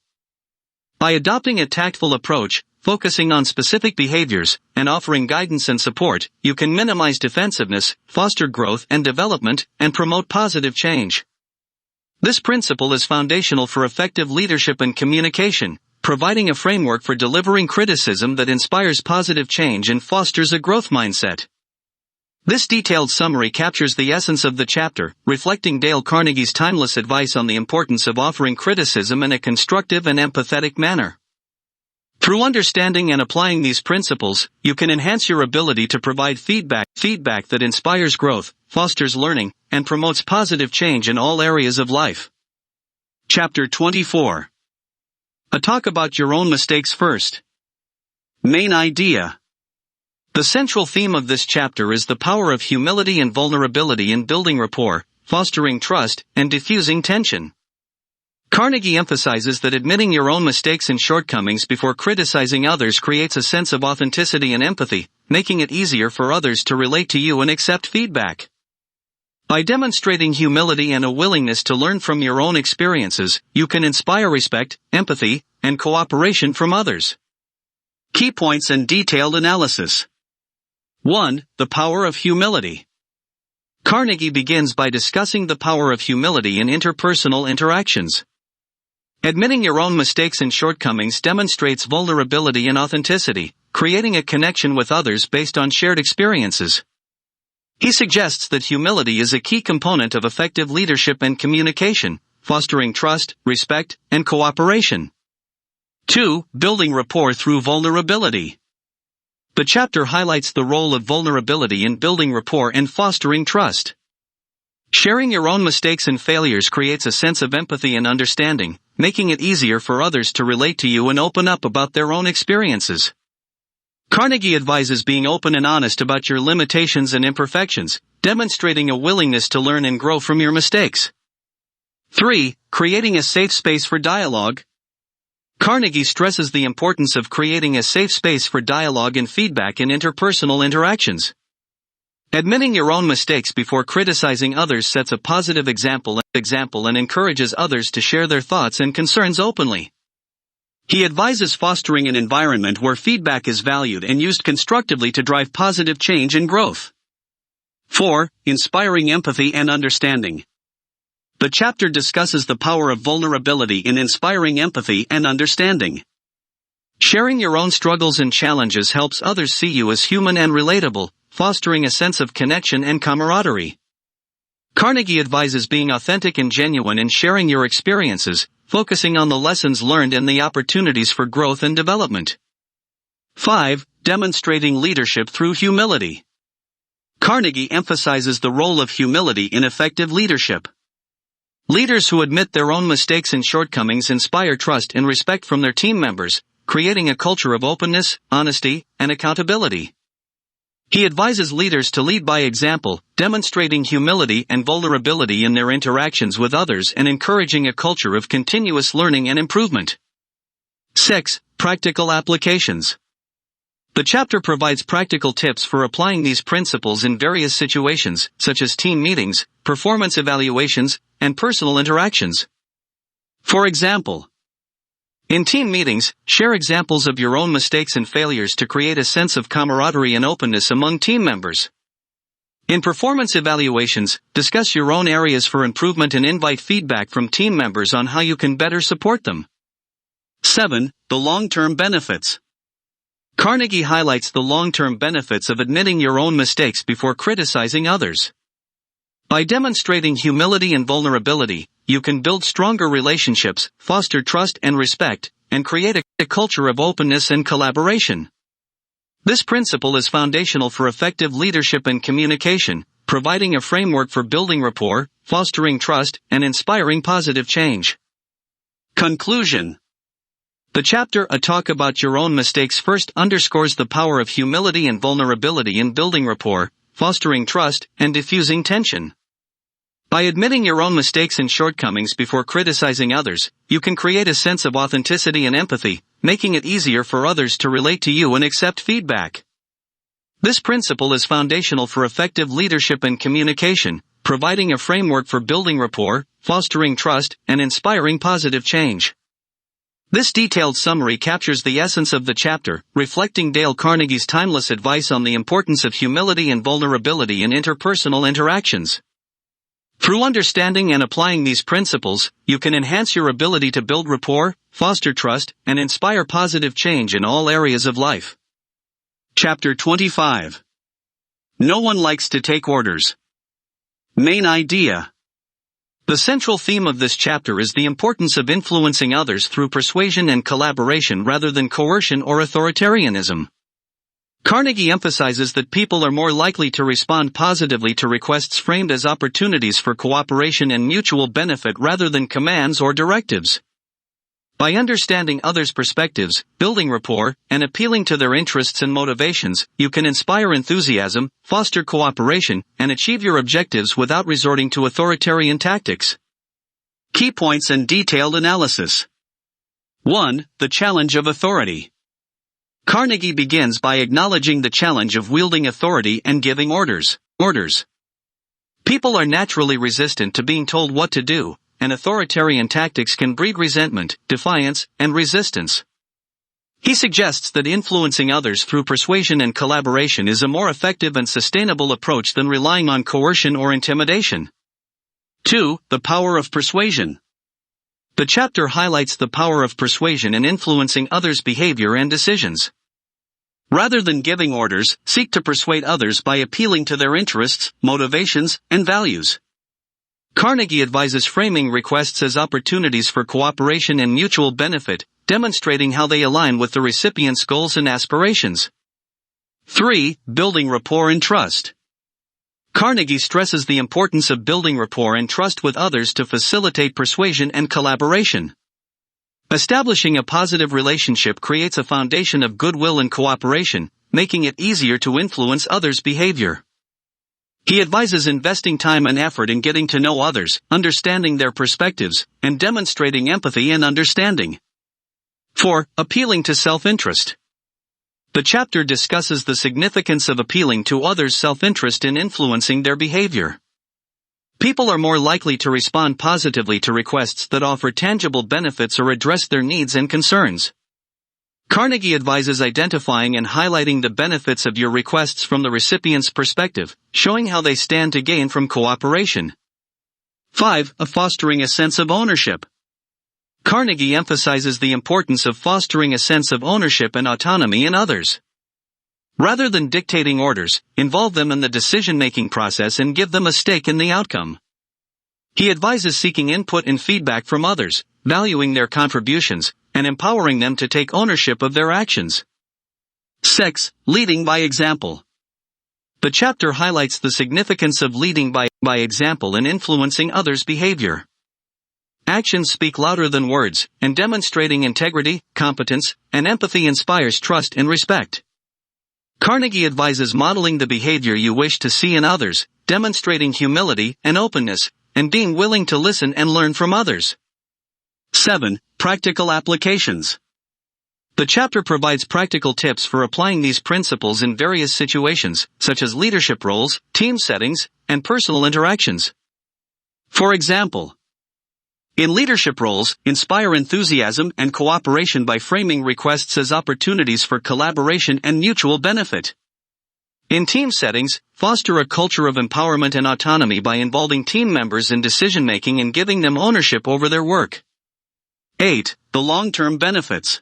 By adopting a tactful approach, focusing on specific behaviors, and offering guidance and support, you can minimize defensiveness, foster growth and development, and promote positive change. This principle is foundational for effective leadership and communication, providing a framework for delivering criticism that inspires positive change and fosters a growth mindset. This detailed summary captures the essence of the chapter, reflecting Dale Carnegie's timeless advice on the importance of offering criticism in a constructive and empathetic manner. Through understanding and applying these principles, you can enhance your ability to provide feedback that inspires growth, fosters learning, and promotes positive change in all areas of life. Chapter 24. A talk about your own mistakes first. Main idea. The central theme of this chapter is the power of humility and vulnerability in building rapport, fostering trust, and diffusing tension. Carnegie emphasizes that admitting your own mistakes and shortcomings before criticizing others creates a sense of authenticity and empathy, making it easier for others to relate to you and accept feedback. By demonstrating humility and a willingness to learn from your own experiences, you can inspire respect, empathy, and cooperation from others. Key points and detailed analysis. 1. The power of humility. Carnegie begins by discussing the power of humility in interpersonal interactions. Admitting your own mistakes and shortcomings demonstrates vulnerability and authenticity, creating a connection with others based on shared experiences. He suggests that humility is a key component of effective leadership and communication, fostering trust, respect, and cooperation. 2. Building rapport through vulnerability. The chapter highlights the role of vulnerability in building rapport and fostering trust. Sharing your own mistakes and failures creates a sense of empathy and understanding, making it easier for others to relate to you and open up about their own experiences. Carnegie advises being open and honest about your limitations and imperfections, demonstrating a willingness to learn and grow from your mistakes. 3. Creating a safe space for dialogue. Carnegie stresses the importance of creating a safe space for dialogue and feedback in interpersonal interactions. Admitting your own mistakes before criticizing others sets a positive example and encourages others to share their thoughts and concerns openly. He advises fostering an environment where feedback is valued and used constructively to drive positive change and growth. 4. Inspiring empathy and understanding. The chapter discusses the power of vulnerability in inspiring empathy and understanding. Sharing your own struggles and challenges helps others see you as human and relatable, fostering a sense of connection and camaraderie. Carnegie advises being authentic and genuine in sharing your experiences, focusing on the lessons learned and the opportunities for growth and development. 5. Demonstrating leadership through humility. Carnegie emphasizes the role of humility in effective leadership. Leaders who admit their own mistakes and shortcomings inspire trust and respect from their team members, creating a culture of openness, honesty, and accountability. He advises leaders to lead by example, demonstrating humility and vulnerability in their interactions with others and encouraging a culture of continuous learning and improvement. 6. Practical applications. The chapter provides practical tips for applying these principles in various situations, such as team meetings, performance evaluations, and personal interactions. For example, in team meetings, share examples of your own mistakes and failures to create a sense of camaraderie and openness among team members. In performance evaluations, discuss your own areas for improvement and invite feedback from team members on how you can better support them. 7. The long-term benefits. Carnegie highlights the long-term benefits of admitting your own mistakes before criticizing others. By demonstrating humility and vulnerability, you can build stronger relationships, foster trust and respect, and create a culture of openness and collaboration. This principle is foundational for effective leadership and communication, providing a framework for building rapport, fostering trust, and inspiring positive change. Conclusion. The chapter A Talk About Your Own Mistakes First underscores the power of humility and vulnerability in building rapport, fostering trust, and diffusing tension. By admitting your own mistakes and shortcomings before criticizing others, you can create a sense of authenticity and empathy, making it easier for others to relate to you and accept feedback. This principle is foundational for effective leadership and communication, providing a framework for building rapport, fostering trust, and inspiring positive change. This detailed summary captures the essence of the chapter, reflecting Dale Carnegie's timeless advice on the importance of humility and vulnerability in interpersonal interactions. Through understanding and applying these principles, you can enhance your ability to build rapport, foster trust, and inspire positive change in all areas of life. Chapter 25. No one likes to take orders. Main idea. The central theme of this chapter is the importance of influencing others through persuasion and collaboration rather than coercion or authoritarianism. Carnegie emphasizes that people are more likely to respond positively to requests framed as opportunities for cooperation and mutual benefit rather than commands or directives. By understanding others' perspectives, building rapport, and appealing to their interests and motivations, you can inspire enthusiasm, foster cooperation, and achieve your objectives without resorting to authoritarian tactics. Key points and detailed analysis. 1. The challenge of authority. Carnegie begins by acknowledging the challenge of wielding authority and giving orders. People are naturally resistant to being told what to do, and authoritarian tactics can breed resentment, defiance, and resistance. He suggests that influencing others through persuasion and collaboration is a more effective and sustainable approach than relying on coercion or intimidation. 2. The power of persuasion. The chapter highlights the power of persuasion in influencing others' behavior and decisions. Rather than giving orders, seek to persuade others by appealing to their interests, motivations, and values. Carnegie advises framing requests as opportunities for cooperation and mutual benefit, demonstrating how they align with the recipient's goals and aspirations. 3. Building rapport and trust. Carnegie stresses the importance of building rapport and trust with others to facilitate persuasion and collaboration. Establishing a positive relationship creates a foundation of goodwill and cooperation, making it easier to influence others' behavior. He advises investing time and effort in getting to know others, understanding their perspectives, and demonstrating empathy and understanding. 4. Appealing to self-interest. The chapter discusses the significance of appealing to others' self-interest in influencing their behavior. People are more likely to respond positively to requests that offer tangible benefits or address their needs and concerns. Carnegie advises identifying and highlighting the benefits of your requests from the recipient's perspective, showing how they stand to gain from cooperation. 5. Fostering a sense of ownership. Carnegie emphasizes the importance of fostering a sense of ownership and autonomy in others. Rather than dictating orders, involve them in the decision-making process and give them a stake in the outcome. He advises seeking input and feedback from others, valuing their contributions, and empowering them to take ownership of their actions. 6. Leading by example. The chapter highlights the significance of leading by example in influencing others' behavior. Actions speak louder than words, and demonstrating integrity, competence, and empathy inspires trust and respect. Carnegie advises modeling the behavior you wish to see in others, demonstrating humility and openness, and being willing to listen and learn from others. 7. Practical applications. The chapter provides practical tips for applying these principles in various situations, such as leadership roles, team settings, and personal interactions. For example, in leadership roles, inspire enthusiasm and cooperation by framing requests as opportunities for collaboration and mutual benefit. In team settings, foster a culture of empowerment and autonomy by involving team members in decision-making and giving them ownership over their work. 8. The long-term benefits.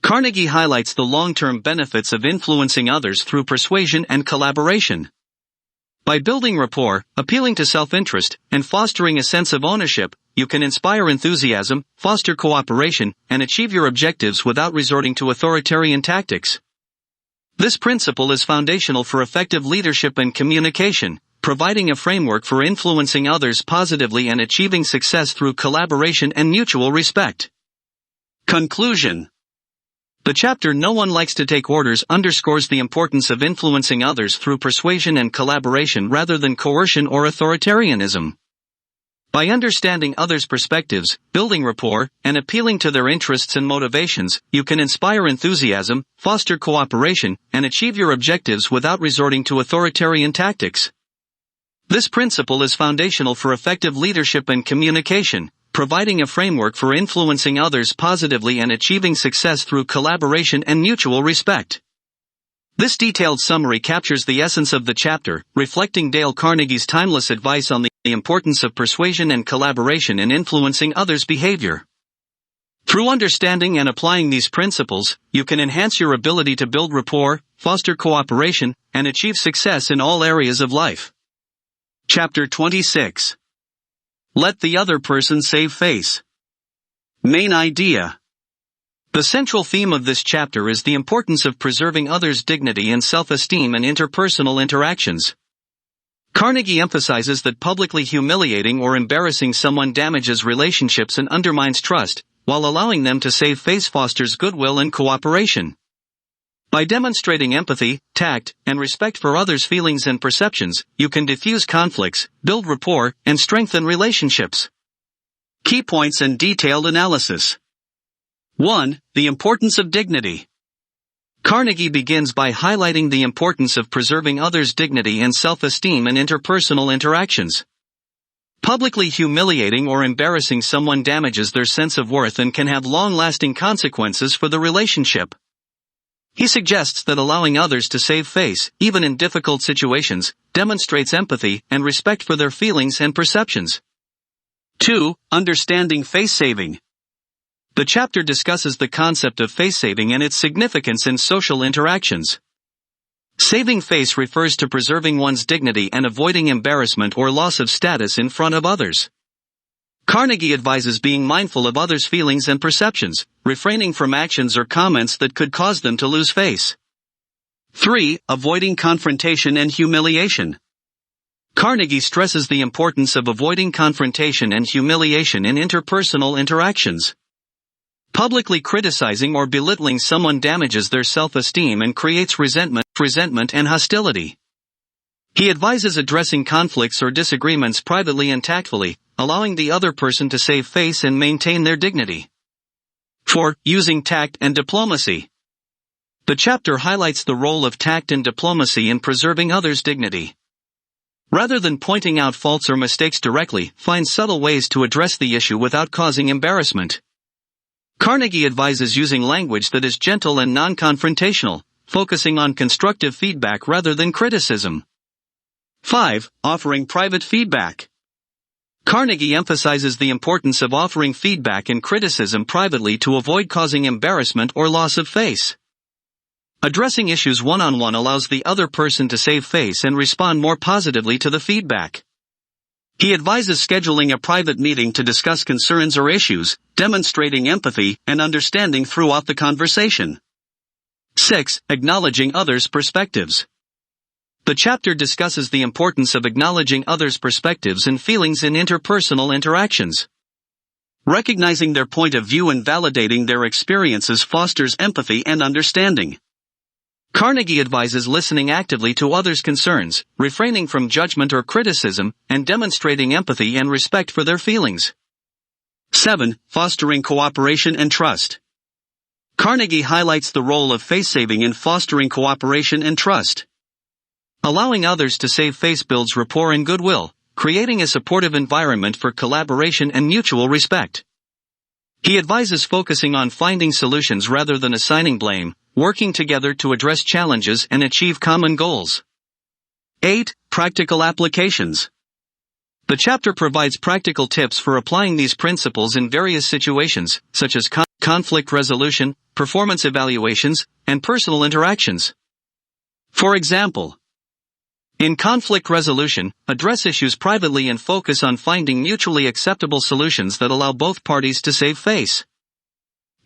Carnegie highlights the long-term benefits of influencing others through persuasion and collaboration. By building rapport, appealing to self-interest, and fostering a sense of ownership, you can inspire enthusiasm, foster cooperation, and achieve your objectives without resorting to authoritarian tactics. This principle is foundational for effective leadership and communication, providing a framework for influencing others positively and achieving success through collaboration and mutual respect. Conclusion. The chapter "No One Likes to Take Orders" underscores the importance of influencing others through persuasion and collaboration rather than coercion or authoritarianism. By understanding others' perspectives, building rapport, and appealing to their interests and motivations, you can inspire enthusiasm, foster cooperation, and achieve your objectives without resorting to authoritarian tactics. This principle is foundational for effective leadership and communication, providing a framework for influencing others positively and achieving success through collaboration and mutual respect. This detailed summary captures the essence of the chapter, reflecting Dale Carnegie's timeless advice on the importance of persuasion and collaboration in influencing others' behavior. Through understanding and applying these principles, you can enhance your ability to build rapport, foster cooperation, and achieve success in all areas of life. Chapter 26. Let the other person save face. Main idea. The central theme of this chapter is the importance of preserving others' dignity and self-esteem in interpersonal interactions. Carnegie emphasizes that publicly humiliating or embarrassing someone damages relationships and undermines trust, while allowing them to save face fosters goodwill and cooperation. By demonstrating empathy, tact, and respect for others' feelings and perceptions, you can diffuse conflicts, build rapport, and strengthen relationships. Key points and detailed analysis. 1. The importance of dignity. Carnegie begins by highlighting the importance of preserving others' dignity and self-esteem in interpersonal interactions. Publicly humiliating or embarrassing someone damages their sense of worth and can have long-lasting consequences for the relationship. He suggests that allowing others to save face, even in difficult situations, demonstrates empathy and respect for their feelings and perceptions. 2. Understanding face saving. The chapter discusses the concept of face saving and its significance in social interactions. Saving face refers to preserving one's dignity and avoiding embarrassment or loss of status in front of others. Carnegie advises being mindful of others' feelings and perceptions, refraining from actions or comments that could cause them to lose face. 3. Avoiding confrontation and humiliation. Carnegie stresses the importance of avoiding confrontation and humiliation in interpersonal interactions. Publicly criticizing or belittling someone damages their self-esteem and creates resentment and hostility. He advises addressing conflicts or disagreements privately and tactfully, allowing the other person to save face and maintain their dignity. 4. Using tact and diplomacy. The chapter highlights the role of tact and diplomacy in preserving others' dignity. Rather than pointing out faults or mistakes directly, find subtle ways to address the issue without causing embarrassment. Carnegie advises using language that is gentle and non-confrontational, focusing on constructive feedback rather than criticism. 5. Offering private feedback. Carnegie emphasizes the importance of offering feedback and criticism privately to avoid causing embarrassment or loss of face. Addressing issues one-on-one allows the other person to save face and respond more positively to the feedback. He advises scheduling a private meeting to discuss concerns or issues, demonstrating empathy and understanding throughout the conversation. 6. Acknowledging others' perspectives. The chapter discusses the importance of acknowledging others' perspectives and feelings in interpersonal interactions. Recognizing their point of view and validating their experiences fosters empathy and understanding. Carnegie advises listening actively to others' concerns, refraining from judgment or criticism, and demonstrating empathy and respect for their feelings. 7. Fostering cooperation and trust. Carnegie highlights the role of face saving in fostering cooperation and trust. Allowing others to save face builds rapport and goodwill, creating a supportive environment for collaboration and mutual respect. He advises focusing on finding solutions rather than assigning blame, working together to address challenges and achieve common goals. 8. Practical applications. The chapter provides practical tips for applying these principles in various situations, such as conflict resolution, performance evaluations, and personal interactions. For example, in conflict resolution, address issues privately and focus on finding mutually acceptable solutions that allow both parties to save face.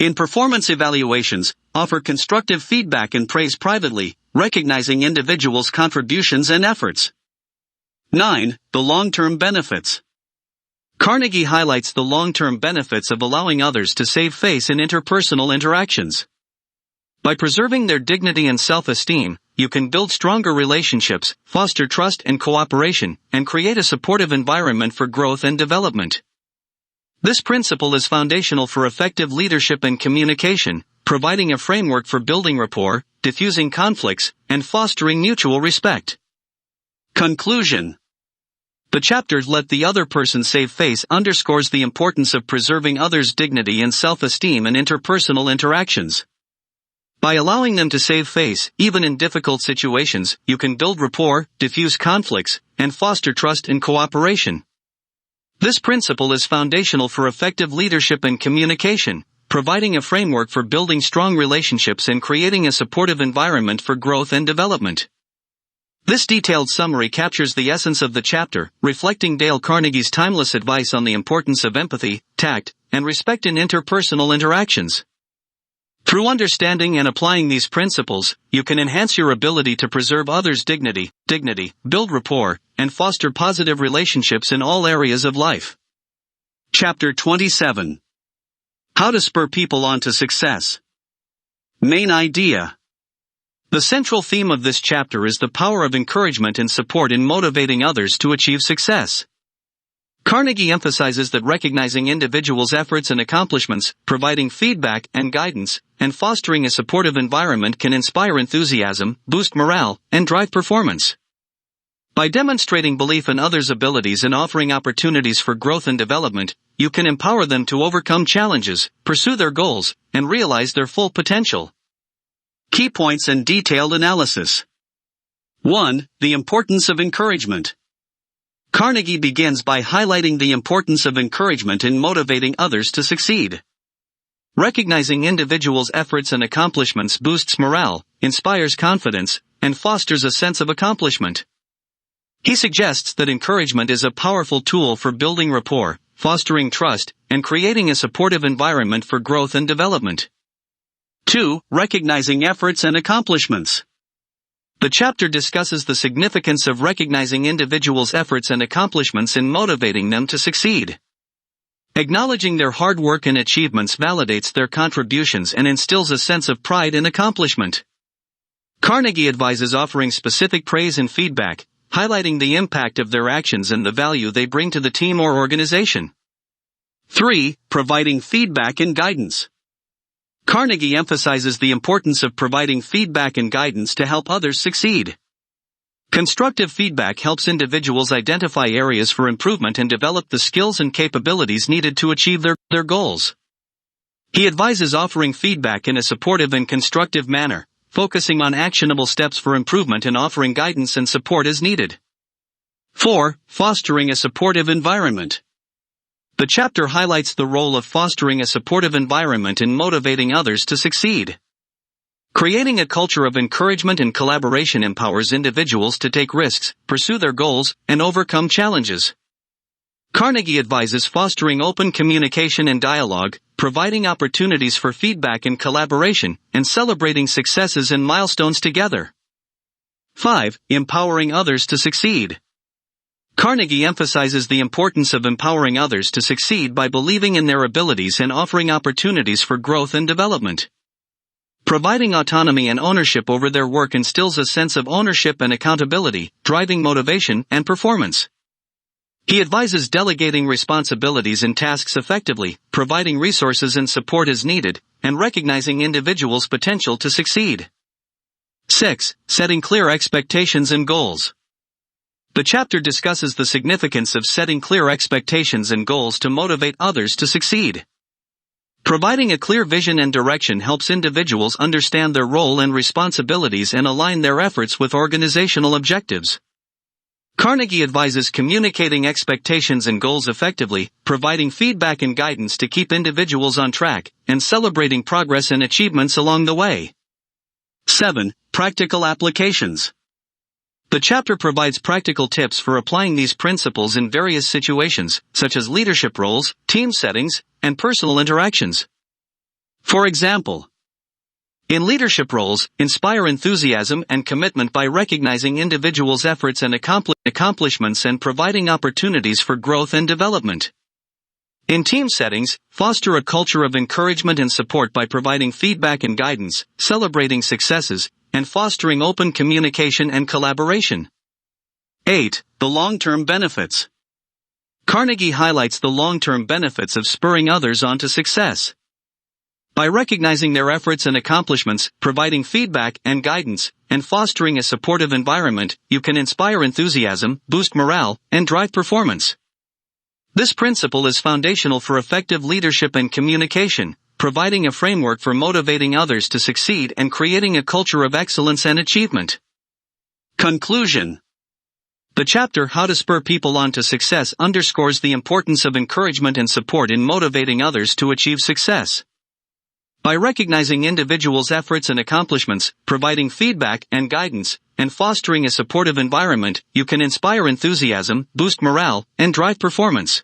In performance evaluations, offer constructive feedback and praise privately, recognizing individuals' contributions and efforts. 9. The long-term benefits. Carnegie highlights the long-term benefits of allowing others to save face in interpersonal interactions. By preserving their dignity and self-esteem, you can build stronger relationships, foster trust and cooperation, and create a supportive environment for growth and development. This principle is foundational for effective leadership and communication, providing a framework for building rapport, diffusing conflicts, and fostering mutual respect. Conclusion. The chapter "Let the Other Person Save Face" underscores the importance of preserving others' dignity and self-esteem in interpersonal interactions. By allowing them to save face, even in difficult situations, you can build rapport, diffuse conflicts, and foster trust and cooperation. This principle is foundational for effective leadership and communication, providing a framework for building strong relationships and creating a supportive environment for growth and development. This detailed summary captures the essence of the chapter, reflecting Dale Carnegie's timeless advice on the importance of empathy, tact, and respect in interpersonal interactions. Through understanding and applying these principles, you can enhance your ability to preserve others' dignity, build rapport, and foster positive relationships in all areas of life. Chapter 27. How to Spur People On to Success. Main idea. The central theme of this chapter is the power of encouragement and support in motivating others to achieve success. Carnegie emphasizes that recognizing individuals' efforts and accomplishments, providing feedback and guidance, and fostering a supportive environment can inspire enthusiasm, boost morale, and drive performance. By demonstrating belief in others' abilities and offering opportunities for growth and development, you can empower them to overcome challenges, pursue their goals, and realize their full potential. Key points and detailed analysis. 1. The importance of encouragement. Carnegie begins by highlighting the importance of encouragement in motivating others to succeed. Recognizing individuals' efforts and accomplishments boosts morale, inspires confidence, and fosters a sense of accomplishment. He suggests that encouragement is a powerful tool for building rapport, fostering trust, and creating a supportive environment for growth and development. 2. Recognizing efforts and accomplishments. The chapter discusses the significance of recognizing individuals' efforts and accomplishments in motivating them to succeed. Acknowledging their hard work and achievements validates their contributions and instills a sense of pride and accomplishment. Carnegie advises offering specific praise and feedback, highlighting the impact of their actions and the value they bring to the team or organization. 3. Providing feedback and guidance. Carnegie emphasizes the importance of providing feedback and guidance to help others succeed. Constructive feedback helps individuals identify areas for improvement and develop the skills and capabilities needed to achieve their goals. He advises offering feedback in a supportive and constructive manner, focusing on actionable steps for improvement and offering guidance and support as needed. 4. Fostering a supportive environment. The chapter highlights the role of fostering a supportive environment in motivating others to succeed. Creating a culture of encouragement and collaboration empowers individuals to take risks, pursue their goals, and overcome challenges. Carnegie advises fostering open communication and dialogue, providing opportunities for feedback and collaboration, and celebrating successes and milestones together. 5. Empowering others to succeed. Carnegie emphasizes the importance of empowering others to succeed by believing in their abilities and offering opportunities for growth and development. Providing autonomy and ownership over their work instills a sense of ownership and accountability, driving motivation and performance. He advises delegating responsibilities and tasks effectively, providing resources and support as needed, and recognizing individuals' potential to succeed. 6. Setting clear expectations and goals. The chapter discusses the significance of setting clear expectations and goals to motivate others to succeed. Providing a clear vision and direction helps individuals understand their role and responsibilities and align their efforts with organizational objectives. Carnegie advises communicating expectations and goals effectively, providing feedback and guidance to keep individuals on track, and celebrating progress and achievements along the way. 7. Practical applications. The chapter provides practical tips for applying these principles in various situations, such as leadership roles, team settings, and personal interactions. For example, in leadership roles, inspire enthusiasm and commitment by recognizing individuals' efforts and accomplishments and providing opportunities for growth and development. In team settings, foster a culture of encouragement and support by providing feedback and guidance, celebrating successes, and fostering open communication and collaboration. 8. The long-term benefits. Carnegie highlights the long-term benefits of spurring others on to success. By recognizing their efforts and accomplishments, providing feedback and guidance, and fostering a supportive environment, you can inspire enthusiasm, boost morale, and drive performance. This principle is foundational for effective leadership and communication, providing a framework for motivating others to succeed and creating a culture of excellence and achievement. Conclusion. The chapter How to Spur People On to Success underscores the importance of encouragement and support in motivating others to achieve success. By recognizing individuals' efforts and accomplishments, providing feedback and guidance, and fostering a supportive environment, you can inspire enthusiasm, boost morale, and drive performance.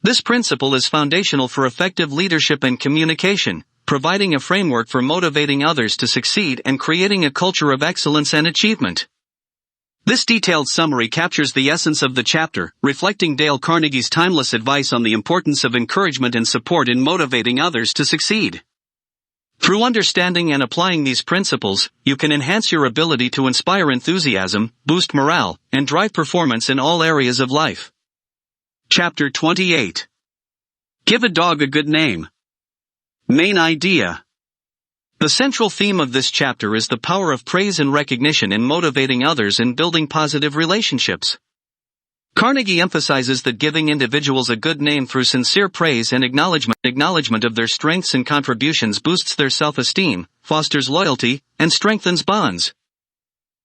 This principle is foundational for effective leadership and communication, providing a framework for motivating others to succeed and creating a culture of excellence and achievement. This detailed summary captures the essence of the chapter, reflecting Dale Carnegie's timeless advice on the importance of encouragement and support in motivating others to succeed. Through understanding and applying these principles, you can enhance your ability to inspire enthusiasm, boost morale, and drive performance in all areas of life. Chapter 28. Give a dog a good name. Main idea. The central theme of this chapter is the power of praise and recognition in motivating others and building positive relationships. Carnegie emphasizes that giving individuals a good name through sincere praise and acknowledgement of their strengths and contributions boosts their self-esteem, fosters loyalty, and strengthens bonds.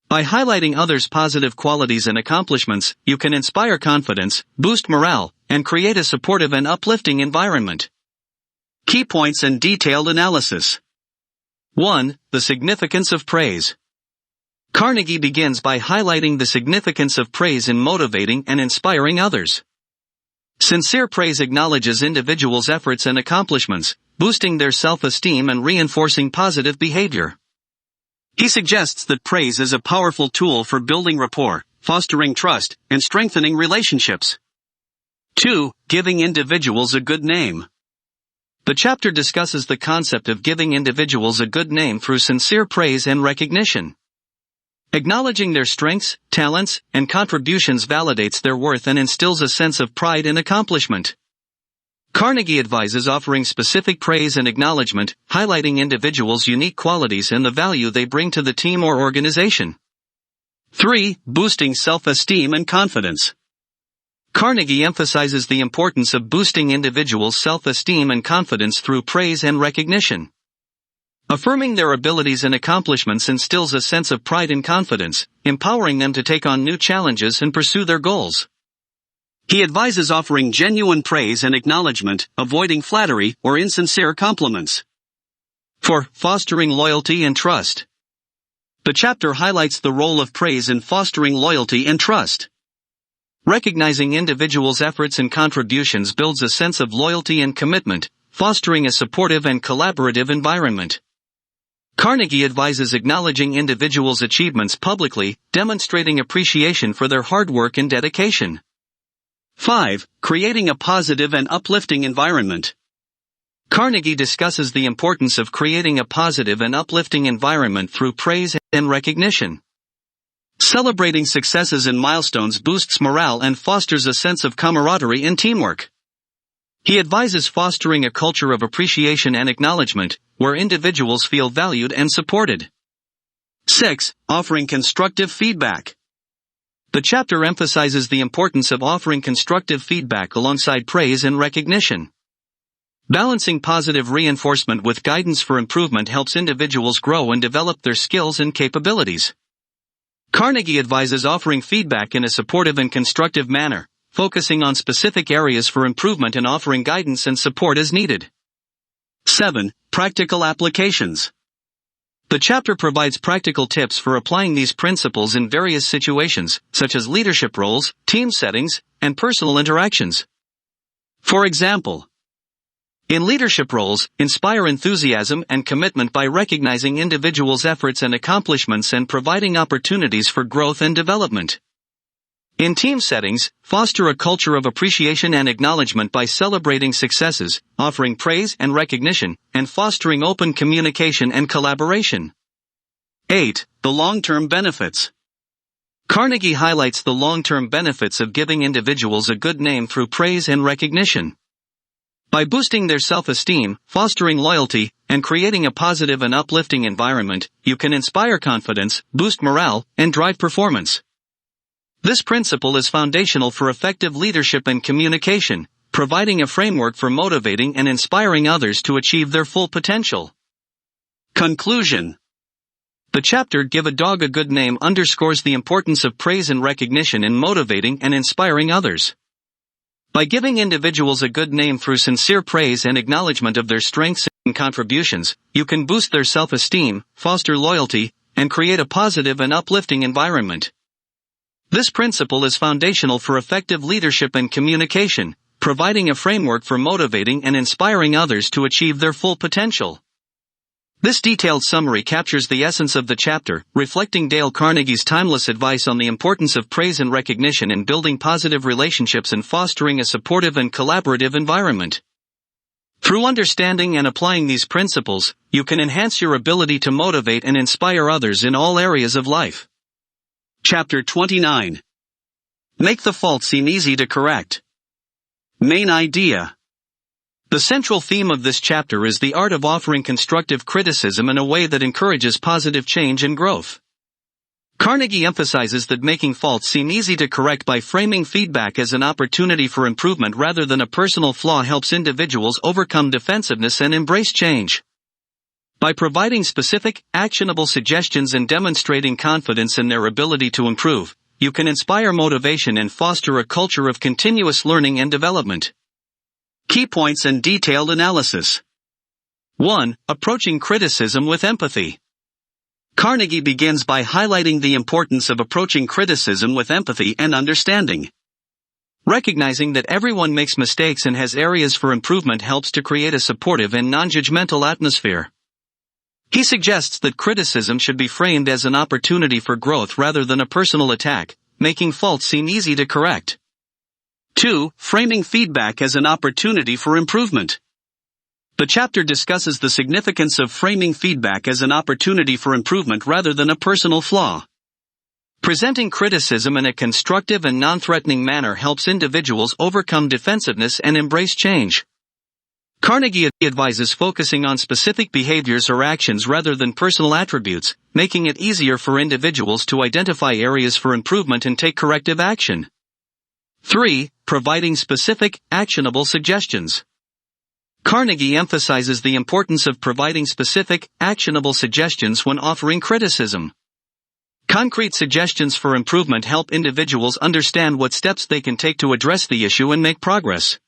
By highlighting others' positive qualities and accomplishments, you can inspire confidence, boost morale, and create a supportive and uplifting environment. Key points and detailed analysis. 1. The significance of praise. Carnegie begins by highlighting the significance of praise in motivating and inspiring others. Sincere praise acknowledges individuals' efforts and accomplishments, boosting their self-esteem and reinforcing positive behavior. He suggests that praise is a powerful tool for building rapport, fostering trust, and strengthening relationships. 2. Giving individuals a good name. The chapter discusses the concept of giving individuals a good name through sincere praise and recognition. Acknowledging their strengths, talents, and contributions validates their worth and instills a sense of pride and accomplishment. Carnegie advises offering specific praise and acknowledgement, highlighting individuals' unique qualities and the value they bring to the team or organization. 3. Boosting self-esteem and confidence. Carnegie emphasizes the importance of boosting individuals' self-esteem and confidence through praise and recognition. Affirming their abilities and accomplishments instills a sense of pride and confidence, empowering them to take on new challenges and pursue their goals. He advises offering genuine praise and acknowledgement, avoiding flattery or insincere compliments. 4. Fostering loyalty and trust. The chapter highlights the role of praise in fostering loyalty and trust. Recognizing individuals' efforts and contributions builds a sense of loyalty and commitment, fostering a supportive and collaborative environment. Carnegie advises acknowledging individuals' achievements publicly, demonstrating appreciation for their hard work and dedication. 5. Creating a positive and uplifting environment. Carnegie discusses the importance of creating a positive and uplifting environment through praise and recognition. Celebrating successes and milestones boosts morale and fosters a sense of camaraderie and teamwork. He advises fostering a culture of appreciation and acknowledgement, where individuals feel valued and supported. 6. Offering constructive feedback. The chapter emphasizes the importance of offering constructive feedback alongside praise and recognition. Balancing positive reinforcement with guidance for improvement helps individuals grow and develop their skills and capabilities. Carnegie advises offering feedback in a supportive and constructive manner, focusing on specific areas for improvement and offering guidance and support as needed. 7. Practical applications. The chapter provides practical tips for applying these principles in various situations, such as leadership roles, team settings, and personal interactions. For example, in leadership roles, inspire enthusiasm and commitment by recognizing individuals' efforts and accomplishments and providing opportunities for growth and development. In team settings, foster a culture of appreciation and acknowledgement by celebrating successes, offering praise and recognition, and fostering open communication and collaboration. 8. The long-term benefits. Carnegie highlights the long-term benefits of giving individuals a good name through praise and recognition. By boosting their self-esteem, fostering loyalty, and creating a positive and uplifting environment, you can inspire confidence, boost morale, and drive performance. This principle is foundational for effective leadership and communication, providing a framework for motivating and inspiring others to achieve their full potential. Conclusion. The chapter Give a Dog a Good Name underscores the importance of praise and recognition in motivating and inspiring others. By giving individuals a good name through sincere praise and acknowledgement of their strengths and contributions, you can boost their self-esteem, foster loyalty, and create a positive and uplifting environment. This principle is foundational for effective leadership and communication, providing a framework for motivating and inspiring others to achieve their full potential. This detailed summary captures the essence of the chapter, reflecting Dale Carnegie's timeless advice on the importance of praise and recognition in building positive relationships and fostering a supportive and collaborative environment. Through understanding and applying these principles, you can enhance your ability to motivate and inspire others in all areas of life. Chapter 29. Make the fault seem easy to correct. Main idea. The central theme of this chapter is the art of offering constructive criticism in a way that encourages positive change and growth. Carnegie emphasizes that making faults seem easy to correct by framing feedback as an opportunity for improvement rather than a personal flaw helps individuals overcome defensiveness and embrace change. By providing specific, actionable suggestions and demonstrating confidence in their ability to improve, you can inspire motivation and foster a culture of continuous learning and development. Key points and detailed analysis. 1. Approaching criticism with empathy. Carnegie begins by highlighting the importance of approaching criticism with empathy and understanding. Recognizing that everyone makes mistakes and has areas for improvement helps to create a supportive and non-judgmental atmosphere. He suggests that criticism should be framed as an opportunity for growth rather than a personal attack, making faults seem easy to correct. 2. Framing feedback as an opportunity for improvement. The chapter discusses the significance of framing feedback as an opportunity for improvement rather than a personal flaw. Presenting criticism in a constructive and non-threatening manner helps individuals overcome defensiveness and embrace change. Carnegie advises focusing on specific behaviors or actions rather than personal attributes, making it easier for individuals to identify areas for improvement and take corrective action. 3. Providing specific, actionable suggestions. Carnegie emphasizes the importance of providing specific, actionable suggestions when offering criticism. Concrete suggestions for improvement help individuals understand what steps they can take to address the issue and make progress.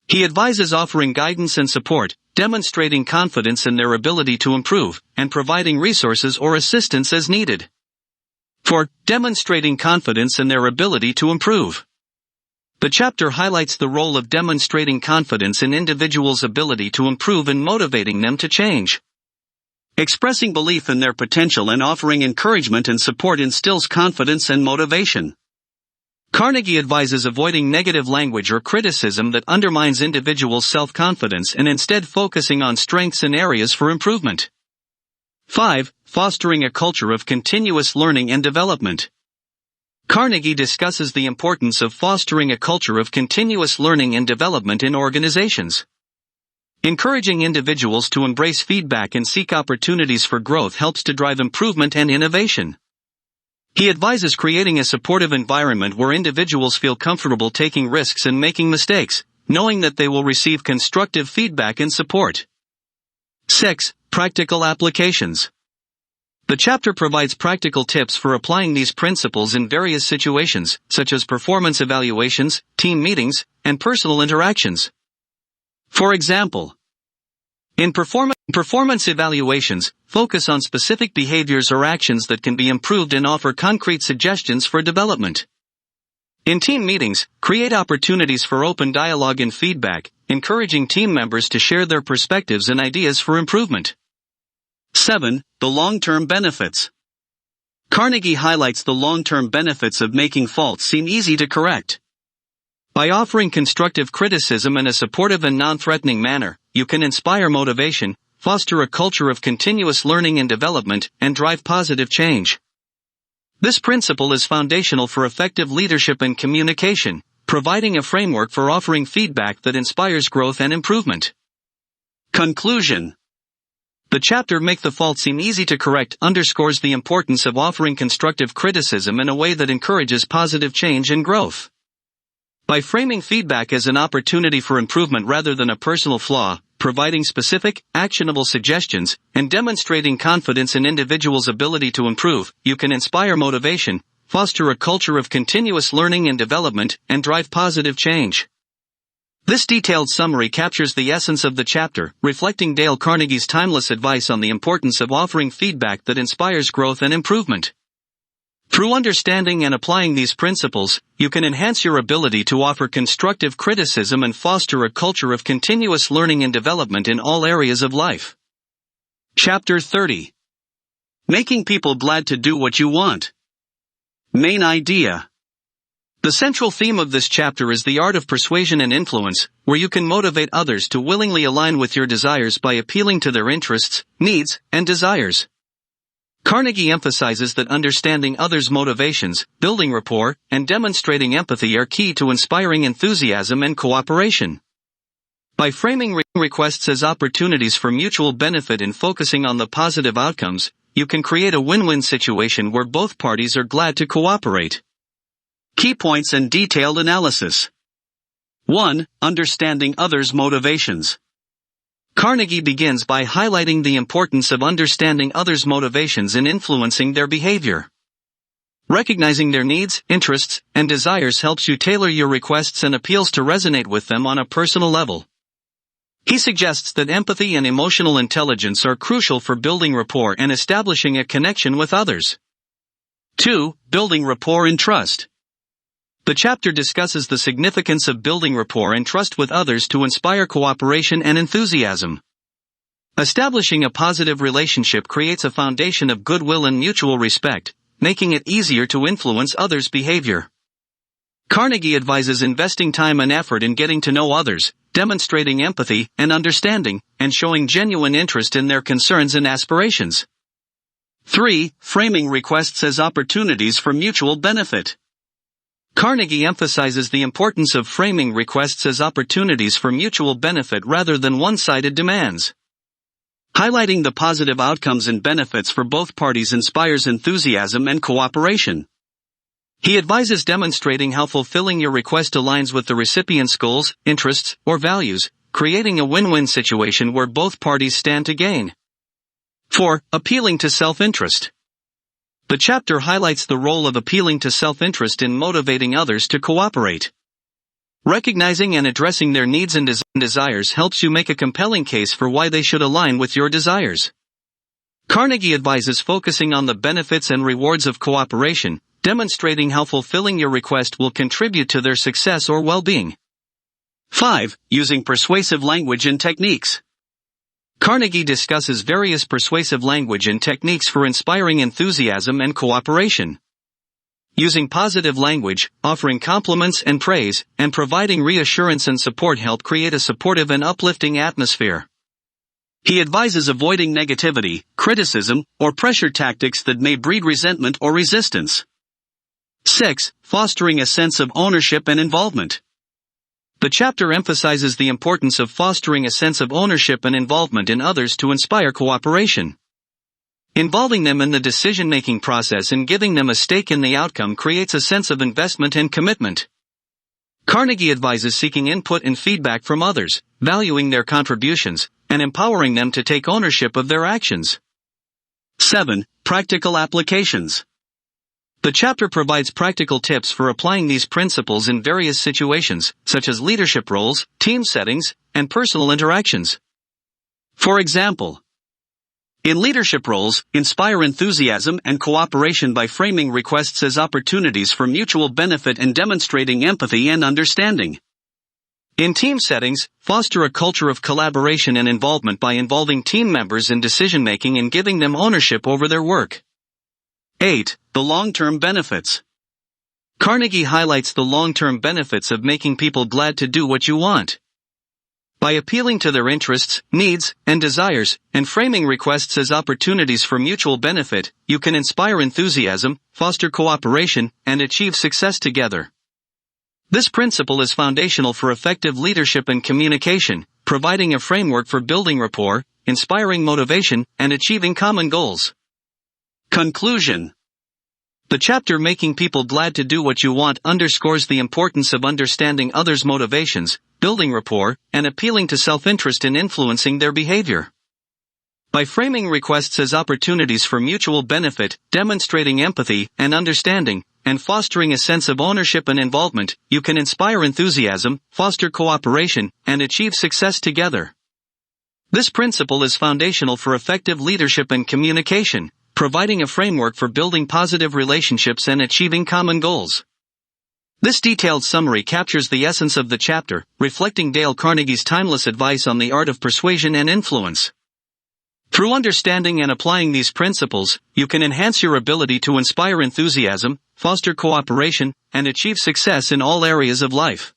He advises offering guidance and support, demonstrating confidence in their ability to improve, and providing resources or assistance as needed. 4. Demonstrating confidence in their ability to improve. The chapter highlights the role of demonstrating confidence in individuals' ability to improve and motivating them to change. Expressing belief in their potential and offering encouragement and support instills confidence and motivation. Carnegie advises avoiding negative language or criticism that undermines individuals' self-confidence and instead focusing on strengths and areas for improvement. 5. Fostering a culture of continuous learning and development. Carnegie discusses the importance of fostering a culture of continuous learning and development in organizations. Encouraging individuals to embrace feedback and seek opportunities for growth helps to drive improvement and innovation. He advises creating a supportive environment where individuals feel comfortable taking risks and making mistakes, knowing that they will receive constructive feedback and support. 6. Practical applications. The chapter provides practical tips for applying these principles in various situations, such as performance evaluations, team meetings, and personal interactions. For example, in performance evaluations, focus on specific behaviors or actions that can be improved and offer concrete suggestions for development. In team meetings, create opportunities for open dialogue and feedback, encouraging team members to share their perspectives and ideas for improvement. 7. The long-term benefits. Carnegie highlights the long-term benefits of making faults seem easy to correct. By offering constructive criticism in a supportive and non-threatening manner, you can inspire motivation, foster a culture of continuous learning and development, and drive positive change. This principle is foundational for effective leadership and communication, providing a framework for offering feedback that inspires growth and improvement. Conclusion. The chapter Make the Fault Seem Easy to Correct underscores the importance of offering constructive criticism in a way that encourages positive change and growth. By framing feedback as an opportunity for improvement rather than a personal flaw, providing specific, actionable suggestions, and demonstrating confidence in individuals' ability to improve, you can inspire motivation, foster a culture of continuous learning and development, and drive positive change. This detailed summary captures the essence of the chapter, reflecting Dale Carnegie's timeless advice on the importance of offering feedback that inspires growth and improvement. Through understanding and applying these principles, you can enhance your ability to offer constructive criticism and foster a culture of continuous learning and development in all areas of life. Chapter 30. Making people glad to do what you want. Main idea. The central theme of this chapter is the art of persuasion and influence, where you can motivate others to willingly align with your desires by appealing to their interests, needs, and desires. Carnegie emphasizes that understanding others' motivations, building rapport, and demonstrating empathy are key to inspiring enthusiasm and cooperation. By framing requests as opportunities for mutual benefit and focusing on the positive outcomes, you can create a win-win situation where both parties are glad to cooperate. Key points and detailed analysis. 1. Understanding others' motivations. Carnegie begins by highlighting the importance of understanding others' motivations in influencing their behavior. Recognizing their needs, interests, and desires helps you tailor your requests and appeals to resonate with them on a personal level. He suggests that empathy and emotional intelligence are crucial for building rapport and establishing a connection with others. 2. Building rapport and trust. The chapter discusses the significance of building rapport and trust with others to inspire cooperation and enthusiasm. Establishing a positive relationship creates a foundation of goodwill and mutual respect, making it easier to influence others' behavior. Carnegie advises investing time and effort in getting to know others, demonstrating empathy and understanding, and showing genuine interest in their concerns and aspirations. 3. Framing requests as opportunities for mutual benefit. Carnegie emphasizes the importance of framing requests as opportunities for mutual benefit rather than one-sided demands. Highlighting the positive outcomes and benefits for both parties inspires enthusiasm and cooperation. He advises demonstrating how fulfilling your request aligns with the recipient's goals, interests, or values, creating a win-win situation where both parties stand to gain. 4. Appealing to self-interest. The chapter highlights the role of appealing to self-interest in motivating others to cooperate. Recognizing and addressing their needs and desires helps you make a compelling case for why they should align with your desires. Carnegie advises focusing on the benefits and rewards of cooperation, demonstrating how fulfilling your request will contribute to their success or well-being. 5. Using persuasive language and techniques. Carnegie discusses various persuasive language and techniques for inspiring enthusiasm and cooperation. Using positive language, offering compliments and praise, and providing reassurance and support help create a supportive and uplifting atmosphere. He advises avoiding negativity, criticism, or pressure tactics that may breed resentment or resistance. 6. Fostering a sense of ownership and involvement. The chapter emphasizes the importance of fostering a sense of ownership and involvement in others to inspire cooperation. Involving them in the decision-making process and giving them a stake in the outcome creates a sense of investment and commitment. Carnegie advises seeking input and feedback from others, valuing their contributions, and empowering them to take ownership of their actions. 7. Practical applications. The chapter provides practical tips for applying these principles in various situations, such as leadership roles, team settings, and personal interactions. For example, in leadership roles, inspire enthusiasm and cooperation by framing requests as opportunities for mutual benefit and demonstrating empathy and understanding. In team settings, foster a culture of collaboration and involvement by involving team members in decision-making and giving them ownership over their work. 8. The long-term benefits. Carnegie highlights the long-term benefits of making people glad to do what you want. By appealing to their interests, needs, and desires, and framing requests as opportunities for mutual benefit, you can inspire enthusiasm, foster cooperation, and achieve success together. This principle is foundational for effective leadership and communication, providing a framework for building rapport, inspiring motivation, and achieving common goals. Conclusion. The chapter Making People Glad to Do What You Want underscores the importance of understanding others' motivations, building rapport, and appealing to self-interest in influencing their behavior. By framing requests as opportunities for mutual benefit, demonstrating empathy and understanding, and fostering a sense of ownership and involvement, you can inspire enthusiasm, foster cooperation, and achieve success together. This principle is foundational for effective leadership and communication, providing a framework for building positive relationships and achieving common goals. This detailed summary captures the essence of the chapter, reflecting Dale Carnegie's timeless advice on the art of persuasion and influence. Through understanding and applying these principles, you can enhance your ability to inspire enthusiasm, foster cooperation, and achieve success in all areas of life.